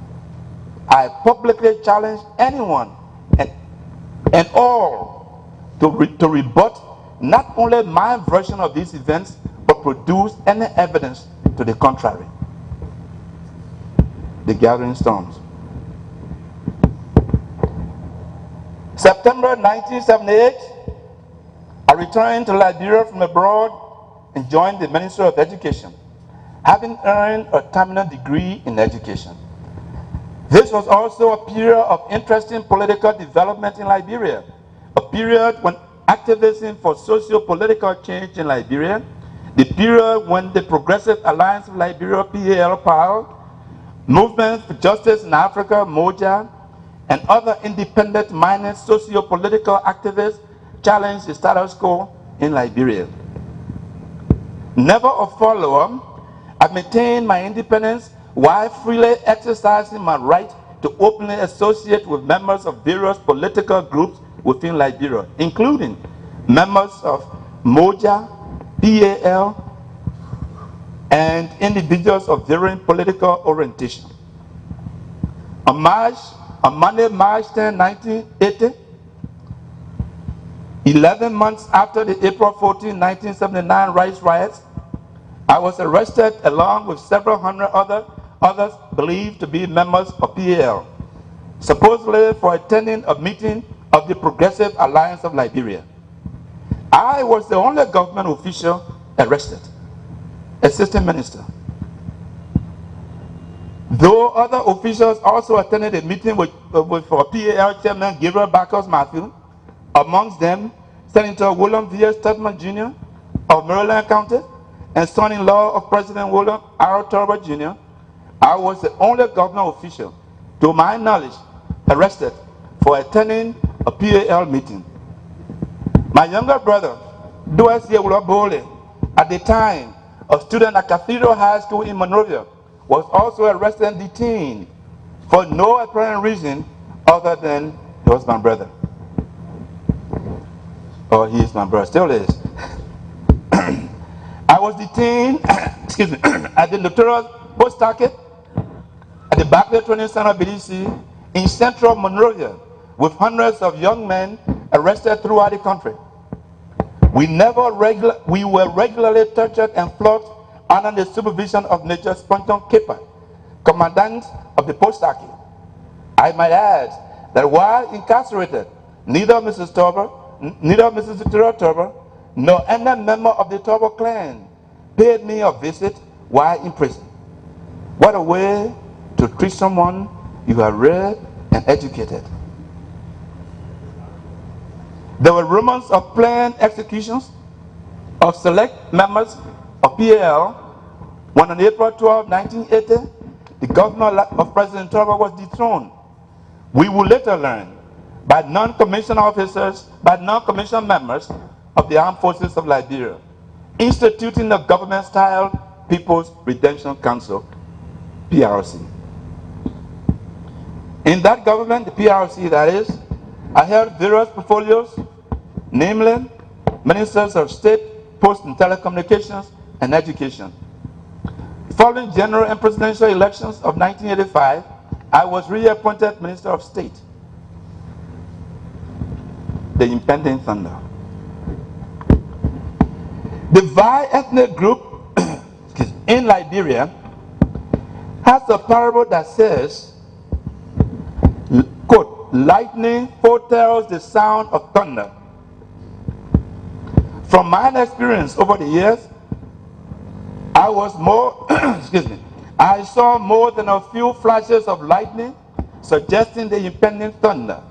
Speaker 2: I publicly challenge anyone and all to rebut not only my version of these events, but produce any evidence to the contrary. The gathering storms. September 1978, I returned to Liberia from abroad and joined the Ministry of Education, having earned a terminal degree in education. This was also a period of interesting political development in Liberia, a period when activism for socio-political change in Liberia, the period when the Progressive Alliance of Liberia, PAL, Movement for Justice in Africa, MOJA, and other independent-minded socio-political activists challenged the status quo in Liberia. Never a follower, I maintained my independence while freely exercising my right to openly associate with members of various political groups within Liberia, including members of MOJA, PAL, and individuals of varying political orientation. On Monday, March 10, 1980, 11 months after the April 14, 1979 rice riots, I was arrested along with several hundred others believed to be members of PAL, supposedly for attending a meeting of the Progressive Alliance of Liberia. I was the only government official arrested, assistant minister. Though other officials also attended a meeting with PAL chairman Gabriel Bacchus Matthew, amongst them Senator William V. Stedman Jr. of Maryland County and son-in-law of President William R. Turber Jr., I was the only government official, to my knowledge, arrested for attending a PAL meeting. My younger brother, Doas Yewula Bole, at the time a student at Cathedral High School in Monrovia, was also arrested and detained for no apparent reason other than he was my brother. Or he is my brother, still is. I was detained, excuse me, at the notorious post target at the Barclay Training Center, BDC, in central Monrovia, with hundreds of young men arrested throughout the country. We were regularly tortured and flogged under the supervision of Major Sponton Kipper, commandant of the post target. I might add that while incarcerated, neither Mrs. Victoria Turber nor any member of the Turber clan paid me a visit while in prison. What a way to treat someone you have read and educated. There were rumors of planned executions of select members of PAL when on April 12, 1980, the governor of President Turber was dethroned. We would later learn by non-commissioned members of the Armed Forces of Liberia, instituting the government-style People's Redemption Council, PRC. In that government, the PRC that is, I held various portfolios, namely Ministers of State, Post and Telecommunications, and Education. Following general and presidential elections of 1985, I was reappointed Minister of State. The impending thunder. The Vi ethnic group in Liberia has a parable that says, quote, lightning foretells the sound of thunder. From my experience over the years, I was more, excuse me, I saw more than a few flashes of lightning suggesting the impending thunder.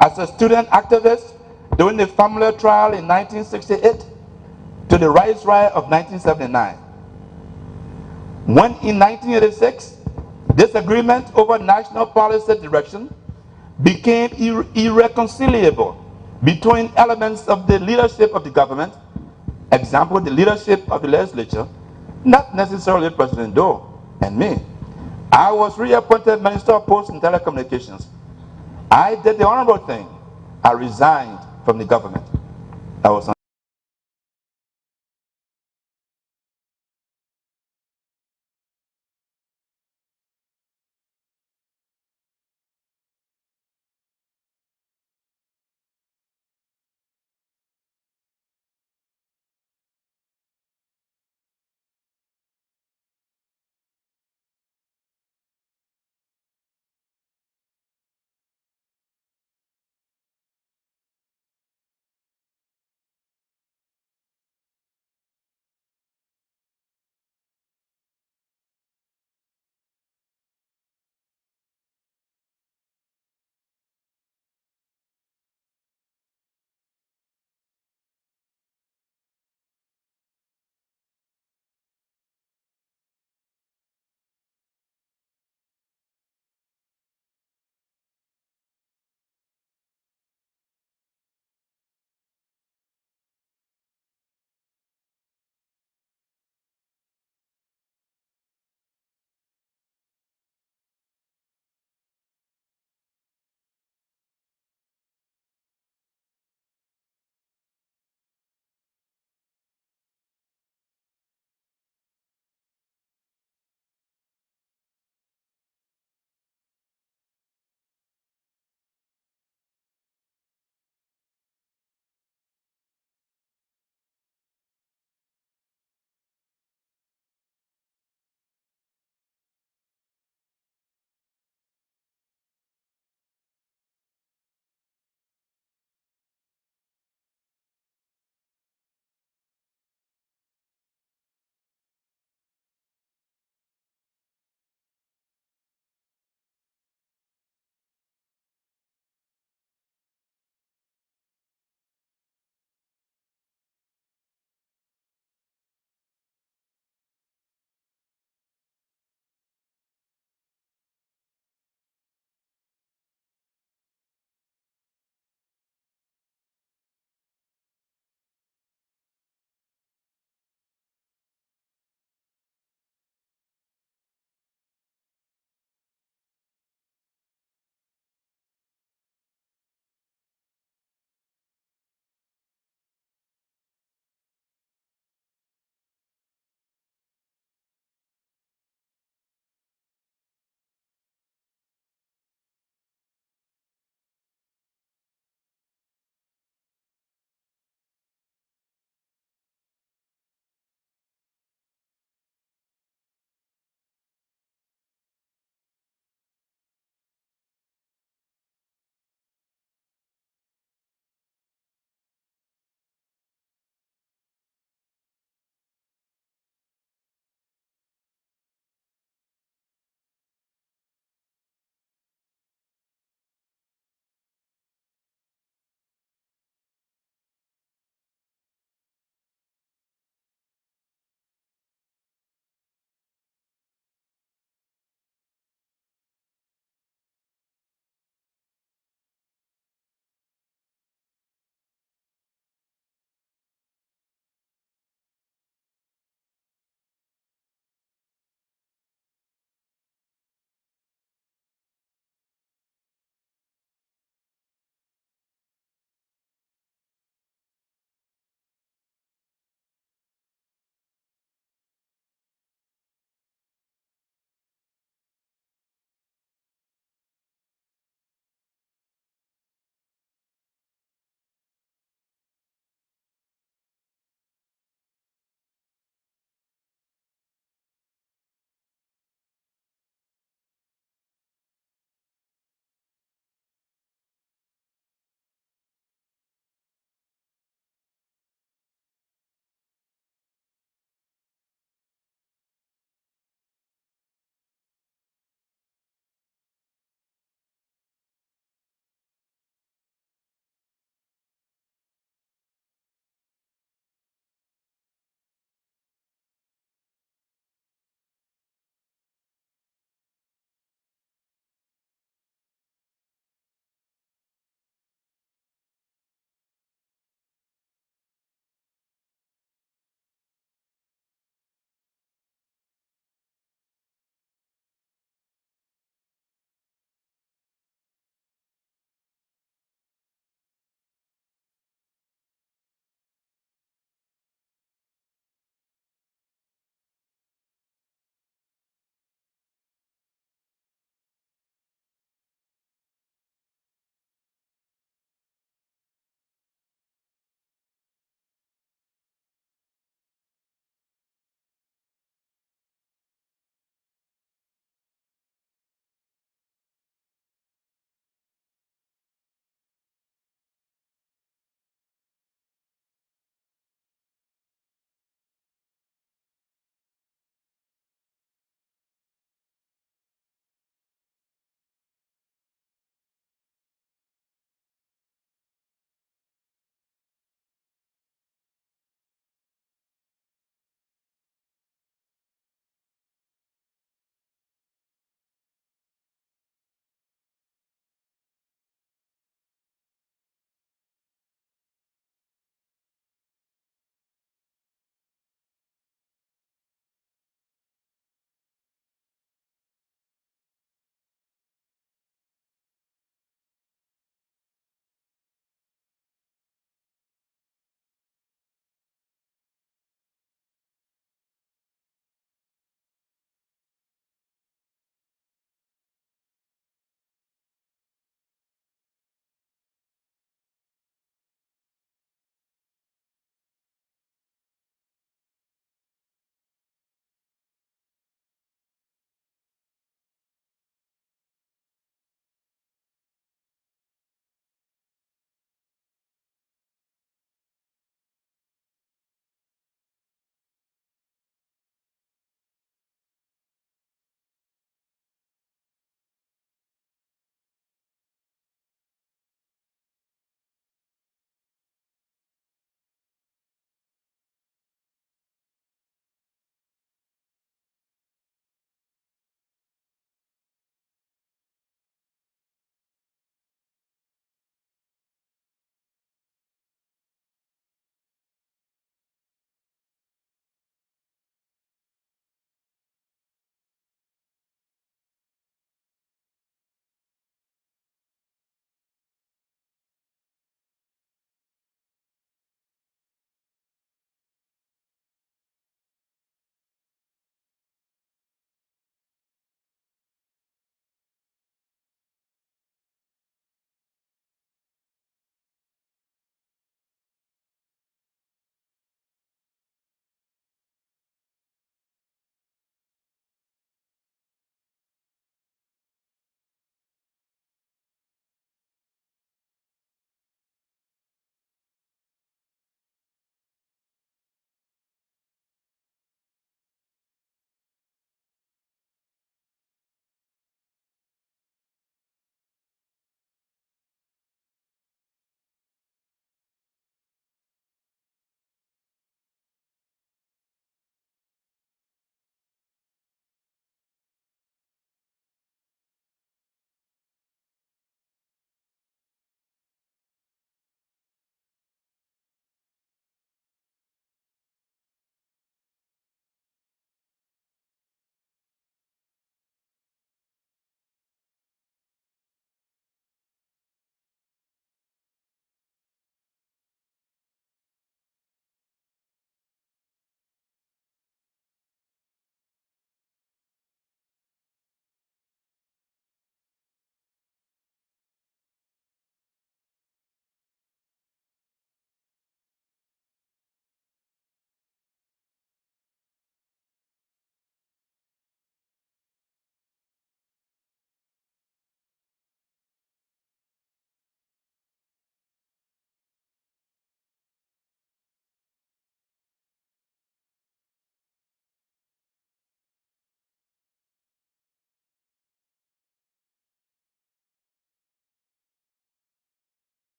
Speaker 2: As a student activist during the family trial in 1968 to the rice riot of 1979. When in 1986, disagreement over national policy direction became irreconcilable between elements of the leadership of the government, example, the leadership of the legislature, not necessarily President Doe and me. I was reappointed Minister of Posts and Telecommunications. I did the honorable thing. I resigned from the government. I was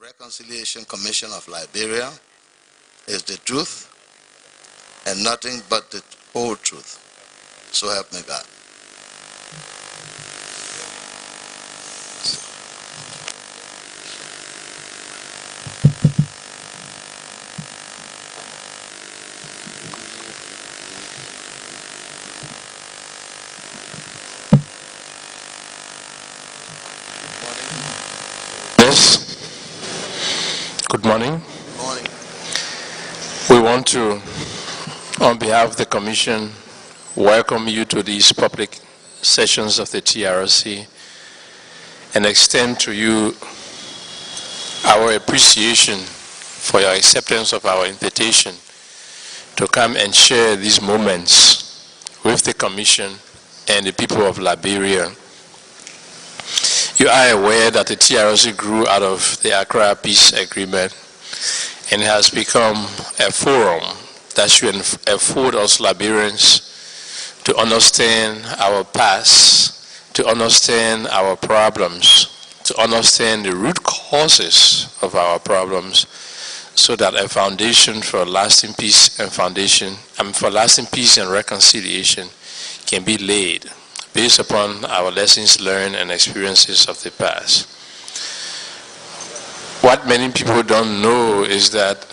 Speaker 4: Reconciliation Commission of Liberia is the truth and nothing but the whole truth. So help me God.
Speaker 3: Good morning.
Speaker 4: Morning.
Speaker 3: We want to, on behalf of the Commission, welcome you to these public sessions of the TRC and extend to you our appreciation for your acceptance of our invitation to come and share these moments with the Commission and the people of Liberia. You are aware that the TRC grew out of the Accra Peace Agreement and has become a forum that should afford us Liberians to understand our past, to understand our problems, to understand the root causes of our problems, so that a foundation for lasting peace and lasting peace and reconciliation can be laid based upon our lessons learned and experiences of the past. What many people don't know is that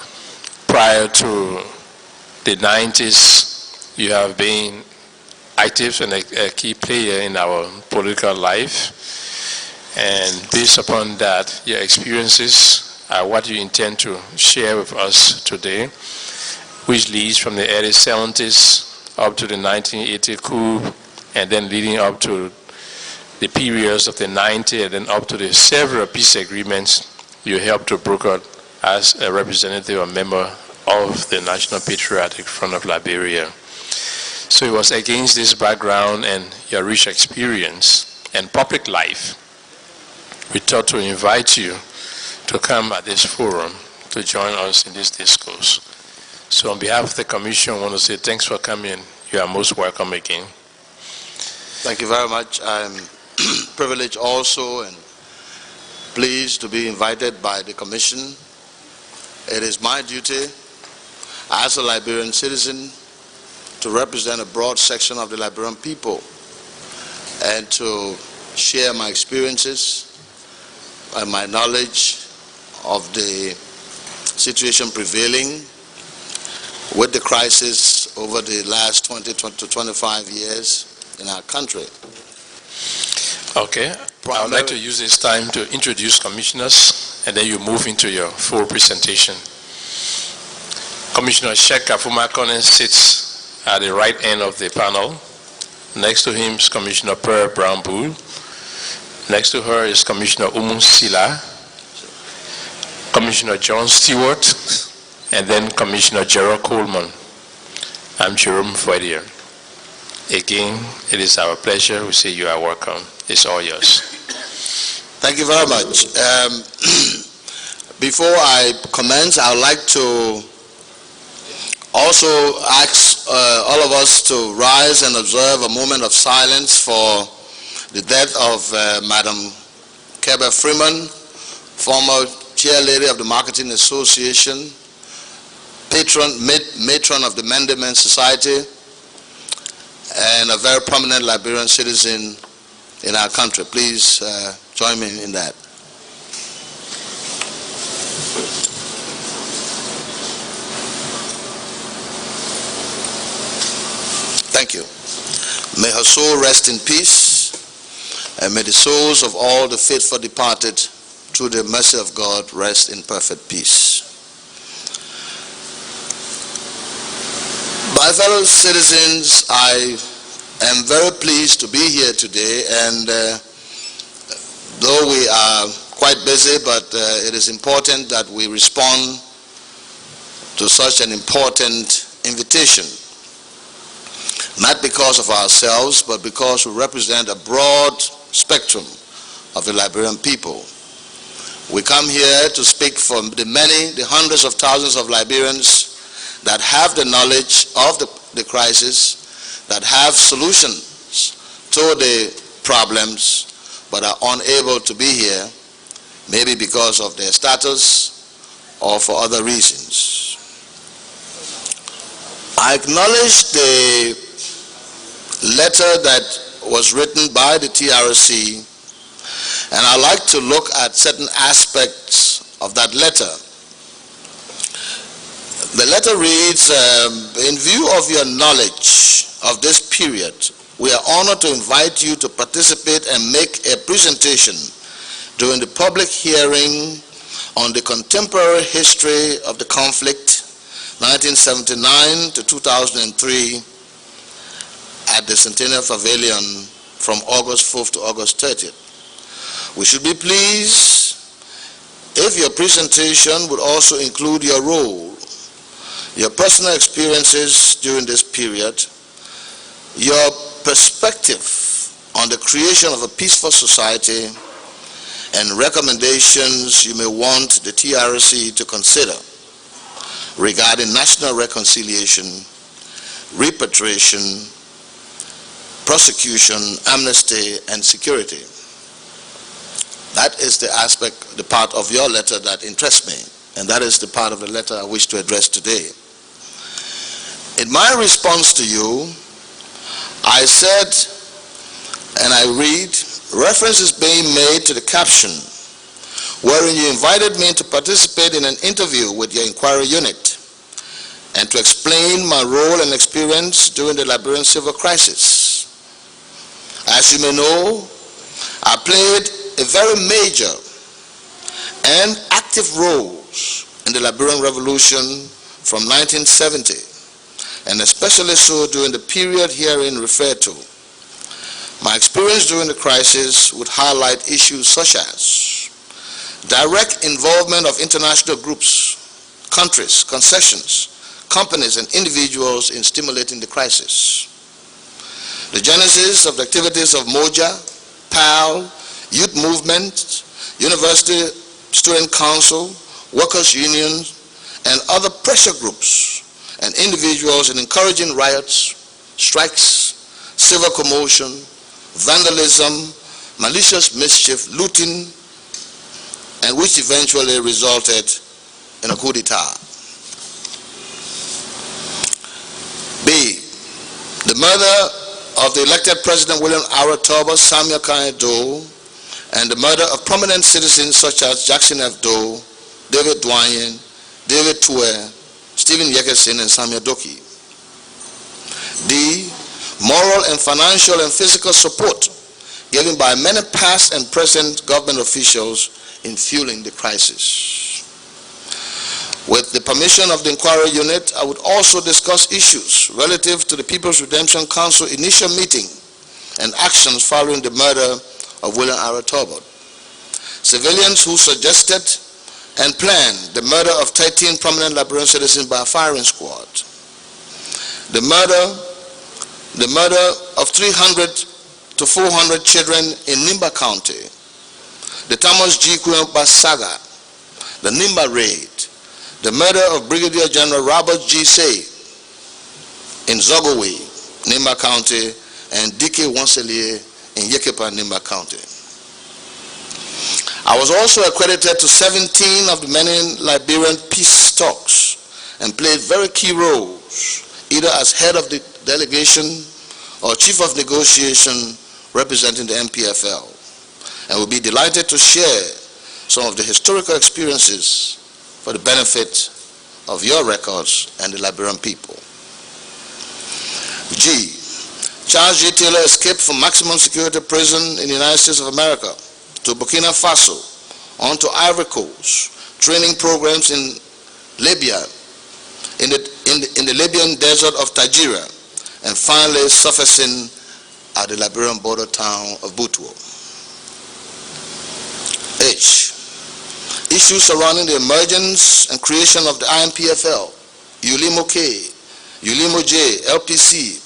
Speaker 3: prior to the 90s, you have been active and a key player in our political life. And based upon that, your experiences are what you intend to share with us today, which leads from the early 70s up to the 1980 coup, and then leading up to the periods of the 90s, and then up to the several peace agreements you helped to broker as a representative or member of the National Patriotic Front of Liberia. So it was against this background and your rich experience and public life, we thought to invite you to come at this forum to join us in this discourse. So on behalf of the Commission, I want to say thanks for coming. You are most welcome again.
Speaker 4: Thank you very much. I'm privileged also and pleased to be invited by the Commission. It is my duty as a Liberian citizen to represent a broad section of the Liberian people and to share my experiences and my knowledge of the situation prevailing with the crisis over the last 20 to 25 years in our country.
Speaker 3: Okay, I would like to use this time to introduce commissioners, and then you move into your full presentation. Commissioner Sheikh Kafuma Konen sits at the right end of the panel. Next to him is Commissioner Per Brown-Bull. Next to her is Commissioner Umu Sila, Commissioner John Stewart, and then Commissioner Jeroy Coleman. I'm Jerome Foydier. Again, it is our pleasure. We say you are welcome. It's all yours.
Speaker 4: Thank you very much. Before I commence, I would like to also ask all of us to rise and observe a moment of silence for the death of Madam Keba Freeman, former chairlady of the Marketing Association, matron of the Mendement Society, and a very prominent Liberian citizen in our country. Please join me in that. Thank you. May her soul rest in peace, and may the souls of all the faithful departed through the mercy of God rest in perfect peace. My fellow citizens, I am very pleased to be here today, and though we are quite busy, but it is important that we respond to such an important invitation, not because of ourselves, but because we represent a broad spectrum of the Liberian people. We come here to speak for the hundreds of thousands of Liberians that have the knowledge of the crisis, that have solutions to the problems, but are unable to be here maybe because of their status or for other reasons. I acknowledge the letter that was written by the TRC, and I'd like to look at certain aspects of that letter. The letter reads, in view of your knowledge of this period, we are honored to invite you to participate and make a presentation during the public hearing on the contemporary history of the conflict, 1979 to 2003, at the Centennial Pavilion from August 4th to August 30th. We should be pleased if your presentation would also include your role, your personal experiences during this period, your perspective on the creation of a peaceful society, and recommendations you may want the TRC to consider regarding national reconciliation, repatriation, prosecution, amnesty, and security. That is the aspect, the part of your letter that interests me, and that is the part of the letter I wish to address today. In my response to you, I said, and I read, reference is being made to the caption wherein you invited me to participate in an interview with your inquiry unit and to explain my role and experience during the Liberian civil crisis. As you may know, I played a very major and active roles in the Liberian Revolution from 1970, and especially so during the period herein referred to. My experience during the crisis would highlight issues such as direct involvement of international groups, countries, concessions, companies, and individuals in stimulating the crisis. The genesis of the activities of MOJA, PAL, youth movement, University Student Council, workers' unions, and other pressure groups and individuals in encouraging riots, strikes, civil commotion, vandalism, malicious mischief, looting, and which eventually resulted in a coup d'etat. B, the murder of the elected President William Aratoba, Samuel Kane Doe, and the murder of prominent citizens such as Jackson F. Doe, David Dwyer, David Tue, Stephen Yekesin, and Samuel Doki. D, moral and financial and physical support given by many past and present government officials in fueling the crisis. With the permission of the inquiry unit, I would also discuss issues relative to the People's Redemption Council initial meeting and actions following the murder of William Aratoba. Civilians who suggested and planned the murder of 13 prominent Liberian citizens by a firing squad. The murder of 300 to 400 children in Nimba County. The Thomas G. Kuyomba saga. The Nimba raid. The murder of Brigadier General Robert G. Say in Zogoway, Nimba County, and D.K. Wanselie in Yekepa, Nimba County. I was also accredited to 17 of the many Liberian peace talks and played very key roles, either as head of the delegation or chief of negotiation representing the MPFL, and will be delighted to share some of the historical experiences for the benefit of your records and the Liberian people. G, Charles G. Taylor escaped from maximum security prison in the United States of America to Burkina Faso, on to Ivory Coast, training programs in Libya, in the Libyan desert of Tajira, and finally surfacing at the Liberian border town of Butuo. H, issues surrounding the emergence and creation of the IMPFL, ULIMO K, ULIMO J, LPC,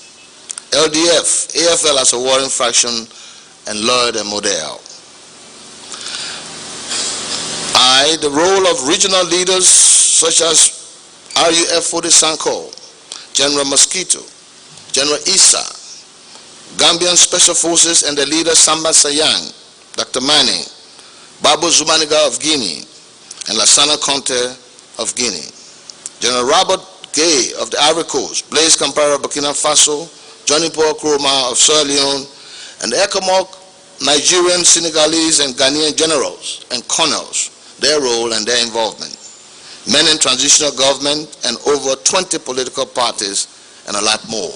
Speaker 4: LDF, AFL as a warring faction, and Lloyd and Model. I, the role of regional leaders such as RUF Fode Sanko, General Mosquito, General Issa, Gambian Special Forces and the leader Samba Sayang, Dr. Manning, Babu Zumaniga of Guinea, and Lassana Conte of Guinea. General Robert Gay of the Ivory Coast, Blaise Compaoré of Burkina Faso, Johnny Paul Nkrumah of Sierra Leone, and the ECOMOG Nigerian, Senegalese, and Ghanaian generals and colonels, their role and their involvement, men in transitional government, and over 20 political parties, and a lot more.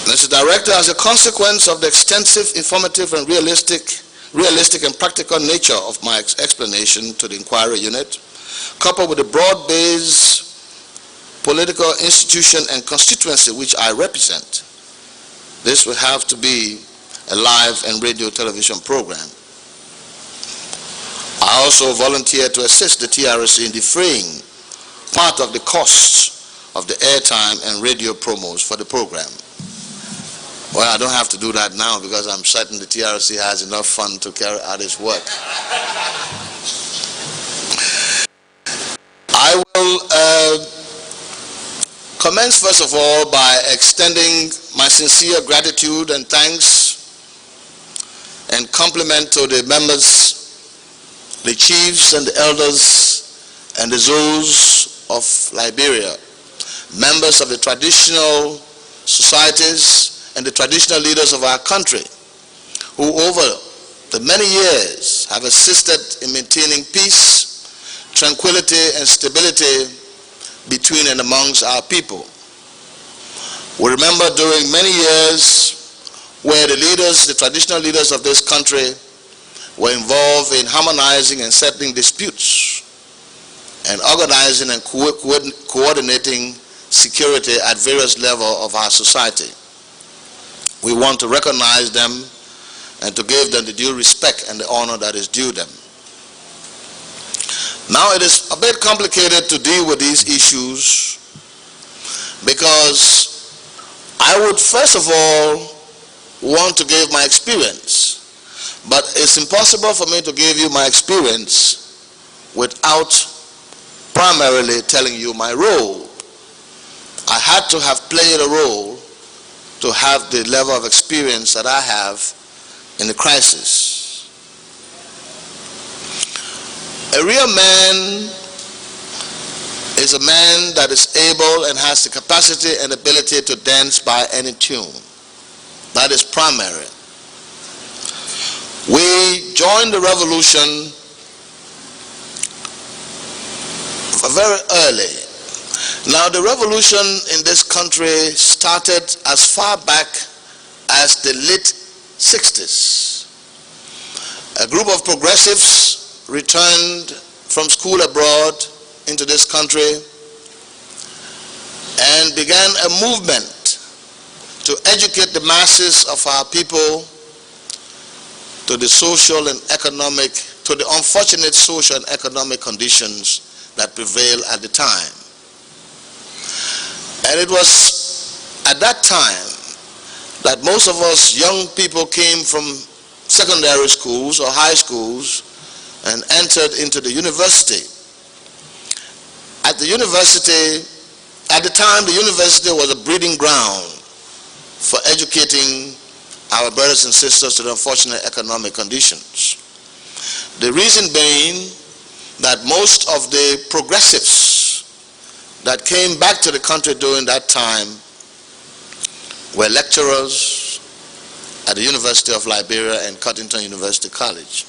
Speaker 4: Mr. Director, as a consequence of the extensive, informative, and realistic and practical nature of my explanation to the inquiry unit, coupled with the broad-based political institution and constituency which I represent, this will have to be a live and radio television program. I also volunteer to assist the TRC in defraying part of the costs of the airtime and radio promos for the program. Well, I don't have to do that now because I'm certain the TRC has enough fund to carry out its work. I will commence first of all by extending my sincere gratitude and thanks and compliment to the members, the chiefs and the elders and the Zulus of Liberia, members of the traditional societies and the traditional leaders of our country, who over the many years have assisted in maintaining peace, tranquility, and stability between and amongst our people. We remember during many years where the leaders, the traditional leaders of this country, were involved in harmonizing and settling disputes and organizing and coordinating security at various levels of our society. We want to recognize them and to give them the due respect and the honor that is due them. Now it is a bit complicated to deal with these issues because I would first of all want to give my experience, but it's impossible for me to give you my experience without primarily telling you my role. I had to have played a role to have the level of experience that I have in the crisis. A real man is a man that is able and has the capacity and ability to dance by any tune. That is primary. We joined the revolution very early. Now, the revolution in this country started as far back as the late 60s. A group of progressives returned from school abroad into this country and began a movement to educate the masses of our people to the social and economic, to the unfortunate social and economic conditions that prevail at the time. And it was at that time that most of us young people came from secondary schools or high schools and entered into the university. At the university, at the time, the university was a breeding ground for educating our brothers and sisters to the unfortunate economic conditions. The reason being that most of the progressives that came back to the country during that time were lecturers at the University of Liberia and Cottington University College.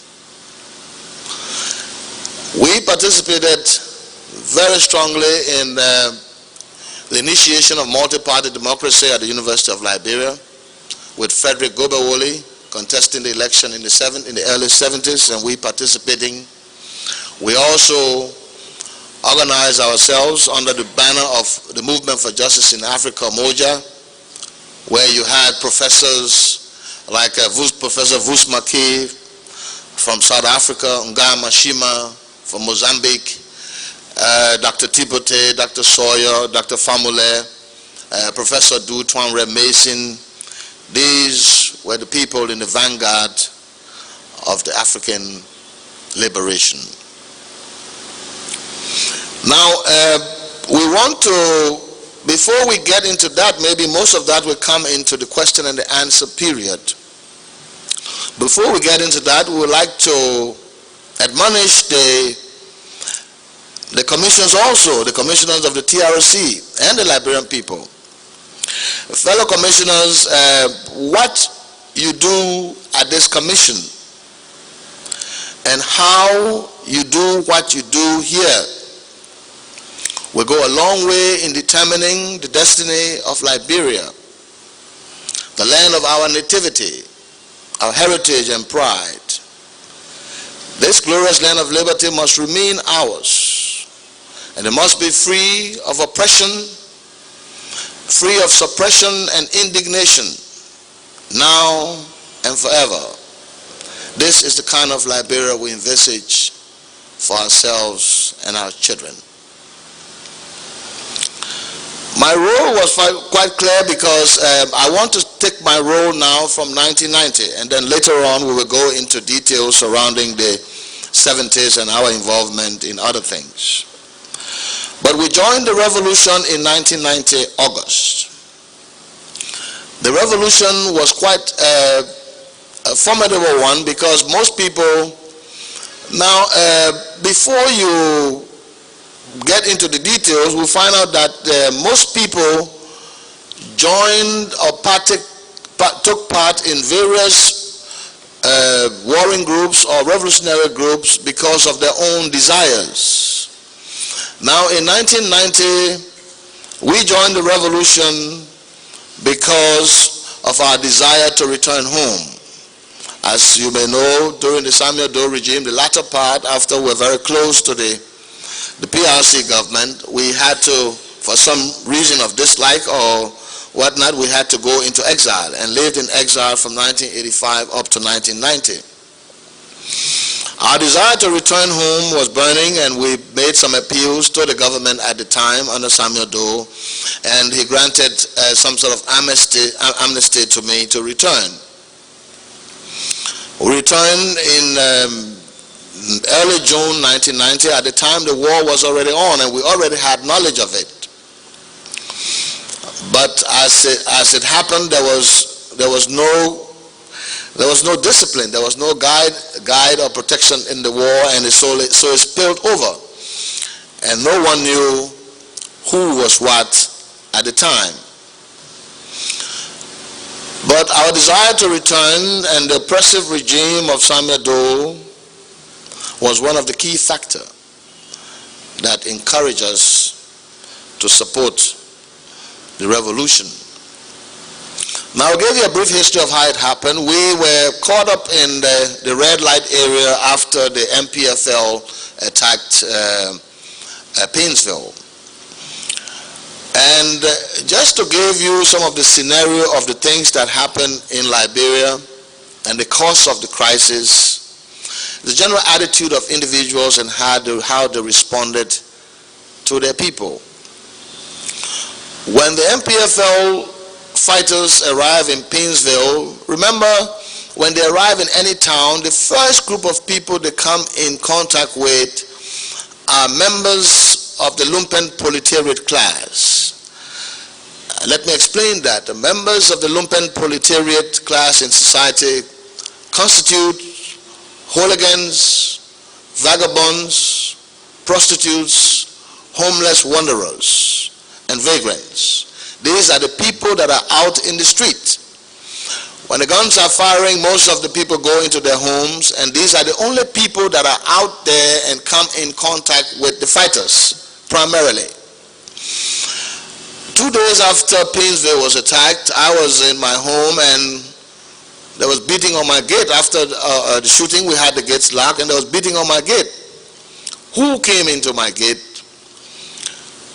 Speaker 4: We participated very strongly in the initiation of multi-party democracy at the University of Liberia, with Frederick Gobewole contesting the election in the early 70s, and we participating. We also organized ourselves under the banner of the Movement for Justice in Africa, MOJA, where you had professors like Professor Vusmaki from South Africa, Ngai Mashima from Mozambique, Dr. Tipote, Dr. Sawyer, Dr. Famule, Professor Du Twanre Mason. These were the people in the vanguard of the African liberation. Now, we want to, before we get into that, maybe most of that will come into the question and the answer period. Before we get into that, we would like to admonish the commissioners also, the commissioners of the TRC and the Liberian people. Fellow commissioners, what you do at this commission and how you do what you do here will go a long way in determining the destiny of Liberia, the land of our nativity, our heritage and pride. This glorious land of liberty must remain ours, and it must be free of oppression, free of suppression and indignation, now and forever. This is the kind of Liberia we envisage for ourselves and our children. My role was quite clear because I want to take my role now from 1990, and then later on we will go into details surrounding the 70s and our involvement in other things. But we joined the revolution in 1990 August. The revolution was quite a formidable one because most people, now before you get into the details, we'll find out that most people joined or took part in various warring groups or revolutionary groups because of their own desires. Now in 1990, we joined the revolution because of our desire to return home. As you may know, during the Samuel Doe regime, the latter part, after we're very close to the PRC government, we had to, for some reason of dislike or whatnot, we had to go into exile and lived in exile from 1985 up to 1990. Our desire to return home was burning, and we made some appeals to the government at the time under Samuel Doe, and he granted some sort of amnesty to me to return. We returned in early June 1990. At the time, the war was already on, and we already had knowledge of it. But as it happened, there was no discipline, there was no guide or protection in the war, and so it spilled over, and no one knew who was what at the time. But our desire to return and the oppressive regime of Samuel Doe was one of the key factors that encouraged us to support the revolution. Now, I'll give you a brief history of how it happened. We were caught up in the red light area after the MPFL attacked Painesville. And just to give you some of the scenario of the things that happened in Liberia and the cause of the crisis, the general attitude of individuals and how they responded to their people. When the MPFL fighters arrive in Painesville, remember, when they arrive in any town, the first group of people they come in contact with are members of the lumpen proletariat class. Let me explain that. The members of the lumpen proletariat class in society constitute hooligans, vagabonds, prostitutes, homeless wanderers, and vagrants. These are the people that are out in the street. When the guns are firing, most of the people go into their homes, and these are the only people that are out there and come in contact with the fighters, primarily. 2 days after Painesville was attacked, I was in my home, and there was beating on my gate. After the shooting, we had the gates locked, and there was beating on my gate. Who came into my gate?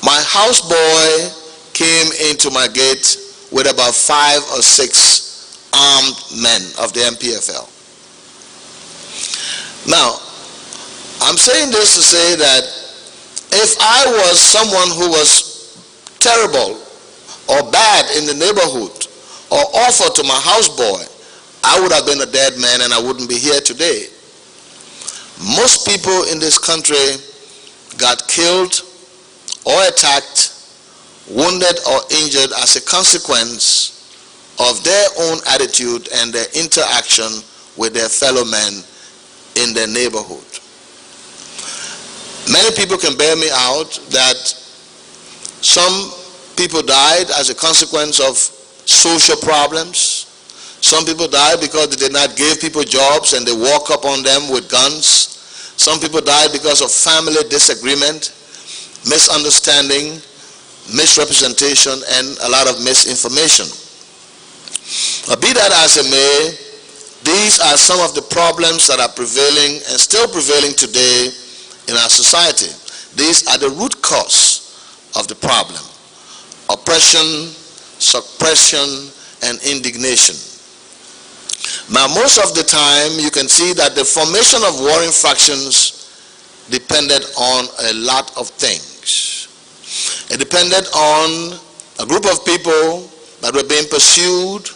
Speaker 4: My houseboy came into my gate with about 5 or 6 armed men of the MPFL. Now, I'm saying this to say that if I was someone who was terrible or bad in the neighborhood or awful to my houseboy, I would have been a dead man and I wouldn't be here today. Most people in this country got killed or attacked, wounded or injured as a consequence of their own attitude and their interaction with their fellow men in their neighborhood. Many people can bear me out that some people died as a consequence of social problems. Some people died because they did not give people jobs and they walk up on them with guns. Some people died because of family disagreement, misunderstanding, misrepresentation, and a lot of misinformation. Be that as it may, these are some of the problems that are prevailing and still prevailing today in our society. These are the root cause of the problem: oppression, suppression, and indignation. Now, most of the time, you can see that the formation of warring factions depended on a lot of things. It depended on a group of people that were being pursued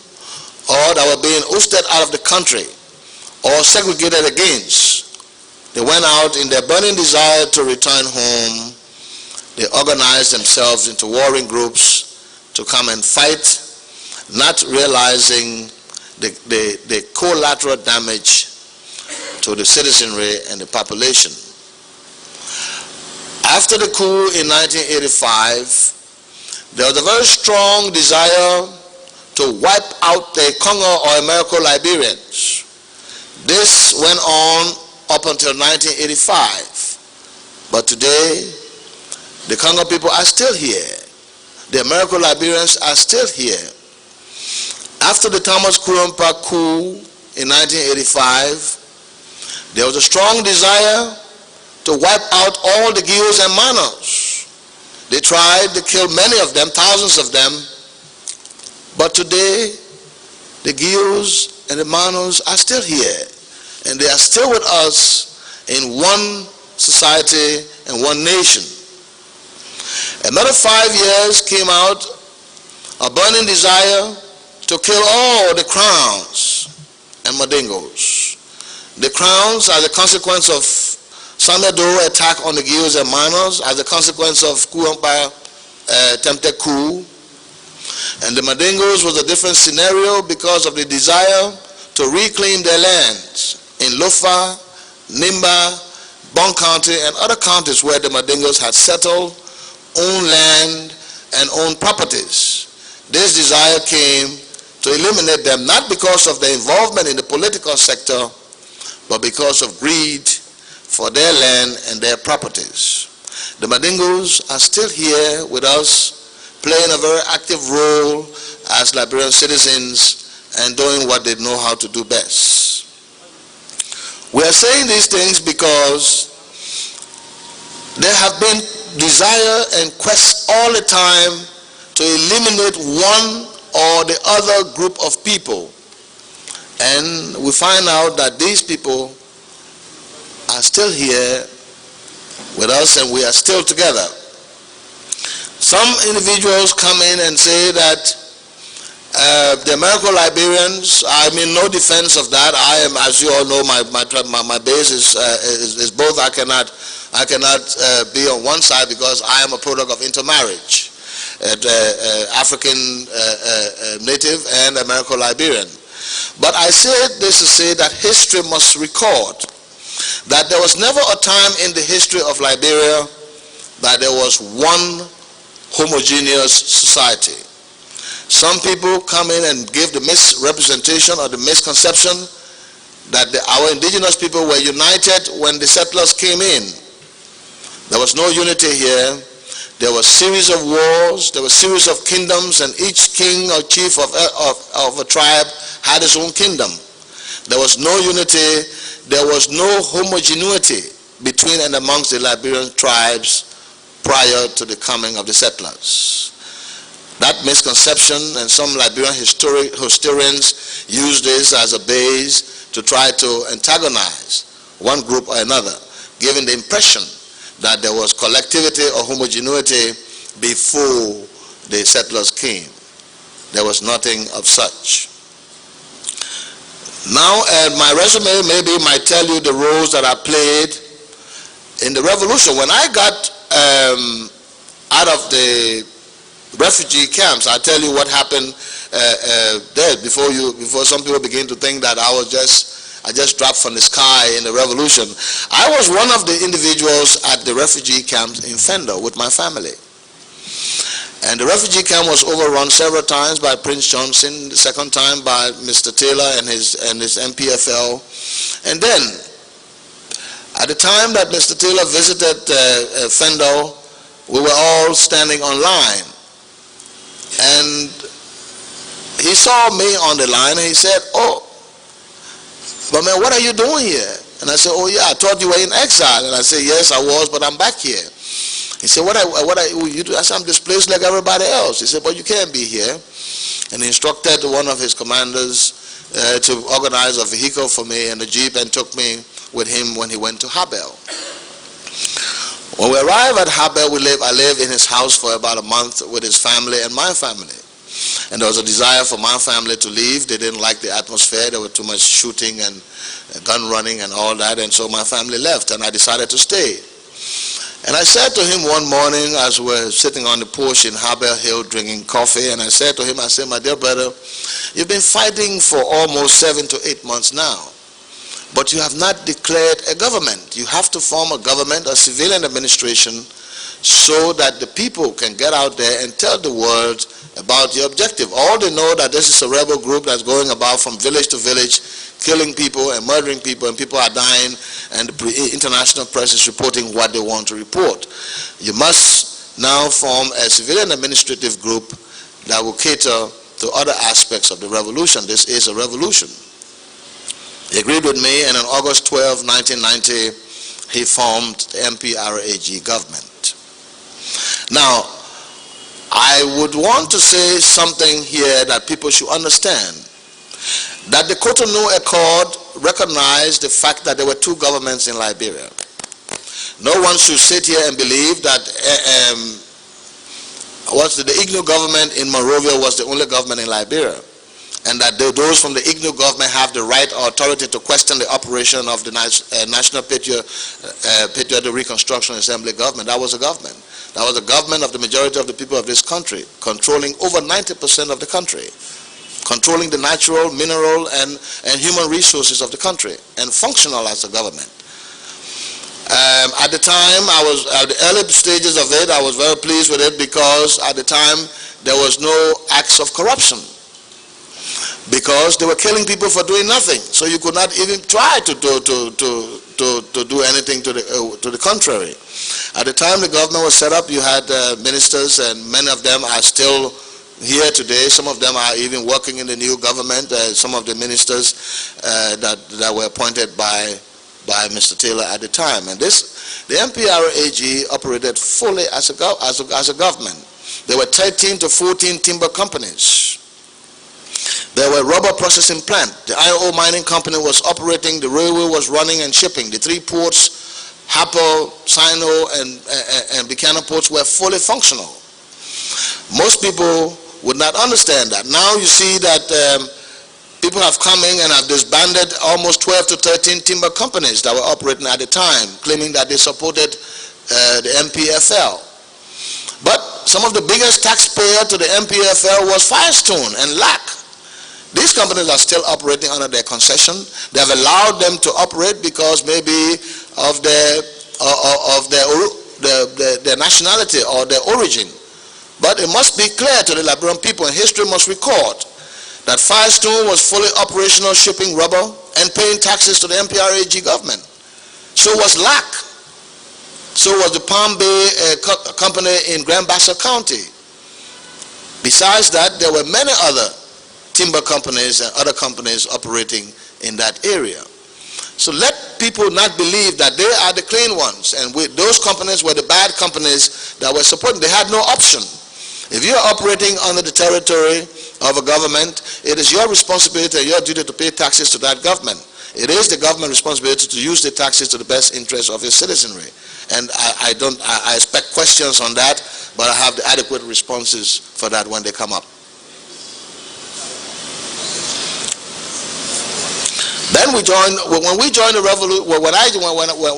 Speaker 4: or that were being ousted out of the country or segregated against. They went out in their burning desire to return home. They organized themselves into warring groups to come and fight, not realizing the collateral damage to the citizenry and the population. After the coup in 1985, there was a very strong desire to wipe out the Congo or American Liberians. This went on up until 1985. But today, the Congo people are still here. The American Liberians are still here. After the Thomas Kurumpa coup in 1985, there was a strong desire to wipe out all the Guios and Manos. They tried to kill many of them, thousands of them. But today, the Guios and the Manos are still here. And they are still with us in one society and one nation. Another 5 years came out, a burning desire to kill all the crowns and Mandingos. The crowns are the consequence of Samedo attack on the Guios and Manos, as a consequence of Kurumpa attempted coup. And the Mandingos was a different scenario because of the desire to reclaim their lands in Lofa, Nimba, Bon County, and other counties where the Mandingos had settled, owned land, and owned properties. This desire came to eliminate them, not because of their involvement in the political sector, but because of greed for their land and their properties. The Mandingos are still here with us, playing a very active role as Liberian citizens and doing what they know how to do best. We are saying these things because there have been desire and quest all the time to eliminate one or the other group of people. And we find out that these people are still here with us and we are still together. Some individuals come in and say that the American Liberians, I mean, no defense of that. I am, as you all know, my base is both. I cannot be on one side because I am a product of intermarriage, African native and American Liberian. But I say this to say that history must record that there was never a time in the history of Liberia that there was one homogeneous society. Some people come in and give the misrepresentation or the misconception that our indigenous people were united when the settlers came in. There was no unity here. There was a series of wars, there were a series of kingdoms, and each king or chief of a tribe had his own kingdom. There was no unity, there was no homogeneity between and amongst the Liberian tribes prior to the coming of the settlers. That misconception, and some Liberian historians use this as a base to try to antagonize one group or another, giving the impression that there was collectivity or homogeneity before the settlers came. There was nothing of such. Now, my resume maybe might tell you the roles that I played in the revolution. When I got out of the refugee camps, I'll tell you what happened there before some people begin to think that I was just I just dropped from the sky in the revolution. I was one of the individuals at the refugee camp in Fendo with my family. And the refugee camp was overrun several times by Prince Johnson, the second time by Mr. Taylor and his MPFL. And then, at the time that Mr. Taylor visited Fendo, we were all standing on line. And he saw me on the line and he said, "Oh, but man, what are you doing here?" And I said, "Oh yeah, I thought you were in exile." And I said, "Yes, I was, but I'm back here." He said, what you do? I said, "I'm displaced like everybody else." He said, "But you can't be here." And he instructed one of his commanders to organize a vehicle for me and a jeep and took me with him when he went to Habel. When we arrived at Habel, I lived in his house for about a month with his family and my family. And there was a desire for my family to leave. They didn't like the atmosphere. There was too much shooting and gun running and all that. And so my family left and I decided to stay. And I said to him one morning as we were sitting on the porch in Habel Hill drinking coffee, and I said to him, I said, "My dear brother, you've been fighting for almost 7 to 8 months now, but you have not declared a government. You have to form a government, a civilian administration, so that the people can get out there and tell the world about your objective. All they know that this is a rebel group that's going about from village to village, killing people and murdering people, and people are dying, and the international press is reporting what they want to report. You must now form a civilian administrative group that will cater to other aspects of the revolution. This is a revolution." He agreed with me, and on August 12, 1990, he formed the MPRAG government. Now, I would want to say something here that people should understand, that the Cotonou Accord recognized the fact that there were two governments in Liberia. No one should sit here and believe that the IGNU government in Monrovia was the only government in Liberia, and that those from the IGNU government have the right or authority to question the operation of the National Patriotic Reconstruction Assembly government. That was a government. That was the government of the majority of the people of this country, controlling over 90% of the country, controlling the natural, mineral, and human resources of the country, and functional as a government. At the time, I was at the early stages of it, I was very pleased with it because at the time there was no acts of corruption, because they were killing people for doing nothing. So you could not even try to do anything to the contrary. At the time the government was set up, you had ministers, and many of them are still here today. Some of them are even working in the new government. Some of the ministers that were appointed by Mr. Taylor at the time. And the MPRAG operated fully as a government. There were 13 to 14 timber companies. There were rubber processing plant. The iron ore mining company was operating. The railway was running and shipping. The three ports, Hapo, Sino, and Buchanan ports, were fully functional. Most people would not understand that. Now you see that people have come in and have disbanded almost 12 to 13 timber companies that were operating at the time, claiming that they supported the MPFL. But some of the biggest taxpayer to the MPFL was Firestone and LAC. These companies are still operating under their concession. They have allowed them to operate because maybe of their nationality or their origin. But it must be clear to the Liberian people, and history must record, that Firestone was fully operational, shipping rubber and paying taxes to the MPRAG government. So was LAC. So was the Palm Bay company in Grand Bassa County. Besides that, there were many other timber companies and other companies operating in that area. So let people not believe that they are the clean ones, and those companies were the bad companies that were supporting. They had no option. If you are operating under the territory of a government, it is your responsibility and your duty to pay taxes to that government. It is the government's responsibility to use the taxes to the best interest of its citizenry. And I expect questions on that, but I have the adequate responses for that when they come up. Then when we joined the revolution, when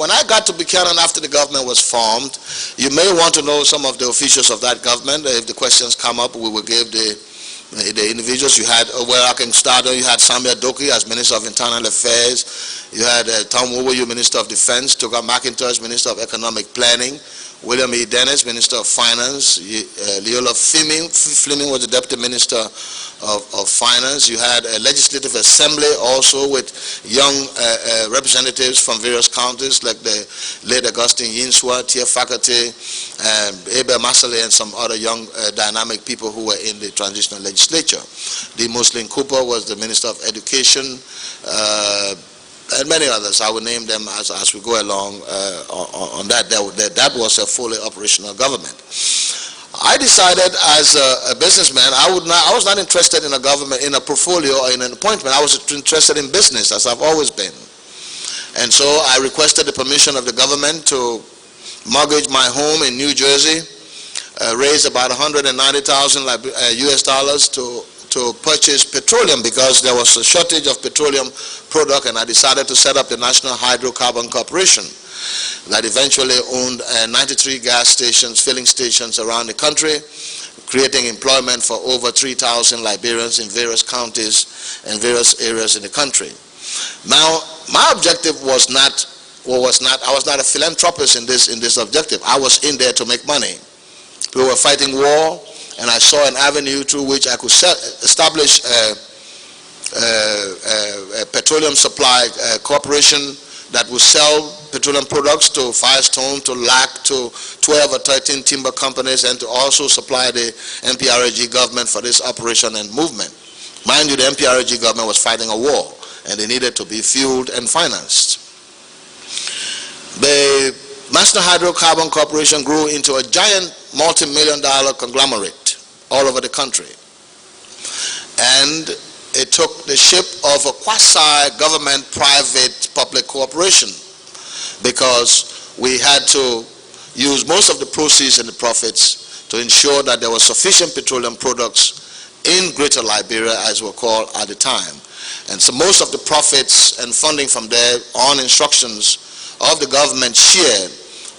Speaker 4: I got to Buchanan after the government was formed, you may want to know some of the officials of that government. If the questions come up, we will give the the individuals. You had, where I can start, you had Samia Doki as Minister of Internal Affairs. You had Tom Wowoyu, Minister of Defense, Tuka McIntosh, Minister of Economic Planning, William E. Dennis, Minister of Finance, Leola Fleming was the Deputy Minister of Finance. You had a Legislative Assembly also with young representatives from various counties like the late Augustine Yinswa, Tia Fakate, Abel Masale, and some other young dynamic people who were in the transitional legislature. D. Muslin Cooper was the Minister of Education, and many others. I will name them as we go along on that. That was a fully operational government. I decided as a businessman, I was not interested in a government, in a portfolio or in an appointment. I was interested in business, as I've always been. And so I requested the permission of the government to mortgage my home in New Jersey, raise about $190,000 US dollars to purchase petroleum, because there was a shortage of petroleum product, and I decided to set up the National Hydrocarbon Corporation that eventually owned 93 gas stations, filling stations around the country, creating employment for over 3,000 Liberians in various counties and various areas in the country. Now, my objective was not, I was not a philanthropist in this objective. I was in there to make money. We were fighting war, and I saw an avenue through which I could establish a petroleum supply corporation that would sell petroleum products to Firestone, to LAC, to 12 or 13 timber companies, and to also supply the MPRG government for this operation and movement. Mind you, the MPRG government was fighting a war, and they needed to be fueled and financed. The National Hydrocarbon Corporation grew into a giant multi-million-dollar conglomerate all over the country. And it took the shape of a quasi-government private public corporation, because we had to use most of the proceeds and the profits to ensure that there were sufficient petroleum products in Greater Liberia, as we were called at the time. And so most of the profits and funding from there, on instructions of the government share,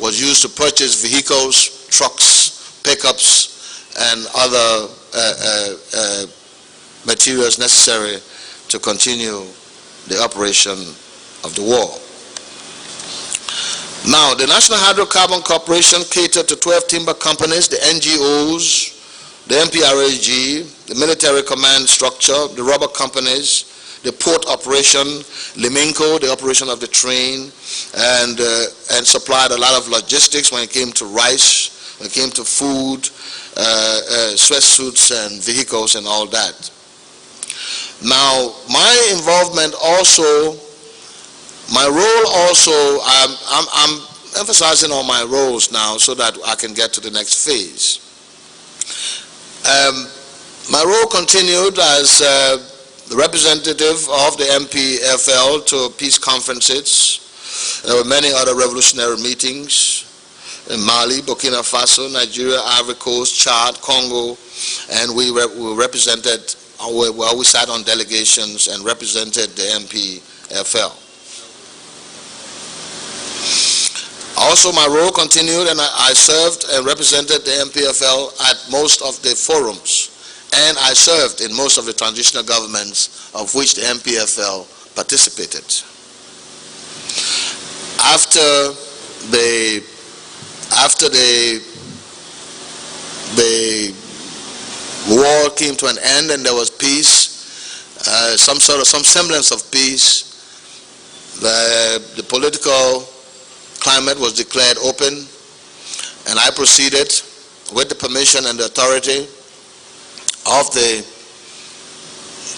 Speaker 4: was used to purchase vehicles, trucks, pickups, and other materials necessary to continue the operation of the war. Now, the National Hydrocarbon Corporation catered to 12 timber companies, the NGOs, the MPRAG, the military command structure, the rubber companies, the port operation, Liminco, the operation of the train, and supplied a lot of logistics when it came to rice, when it came to food, sweatsuits and vehicles and all that. Now, my involvement also, my role also, I'm emphasizing on my roles now so that I can get to the next phase. My role continued as the representative of the MPFL to peace conferences. There were many other revolutionary meetings in Mali, Burkina Faso, Nigeria, Ivory Coast, Chad, Congo, and we represented, we sat on delegations and represented the MPFL. Also, my role continued, and I served and represented the MPFL at most of the forums, and I served in most of the transitional governments of which the MPFL participated. After the war came to an end and there was peace, some semblance of peace, the political climate was declared open, and I proceeded with the permission and the authority of the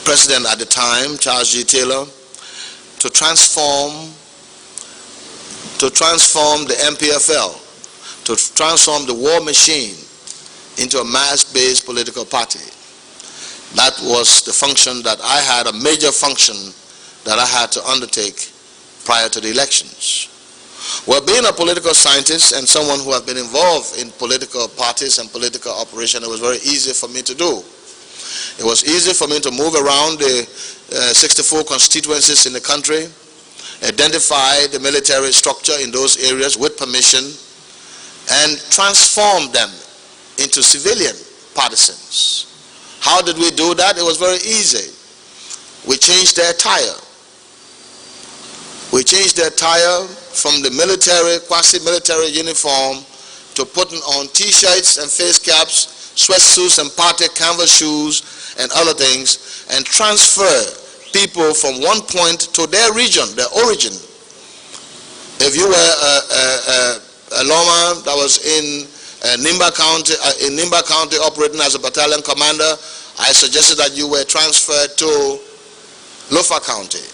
Speaker 4: president at the time, Charles G. Taylor, to transform the MPFL, to transform the war machine into a mass-based political party. That was the function that I had, a major function that I had to undertake prior to the elections. Well, being a political scientist and someone who has been involved in political parties and political operation, it was very easy for me to do. It was easy for me to move around the 64 constituencies in the country, identify the military structure in those areas with permission, and transform them into civilian partisans. How did we do that? It was very easy. We changed their attire. We changed their attire from the military, quasi-military uniform to putting on t-shirts and face caps, sweatsuits and party canvas shoes and other things, and transfer people from one point to their region, their origin. If you were a lawman that was in Nimba County operating as a battalion commander, I suggested that you were transferred to Lofa County,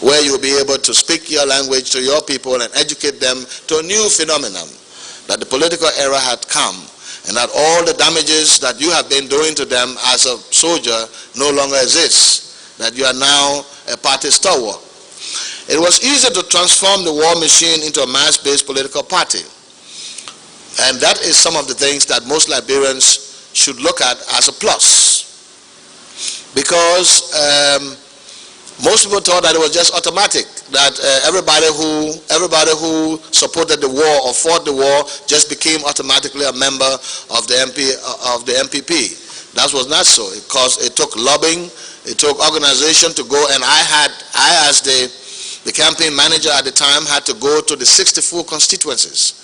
Speaker 4: where you'll be able to speak your language to your people and educate them to a new phenomenon, that the political era had come, and that all the damages that you have been doing to them as a soldier no longer exists, that you are now a party stalwart. It was easy to transform the war machine into a mass-based political party. And that is some of the things that most Liberians should look at as a plus. Because most people thought that it was just automatic, that everybody who supported the war or fought the war just became automatically a member of the MPP. That was not so, because it took lobbying, it took organization to go, and I as the campaign manager at the time had to go to the 64 constituencies.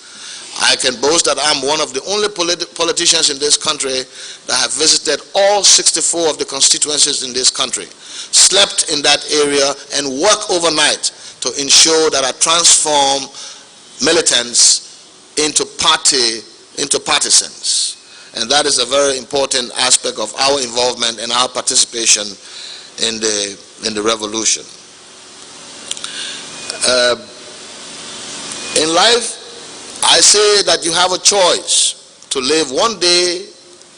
Speaker 4: I can boast that I'm one of the only politicians in this country that have visited all 64 of the constituencies in this country, slept in that area, and worked overnight to ensure that I transform militants into partisans. And that is a very important aspect of our involvement and our participation in the revolution. In life, I say that you have a choice to live one day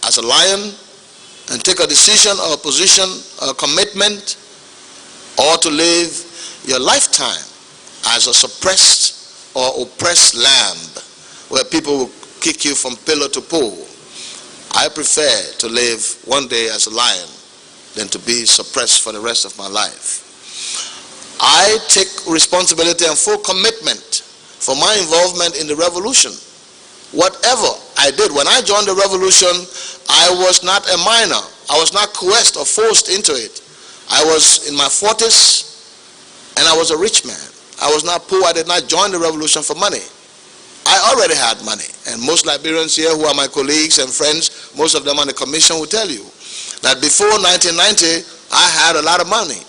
Speaker 4: as a lion and take a decision or a position or a commitment, or to live your lifetime as a suppressed or oppressed lamb where people will kick you from pillar to pole. I prefer to live one day as a lion than to be suppressed for the rest of my life. I take responsibility and full commitment for my involvement in the revolution. Whatever I did, when I joined the revolution, I was not a minor. I was not coerced or forced into it. I was in my 40s, and I was a rich man. I was not poor. I did not join the revolution for money. I already had money, and most Liberians here who are my colleagues and friends, most of them on the commission will tell you that before 1990, I had a lot of money.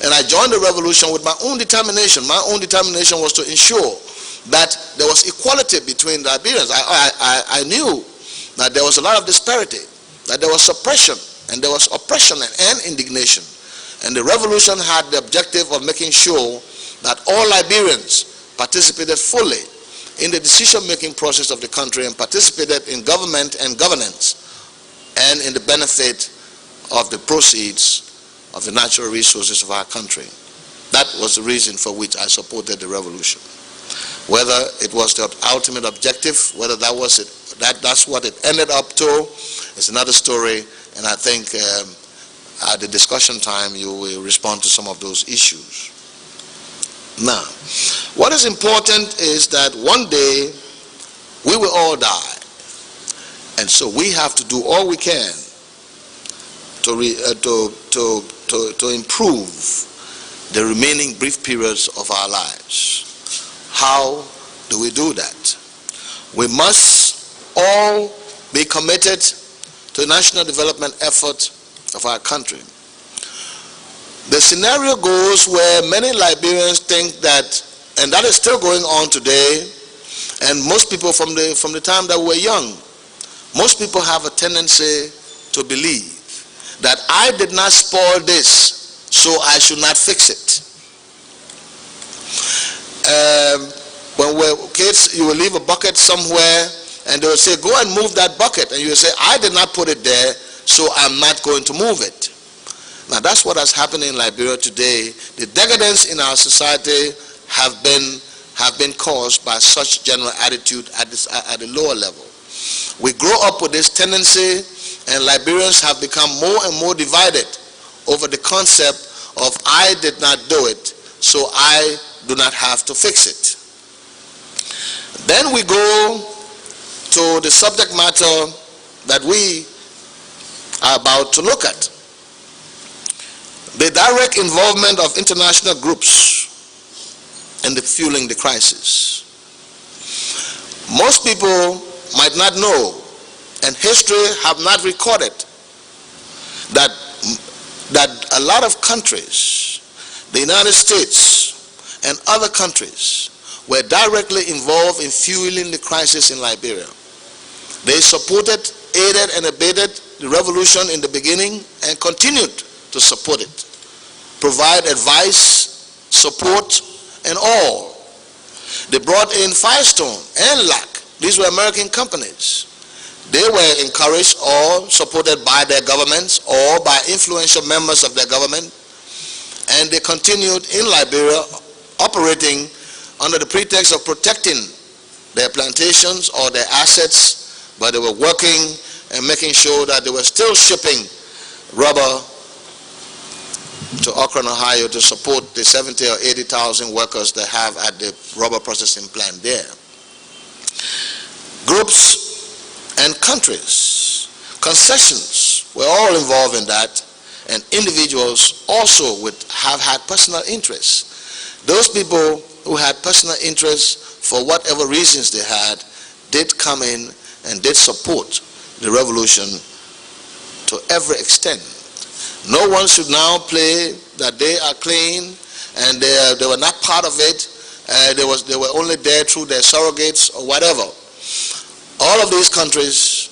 Speaker 4: And I joined the revolution with my own determination. My own determination was to ensure that there was equality between the Liberians. I knew that there was a lot of disparity, that there was suppression, and there was oppression and indignation. And the revolution had the objective of making sure that all Liberians participated fully in the decision-making process of the country and participated in government and governance and in the benefit of the proceeds of the natural resources of our country. That was the reason for which I supported the revolution. Whether it was the ultimate objective, whether that was it, that's what it ended up to, is another story, and I think at the discussion time you will respond to some of those issues. Now, what is important is that one day we will all die, and so we have to do all we can to improve the remaining brief periods of our lives. How do we do that? We must all be committed to the national development effort of our country. The scenario goes where many Liberians think that, and that is still going on today, and most people from the time that we were young, most people have a tendency to believe that I did not spoil this, so I should not fix it. When we're kids, you will leave a bucket somewhere, and they will say, go and move that bucket. And you will say, I did not put it there, so I'm not going to move it. Now that's what has happened in Liberia today. The decadence in our society have been caused by such general attitude at the lower level. We grow up with this tendency, and Liberians have become more and more divided over the concept of I did not do it, so I do not have to fix it. Then we go to the subject matter that we are about to look at. The direct involvement of international groups in the fueling the crisis. Most people might not know, and history have not recorded, that a lot of countries, the United States and other countries, were directly involved in fueling the crisis in Liberia. They supported, aided, and abetted the revolution in the beginning and continued to support it, provide advice, support, and all. They brought in Firestone and LAC. These were American companies. They were encouraged or supported by their governments or by influential members of their government, and they continued in Liberia operating under the pretext of protecting their plantations or their assets, but they were working and making sure that they were still shipping rubber to Akron, Ohio to support the 70 or 80,000 workers they have at the rubber processing plant there. Groups and countries, concessions were all involved in that, and individuals also would have had personal interests. Those people who had personal interests for whatever reasons they had did come in and did support the revolution to every extent. No one should now play that they are clean and they were not part of it. They were only there through their surrogates or whatever. All of these countries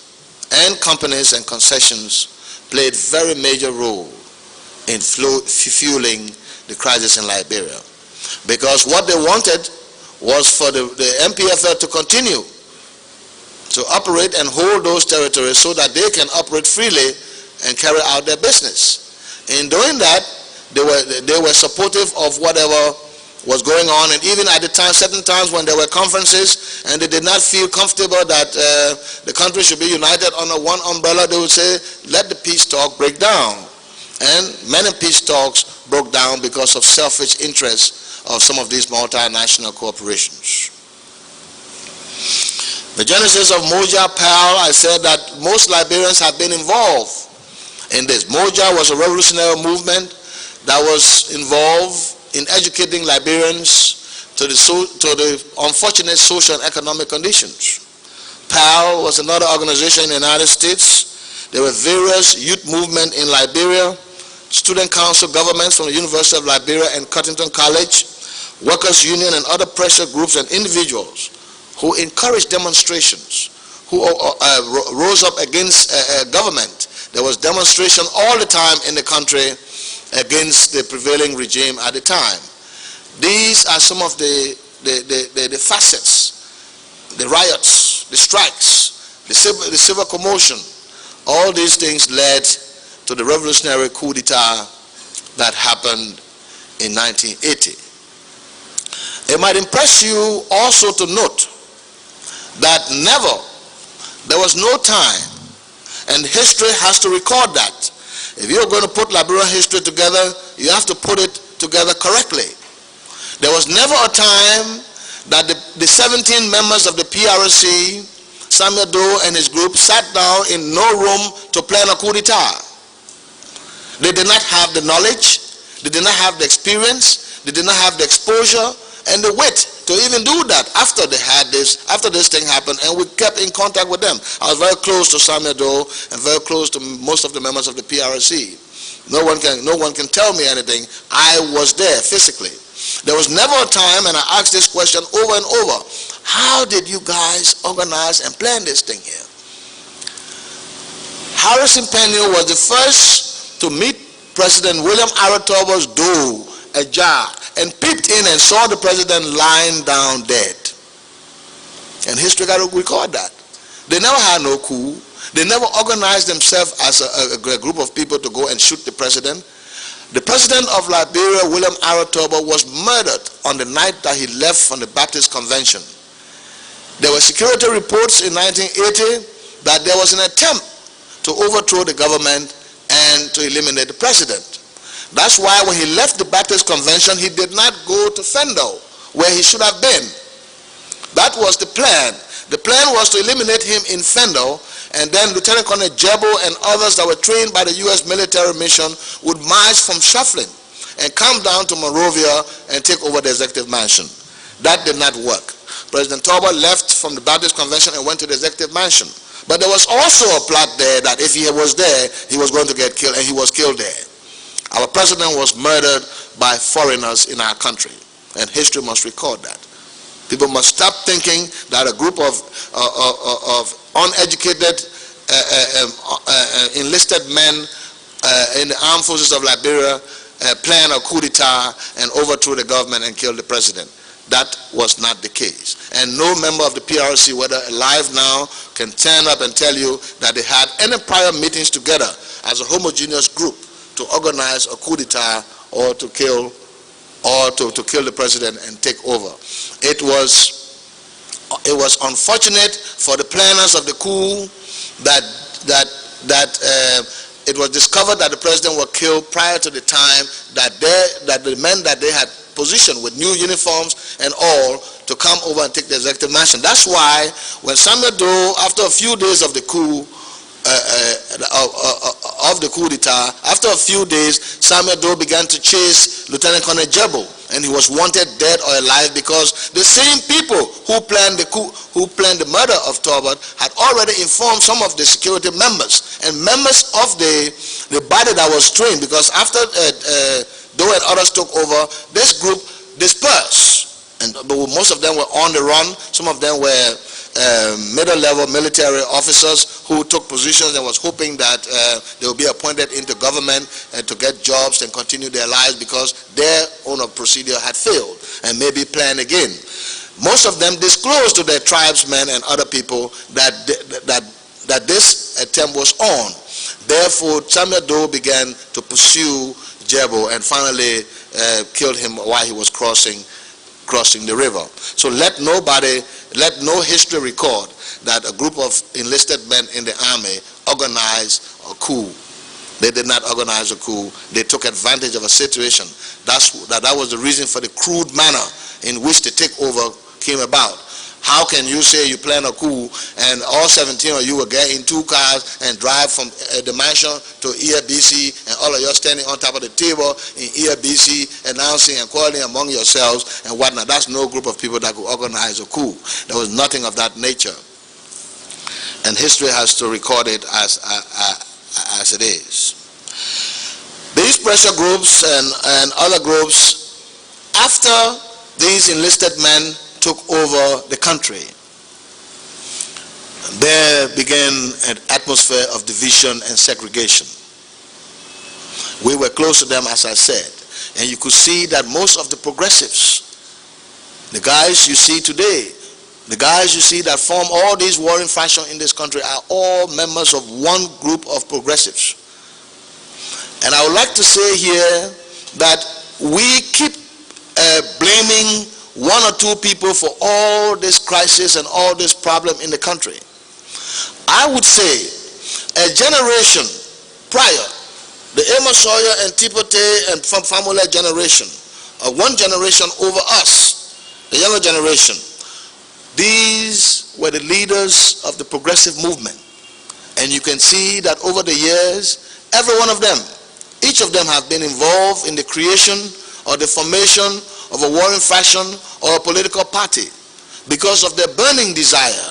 Speaker 4: and companies and concessions played very major role in fueling the crisis in Liberia, because what they wanted was for the MPFL to continue to operate and hold those territories so that they can operate freely and carry out their business. In doing that, they were supportive of whatever was going on, and even at the time, certain times when there were conferences and they did not feel comfortable that the country should be united under one umbrella, they would say, let the peace talk break down. And many peace talks broke down because of selfish interests of some of these multinational corporations. The genesis of Moja PAL, I said that most Liberians have been involved in this. Moja was a revolutionary movement that was involved in educating Liberians to the unfortunate social and economic conditions. PAL was another organization in the United States. There were various youth movements in Liberia, student council governments from the University of Liberia and Cottington College, workers' union and other pressure groups and individuals who encouraged demonstrations, who rose up against government. There was demonstration all the time in the country against the prevailing regime at the time. These are some of the facets, the riots, the strikes, the civil commotion. All these things led to the revolutionary coup d'etat that happened in 1980. It might impress you also to note that there was no time, and history has to record that. If you're going to put Liberian history together, you have to put it together correctly. There was never a time that the 17 members of the PRC, Samuel Doe and his group, sat down in no room to plan a coup d'etat. They did not have the knowledge, they did not have the experience, they did not have the exposure and the wit to even do that after this thing happened, and we kept in contact with them. I was very close to Samuel Doe and very close to most of the members of the PRC. No one can tell me anything. I was there physically. There was never a time, and I asked this question over and over, how did you guys organize and plan this thing here? Harrison Penny was the first to meet President William Aratobo's door ajar and peeped in and saw the president lying down dead. And history got to record that. They never had no coup. They never organized themselves as a group of people to go and shoot the president. The president of Liberia, William Aratobo, was murdered on the night that he left from the Baptist Convention. There were security reports in 1980 that there was an attempt to overthrow the government and to eliminate the president. That's why when he left the Baptist Convention, he did not go to Fendo, where he should have been. That was the plan. The plan was to eliminate him in Fendo and then Lieutenant Colonel Jebo and others that were trained by the U.S. military mission would march from Shuffling and come down to Monrovia and take over the executive mansion. That did not work. President Talbot left from the Baptist Convention and went to the executive mansion. But there was also a plot there that if he was there, he was going to get killed, and he was killed there. Our president was murdered by foreigners in our country, and history must record that. People must stop thinking that a group of uneducated enlisted men in the armed forces of Liberia planned a coup d'etat and overthrew the government and killed the president. That was not the case. And no member of the PRC, whether alive now, can turn up and tell you that they had any prior meetings together as a homogeneous group to organize a coup d'etat or to kill the president and take over. It was unfortunate for the planners of the coup that it was discovered that the president was killed prior to the time that the men that they had positioned with new uniforms and all to come over and take the executive mansion. That's why when Samuel Doe, after a few days of the coup, d'etat, after a few days, Samuel Doe began to chase Lieutenant Colonel Jebo, and he was wanted dead or alive because the same people who planned the coup, who planned the murder of Talbot, had already informed some of the security members and members of the body that was trained, because after Doe and others took over, this group dispersed, but most of them were on the run. Some of them were middle-level military officers who took positions and was hoping that they would be appointed into government to get jobs and continue their lives because their own procedure had failed and maybe plan again. Most of them disclosed to their tribesmen and other people that this attempt was on. Therefore, Samuel Doe began to pursue Jebo and finally killed him while he was crossing the river. So let no history record that a group of enlisted men in the army organized a coup. They did not organize a coup. They took advantage of a situation. That was the reason for the crude manner in which the takeover came about. How can you say you plan a coup and all 17 of you will get in 2 cars and drive from the mansion to EFBC, and all of you are standing on top of the table in EFBC announcing and quarreling among yourselves and whatnot? That's no group of people that could organize a coup. There was nothing of that nature. And history has to record it as it is. These pressure groups and other groups, after these enlisted men took over the country, there began an atmosphere of division and segregation. We were close to them, as I said, and you could see that most of the progressives, the guys you see today, the guys you see that form all these warring factions in this country, are all members of one group of progressives. And I would like to say here that we keep blaming 1 or 2 people for all this crisis and all this problem in the country. I would say a generation prior, the Amos Sawyer and Tipote and from Famula generation, one generation over us, the younger generation, these were the leaders of the progressive movement. And you can see that over the years, every one of them, each of them have been involved in the creation or the formation of a warring faction or a political party because of their burning desire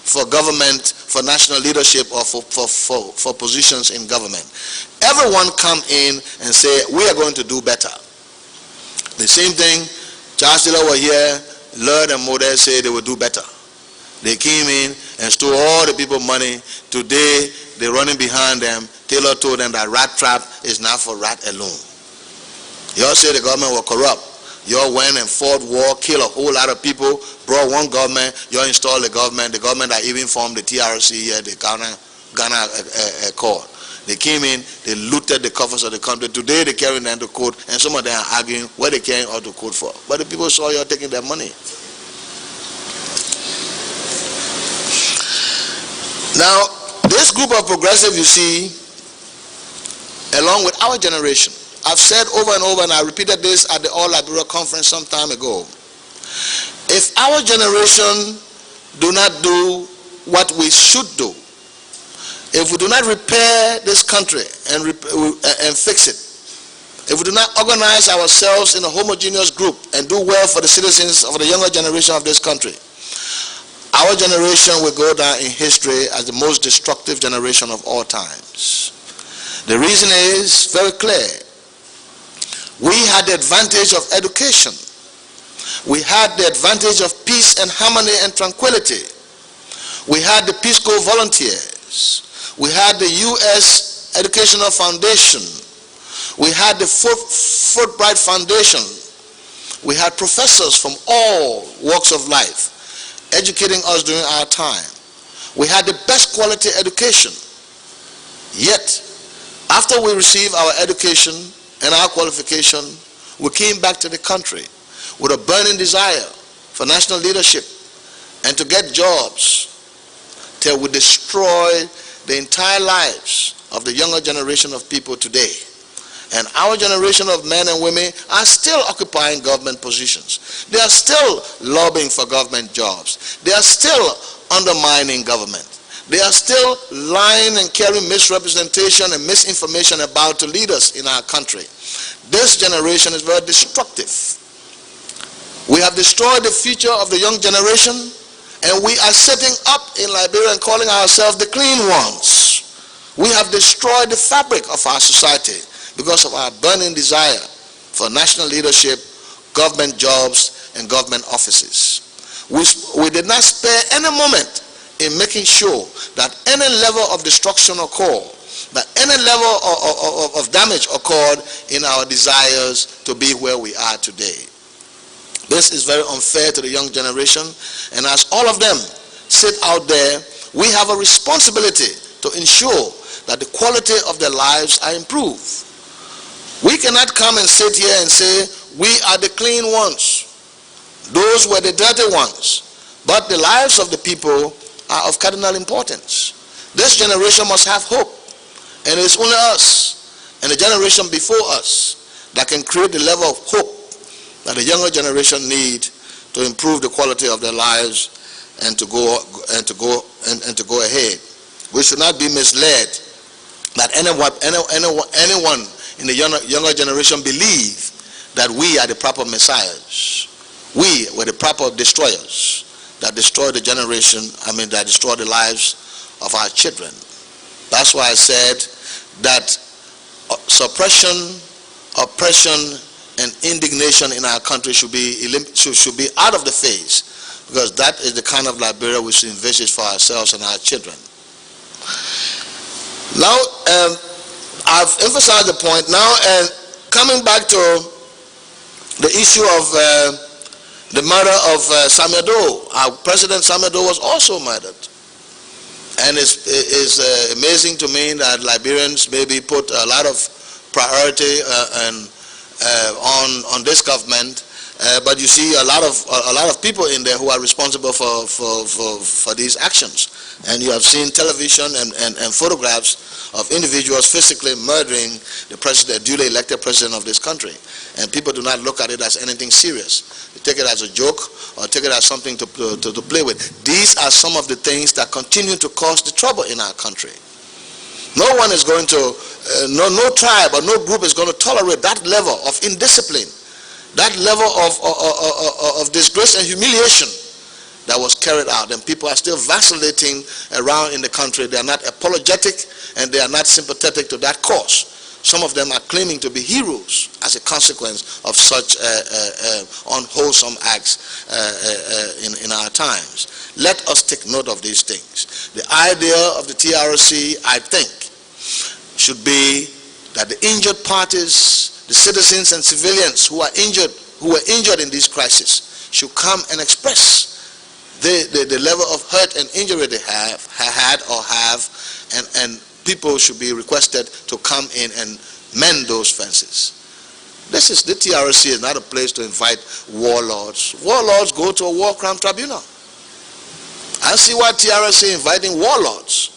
Speaker 4: for government, for national leadership, or for positions in government. Everyone come in and say, we are going to do better. The same thing, Charles Taylor were here, Lord and Model said they would do better. They came in and stole all the people money. Today, they're running behind them. Taylor told them that rat trap is not for rat alone. Y'all say the government was corrupt. Y'all went and fought war, killed a whole lot of people, brought one government, y'all installed the government that even formed the TRC here, the Ghana Accord. They came in, they looted the coffers of the country. Today they carry them to court, and some of them are arguing what they carrying out to court for. But the people saw y'all taking their money. Now, this group of progressive you see, along with our generation, I've said over and over, and I repeated this at the All Liberia conference some time ago. If our generation do not do what we should do, if we do not repair this country and fix it, if we do not organize ourselves in a homogeneous group and do well for the citizens of the younger generation of this country, our generation will go down in history as the most destructive generation of all times. The reason is very clear. We had the advantage of education. We had the advantage of peace and harmony and tranquility. We had the Peace Corps volunteers. We had the U.S. Educational Foundation. We had the Fulbright Foundation. We had professors from all walks of life educating us during our time. We had the best quality education. Yet, after we received our education and our qualification, we came back to the country with a burning desire for national leadership and to get jobs till we destroy the entire lives of the younger generation of people today. And our generation of men and women are still occupying government positions. They are still lobbying for government jobs. They are still undermining government. They are still lying and carrying misrepresentation and misinformation about to lead us in our country. This generation is very destructive. We have destroyed the future of the young generation, and we are setting up in Liberia and calling ourselves the clean ones. We have destroyed the fabric of our society because of our burning desire for national leadership, government jobs, and government offices. We did not spare any moment in making sure that any level of destruction occurred, that any level of damage occurred in our desires to be where we are today. This is very unfair to the young generation, and as all of them sit out there, we have a responsibility to ensure that the quality of their lives are improved. We cannot come and sit here and say, we are the clean ones. Those were the dirty ones. But the lives of the people are of cardinal importance. This generation must have hope. And it's only us and the generation before us that can create the level of hope that the younger generation need to improve the quality of their lives and to go ahead. We should not be misled that anyone in the younger generation believe that we are the proper messiahs. We were the proper destroyers that destroy the generation, that destroy the lives of our children. That's why I said that suppression, oppression, and indignation in our country should be out of the face, because that is the kind of Liberia we should envisage for ourselves and our children. Now, I've emphasized the point. Now, coming back to the issue of the murder of Samuel Doe. Our President Samuel Doe was also murdered. And it's amazing to me that Liberians maybe put a lot of priority on this government, but you see a lot of people in there who are responsible for these actions. And you have seen television and photographs of individuals physically murdering the president, duly elected president of this country. And people do not look at it as anything serious. They take it as a joke or take it as something to play with. These are some of the things that continue to cause the trouble in our country. No one is going to, no tribe or no group is going to tolerate that level of indiscipline, that level of disgrace and humiliation that was carried out, and people are still vacillating around in the country. They are not apologetic and they are not sympathetic to that cause. Some of them are claiming to be heroes as a consequence of such unwholesome acts in our times. Let us take note of these things. The idea of the TRC, I think, should be that the injured parties, the citizens and civilians who were injured in this crisis, should come and express the level of hurt and injury they have had, and people should be requested to come in and mend those fences. The TRC is not a place to invite warlords. Warlords go to a war crime tribunal. I see why TRC inviting warlords.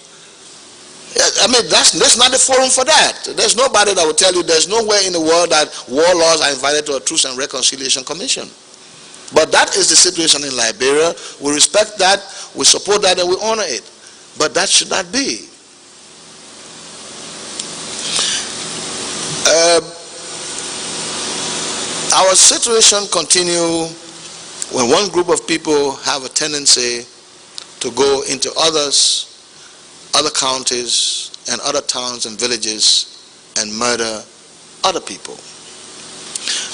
Speaker 4: That's not the forum for that. There's nobody that will tell you there's nowhere in the world that warlords are invited to a Truth and Reconciliation Commission. But that is the situation in Liberia. We respect that, we support that, and we honor it. But that should not be. our situation continue when one group of people have a tendency to go into other counties and other towns and villages and murder other people.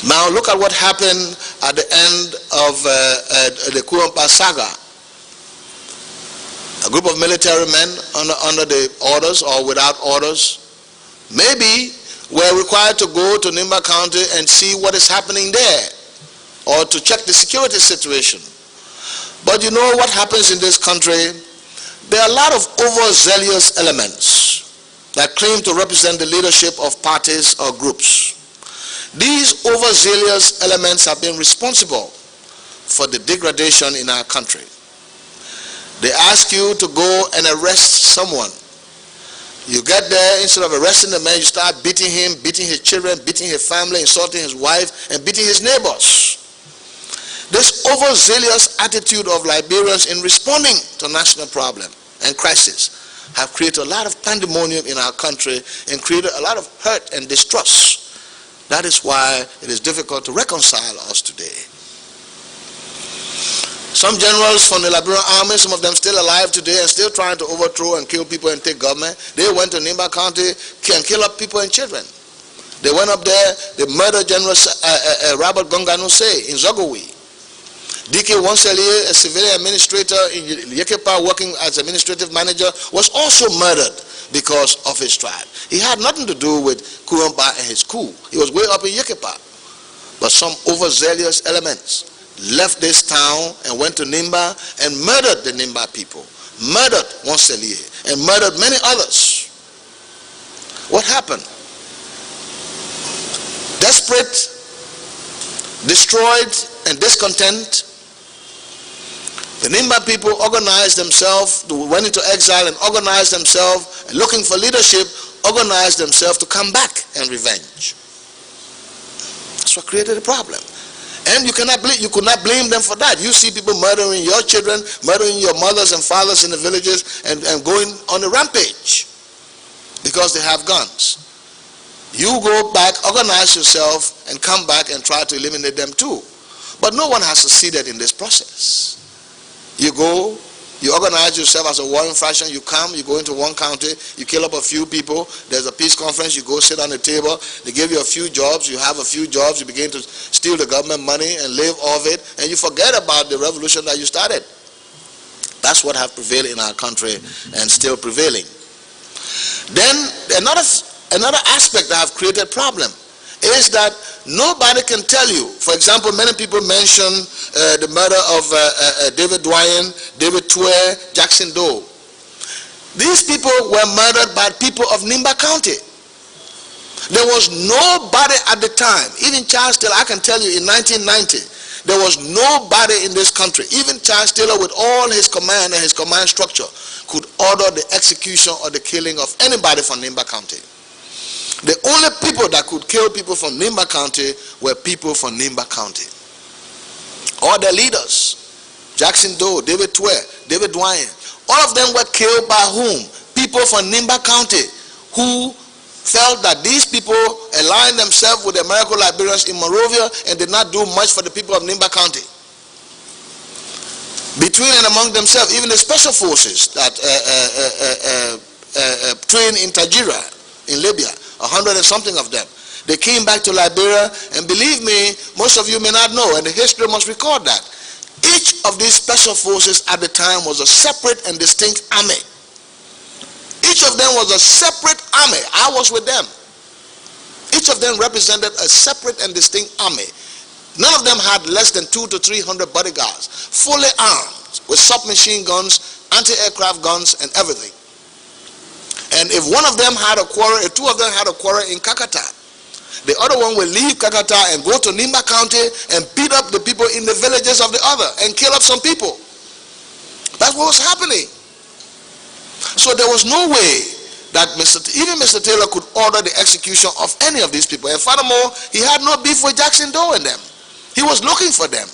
Speaker 4: Now look at what happened at the end of the Kurumpa saga. A group of military men under the orders or without orders maybe were required to go to Nimba County and see what is happening there, or to check the security situation. But you know what happens in this country? There are a lot of overzealous elements that claim to represent the leadership of parties or groups. These overzealous elements have been responsible for the degradation in our country. They ask you to go and arrest someone. You get there, instead of arresting the man, you start beating him, beating his children, beating his family, insulting his wife, and beating his neighbors. This overzealous attitude of Liberians in responding to national problem and crisis have created a lot of pandemonium in our country and created a lot of hurt and distrust. That is why it is difficult to reconcile us today. Some generals from the Liberian army, some of them still alive today and still trying to overthrow and kill people and take government. They went to Nimba County and kill up people and children. They went up there, they murdered General Robert Gonganuse in Zogowe. D.K. Wanselie, a civilian administrator in Yekepa working as administrative manager, was also murdered because of his tribe. He had nothing to do with Kurumba and his coup. He was way up in Yekepa. But some overzealous elements left this town and went to Nimba and murdered the Nimba people, murdered Wanselie, and murdered many others. What happened? Desperate, destroyed, and discontent, the Nimba people organized themselves, went into exile and organized themselves, and looking for leadership, organized themselves to come back and revenge. That's what created the problem. And you could not blame them for that. You see people murdering your children, murdering your mothers and fathers in the villages, and going on a rampage because they have guns. You go back, organize yourself, and come back and try to eliminate them too. But no one has succeeded in this process. You go, you organize yourself as a warring faction, you come, you go into one county, you kill up a few people, there's a peace conference, you go sit on the table, they give you a few jobs, you have a few jobs, you begin to steal the government money and live off it, and you forget about the revolution that you started. That's what has prevailed in our country and still prevailing. Then another aspect that have created problem is that nobody can tell you. For example, many people mention the murder of David.We, Jackson Doe. These people were murdered by people of Nimba County. There was nobody at the time, even Charles Taylor, I can tell you in 1990, there was nobody in this country, even Charles Taylor with all his command and his command structure, could order the execution or the killing of anybody from Nimba County. The only people that could kill people from Nimba County were people from Nimba County. All their leaders, Jackson Doe, David.We, all of them were killed by whom? People from Nimba County who felt that these people aligned themselves with the American Liberians in Monrovia and did not do much for the people of Nimba County. Between and among themselves, even the special forces that trained in Tajira in Libya, 100 and something of them, they came back to Liberia, and believe me, most of you may not know, and the history must record that each of these special forces at the time was a separate and distinct army. Each of them was a separate army. I was with them. Each of them represented a separate and distinct army. None of them had less than 200 to 300 bodyguards, fully armed with submachine guns, anti-aircraft guns, and everything. And if one of them had a quarrel, if two of them had a quarrel in Kakata, the other one will leave Kakata and go to Nimba County and beat up the people in the villages of the other and kill up some people. That's what was happening. So there was no way that even Mr. Taylor could order the execution of any of these people. And furthermore, he had no beef with Jackson Doe and them. He was looking for them.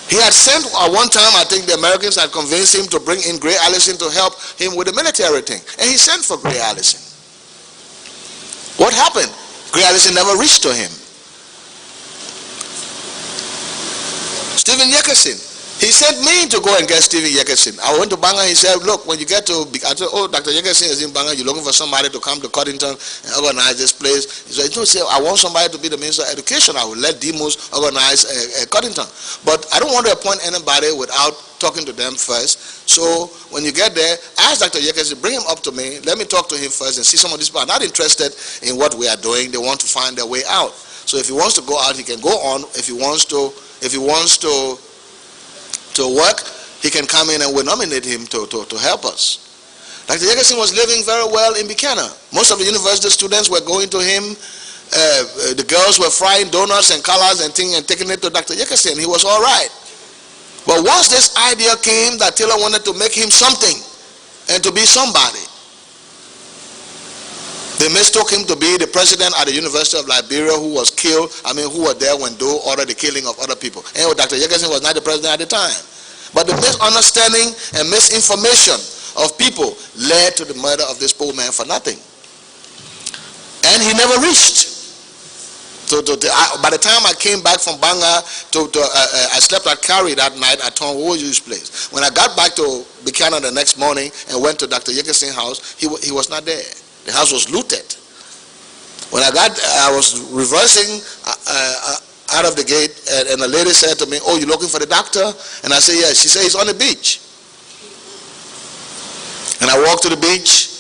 Speaker 4: He had sent, at one time, I think the Americans had convinced him to bring in Gray Allison to help him with the military thing. And he sent for Gray Allison. What happened? Gray Allison never reached to him. Stephen Yekessin. He sent me to go and get Stephen Yekessin. I went to Banga. He said, look, when you get to, I said, oh, Dr. Yekessin is in Banga. You're looking for somebody to come to Coddington and organize this place. He said, no, I want somebody to be the Minister of Education. I will let Demos organize Coddington. But I don't want to appoint anybody without talking to them first. So when you get there, ask Dr. Yekessin, bring him up to me. Let me talk to him first and see some of these people are not interested in what we are doing. They want to find their way out. So if he wants to go out, he can go on. If he wants to work, he can come in and we'll nominate him to help us. Dr. Yekessin was living very well in Buchanan. Most of the university students were going to him. The girls were frying donuts and colors and things and taking it to Dr. Yekessin. He was all right. But once this idea came that Taylor wanted to make him something and to be somebody, they mistook him to be the president at the University of Liberia who was killed, who were there when Doe ordered the killing of other people. Anyway, Dr. Yekessin was not the president at the time. But the misunderstanding and misinformation of people led to the murder of this poor man for nothing. And he never reached. By the time I came back from Banga, I slept at Kari that night at Tom Woju's place. When I got back to Buchanan the next morning and went to Dr. Yekessin's house, he was not there. The house was looted. When I was reversing out of the gate, and a lady said to me, oh, you looking for the doctor? And I said, yes. She said, he's on the beach. And I walked to the beach.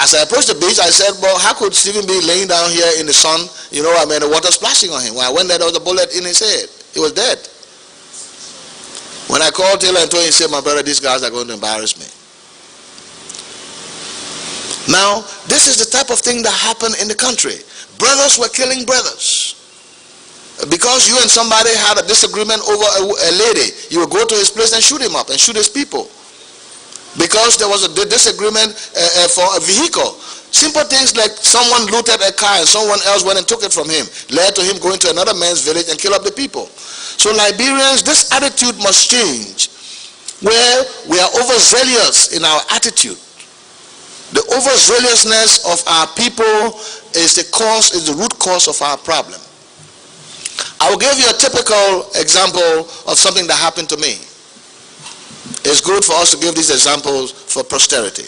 Speaker 4: As I approached the beach, I said, well, how could Stephen be laying down here in the sun? The water splashing on him. When I went there, there was a bullet in his head. He was dead. When I called Taylor and told him, he said, my brother, these guys are going to embarrass me. Now, this is the type of thing that happened in the country. Brothers were killing brothers. Because you and somebody had a disagreement over a lady, you would go to his place and shoot him up and shoot his people. Because there was a disagreement for a vehicle. Simple things like someone looted a car and someone else went and took it from him, led to him going to another man's village and kill up the people. So Liberians, this attitude must change, where we are overzealous in our attitude. The overzealousness of our people is the root cause of our problem. I will give you a typical example of something that happened to me. It's good for us to give these examples for posterity.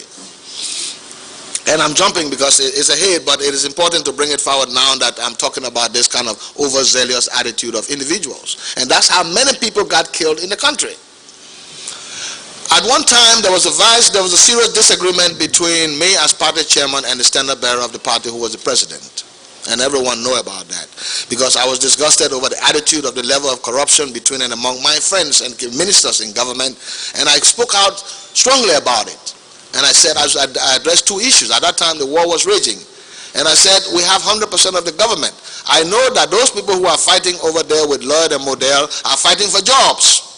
Speaker 4: And I'm jumping because it's ahead, but it is important to bring it forward now that I'm talking about this kind of overzealous attitude of individuals. And that's how many people got killed in the country. At one time, there was a serious disagreement between me as party chairman and the standard bearer of the party who was the president. And everyone know about that. Because I was disgusted over the attitude of the level of corruption between and among my friends and ministers in government. And I spoke out strongly about it. And I said, I addressed two issues. At that time, the war was raging. And I said, we have 100% of the government. I know that those people who are fighting over there with Lloyd and Modell are fighting for jobs.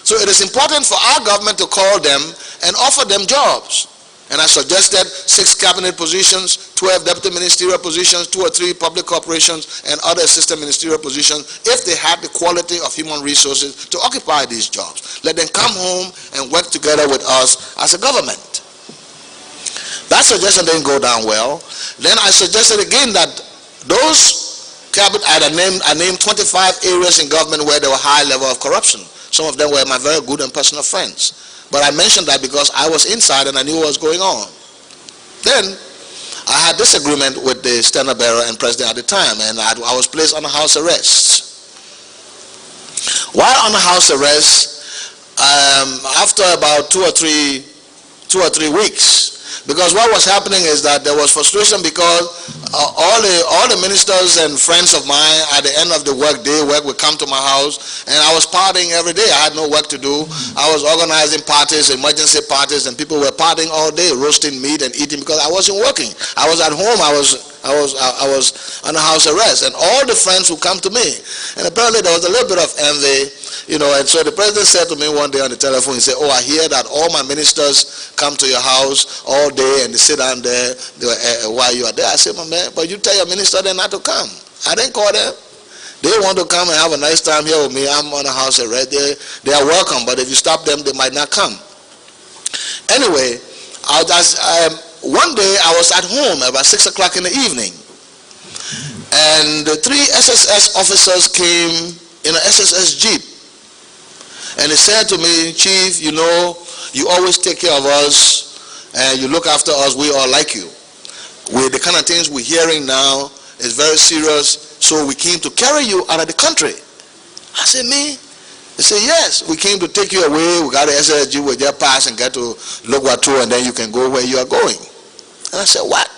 Speaker 4: So it is important for our government to call them and offer them jobs. And I suggested 6 cabinet positions, 12 deputy ministerial positions, 2 or 3 public corporations, and other assistant ministerial positions if they had the quality of human resources to occupy these jobs. Let them come home and work together with us as a government. That suggestion didn't go down well. Then I suggested again that those cabinet, I named 25 areas in government where there were high level of corruption. Some of them were my very good and personal friends. But I mentioned that because I was inside and I knew what was going on. Then I had disagreement with the standard bearer and president at the time, and I was placed on house arrest. While on house arrest, after about 2 or 3 weeks, because what was happening is that there was frustration because all the ministers and friends of mine at the end of the work would come to my house, and I was partying every day. I had no work to do. I was organizing parties, emergency parties, and people were partying all day, roasting meat and eating because I wasn't working. I was at home. I was on house arrest, and all the friends would come to me, and apparently there was a little bit of envy, and so the president said to me one day on the telephone, he said, oh, I hear that all my ministers come to your house all day and they sit down there while you are there. I said, my man, but you tell your minister they're not to come. I didn't call them. They want to come and have a nice time here with me. I'm on a house arrest. They are welcome, but if you stop them, they might not come. Anyway, one day I was at home about 6 o'clock in the evening, and the 3 SSS officers came in an SSS Jeep And he said to me, Chief, you know, you always take care of us and you look after us. We all like you. The kind of things we're hearing now is very serious, so we came to carry you out of the country. I said, me? He said, yes, we came to take you away. We got the SSG, we just pass and get to Logwatu, and then you can go where you are going. And I said, what?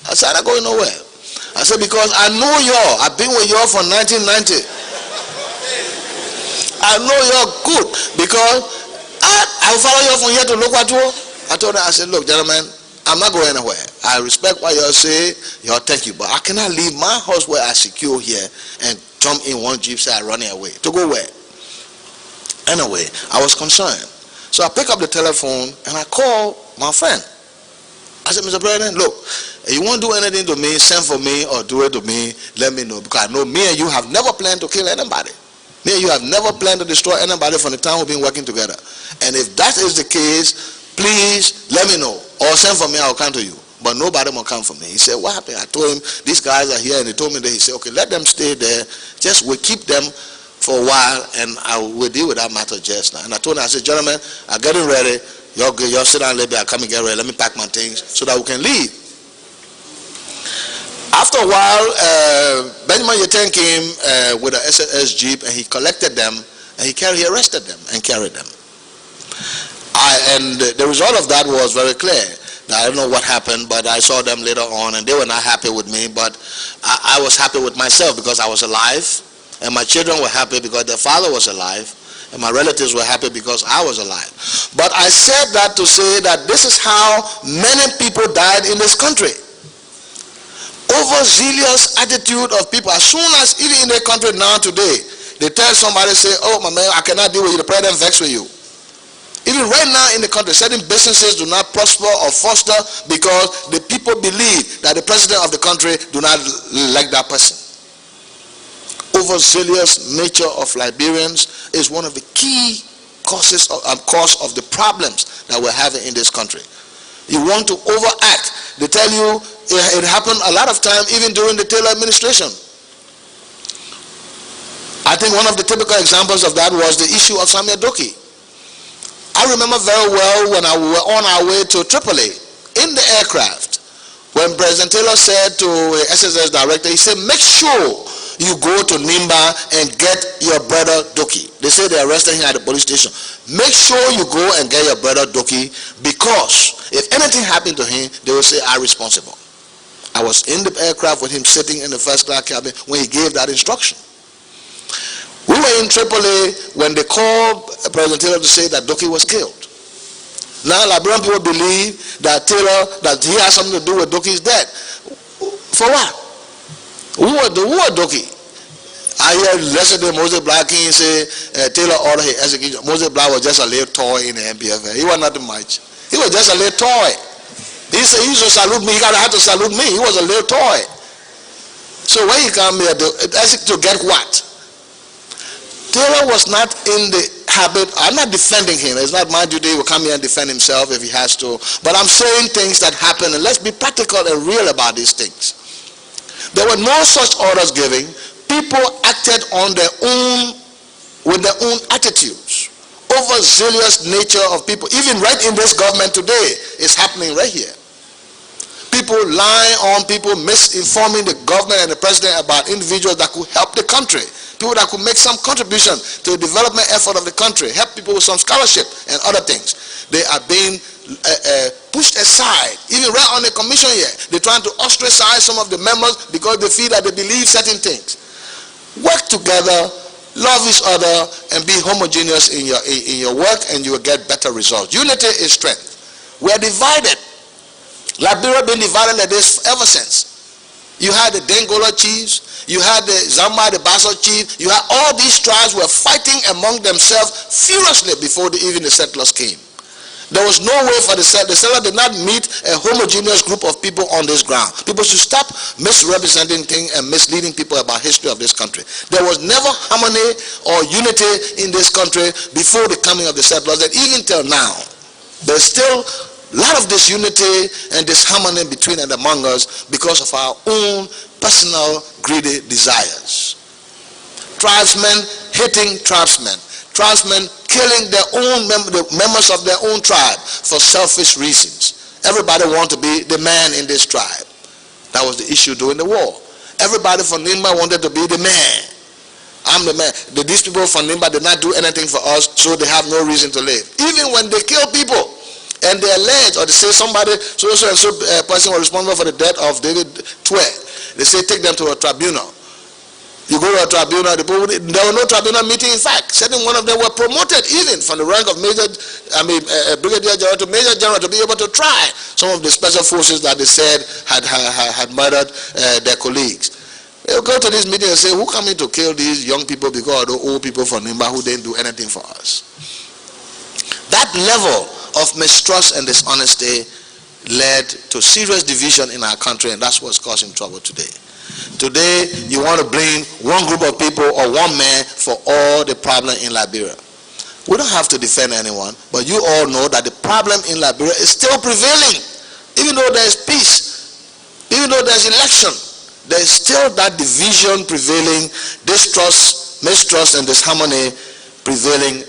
Speaker 4: I said, I'm not going nowhere. I said, because I know y'all. I've been with y'all from 1990. I know you're good because I follow you from here to Logwatu. I told her, I said, look, gentlemen, I'm not going anywhere. I respect what y'all say. Y'all thank you. But I cannot leave my house where I secure here and jump in one jeep, say I'm running away. To go where? Anyway, I was concerned. So I pick up the telephone and I call my friend. I said, Mr. President, look, if you want to do anything to me, send for me or do it to me, let me know. Because I know me and you have never planned to kill anybody. Me and you have never planned to destroy anybody from the time we've been working together. And if that is the case, please let me know. Or send for me, I'll come to you. But nobody will come for me. He said, what happened? I told him, these guys are here, and he told me that. He said, okay, let them stay there. Just we'll keep them for a while, and I will deal with that matter just now. And I told him, I said, gentlemen, I'm getting ready. Y'all sit down, let me come and get ready. Let me pack my things so that we can leave. After a while, Benjamin Yeten came with an SSS Jeep, and he collected them, and he arrested them and carried them. And the result of that was very clear. Now, I don't know what happened, but I saw them later on, and they were not happy with me, but I was happy with myself because I was alive, and my children were happy because their father was alive, and my relatives were happy because I was alive. But I said that to say that this is how many people died in this country. Overzealous attitude of people. As soon as, even in their country now today, they tell somebody, say, oh, my man, I cannot deal with you, the president vexed with you. Even right now in the country, certain businesses do not prosper or foster because the people believe that the president of the country do not like that person. Overzealous nature of Liberians is one of the key cause of the problems that we're having in this country. You want to overact. They tell you it happened a lot of times even during the Taylor administration. I think one of the typical examples of that was the issue of Samuel Doki. I remember very well when we were on our way to Tripoli in the aircraft, when President Taylor said to SSS director, he said, make sure you go to Nimba and get your brother Doki. They say they arrested him at the police station. Make sure you go and get your brother Doki, because if anything happened to him, they will say, I'm responsible. I was in the aircraft with him sitting in the first class cabin when he gave that instruction. We were in Tripoli when they called President Taylor to say that Doki was killed. Now Liberian people believe that he has something to do with Doki's death. For what? Who are Doki? I heard yesterday Moses Black King say Taylor ordered his execution. Moses Black was just a little toy in the MPFA. He was nothing much. He was just a little toy. He said he used to salute me. He had to salute me. He was a little toy. So when he come here, to get what? Taylor was not in the habit. I'm not defending him. It's not my duty. He will come here and defend himself if he has to. But I'm saying things that happen, and let's be practical and real about these things. There were no such orders given. People acted on their own, with their own attitudes. Overzealous nature of people, even right in this government today, is happening right here. People lying on people, misinforming the government and the president about individuals that could help the country. People that could make some contribution to the development effort of the country, help people with some scholarship and other things. They are being pushed aside. Even right on the commission here, they're trying to ostracize some of the members because they feel that they believe certain things. Work together, love each other, and be homogeneous in your work, and you will get better results. Unity is strength. We are divided. Liberia been divided like this ever since. You had the Dengola chiefs, you had the Zamba, the Basso chief, you had all these tribes were fighting among themselves furiously before even the settlers came. There was no way for the settlers did not meet a homogeneous group of people on this ground. People should stop misrepresenting things and misleading people about history of this country. There was never harmony or unity in this country before the coming of the settlers, and even till now, there's still a lot of disunity and disharmony between and among us because of our own personal greedy desires. Tribesmen hating tribesmen. Tribesmen killing their own the members of their own tribe for selfish reasons. Everybody wanted to be the man in this tribe. That was the issue during the war. Everybody from Nimba wanted to be the man. I'm the man. These people from Nimba did not do anything for us, so they have no reason to live. Even when they kill people, and they allege, or they say somebody, so and so person was responsible for the death of David Twe, they say take them to a tribunal. You go to a tribunal, there were no tribunal meeting. In fact, certain one of them were promoted even from the rank of brigadier general to major general to be able to try some of the special forces that they said had murdered their colleagues. They'll go to this meeting and say, who come in to kill these young people because of the old people from Nimba who didn't do anything for us? That level of mistrust and dishonesty led to serious division in our country, and that's what's causing trouble today. Today, you want to blame one group of people or one man for all the problem in Liberia. We don't have to defend anyone, but you all know that the problem in Liberia is still prevailing. Even though there is peace, even though there's election, there is still that division prevailing, distrust, mistrust, and disharmony prevailing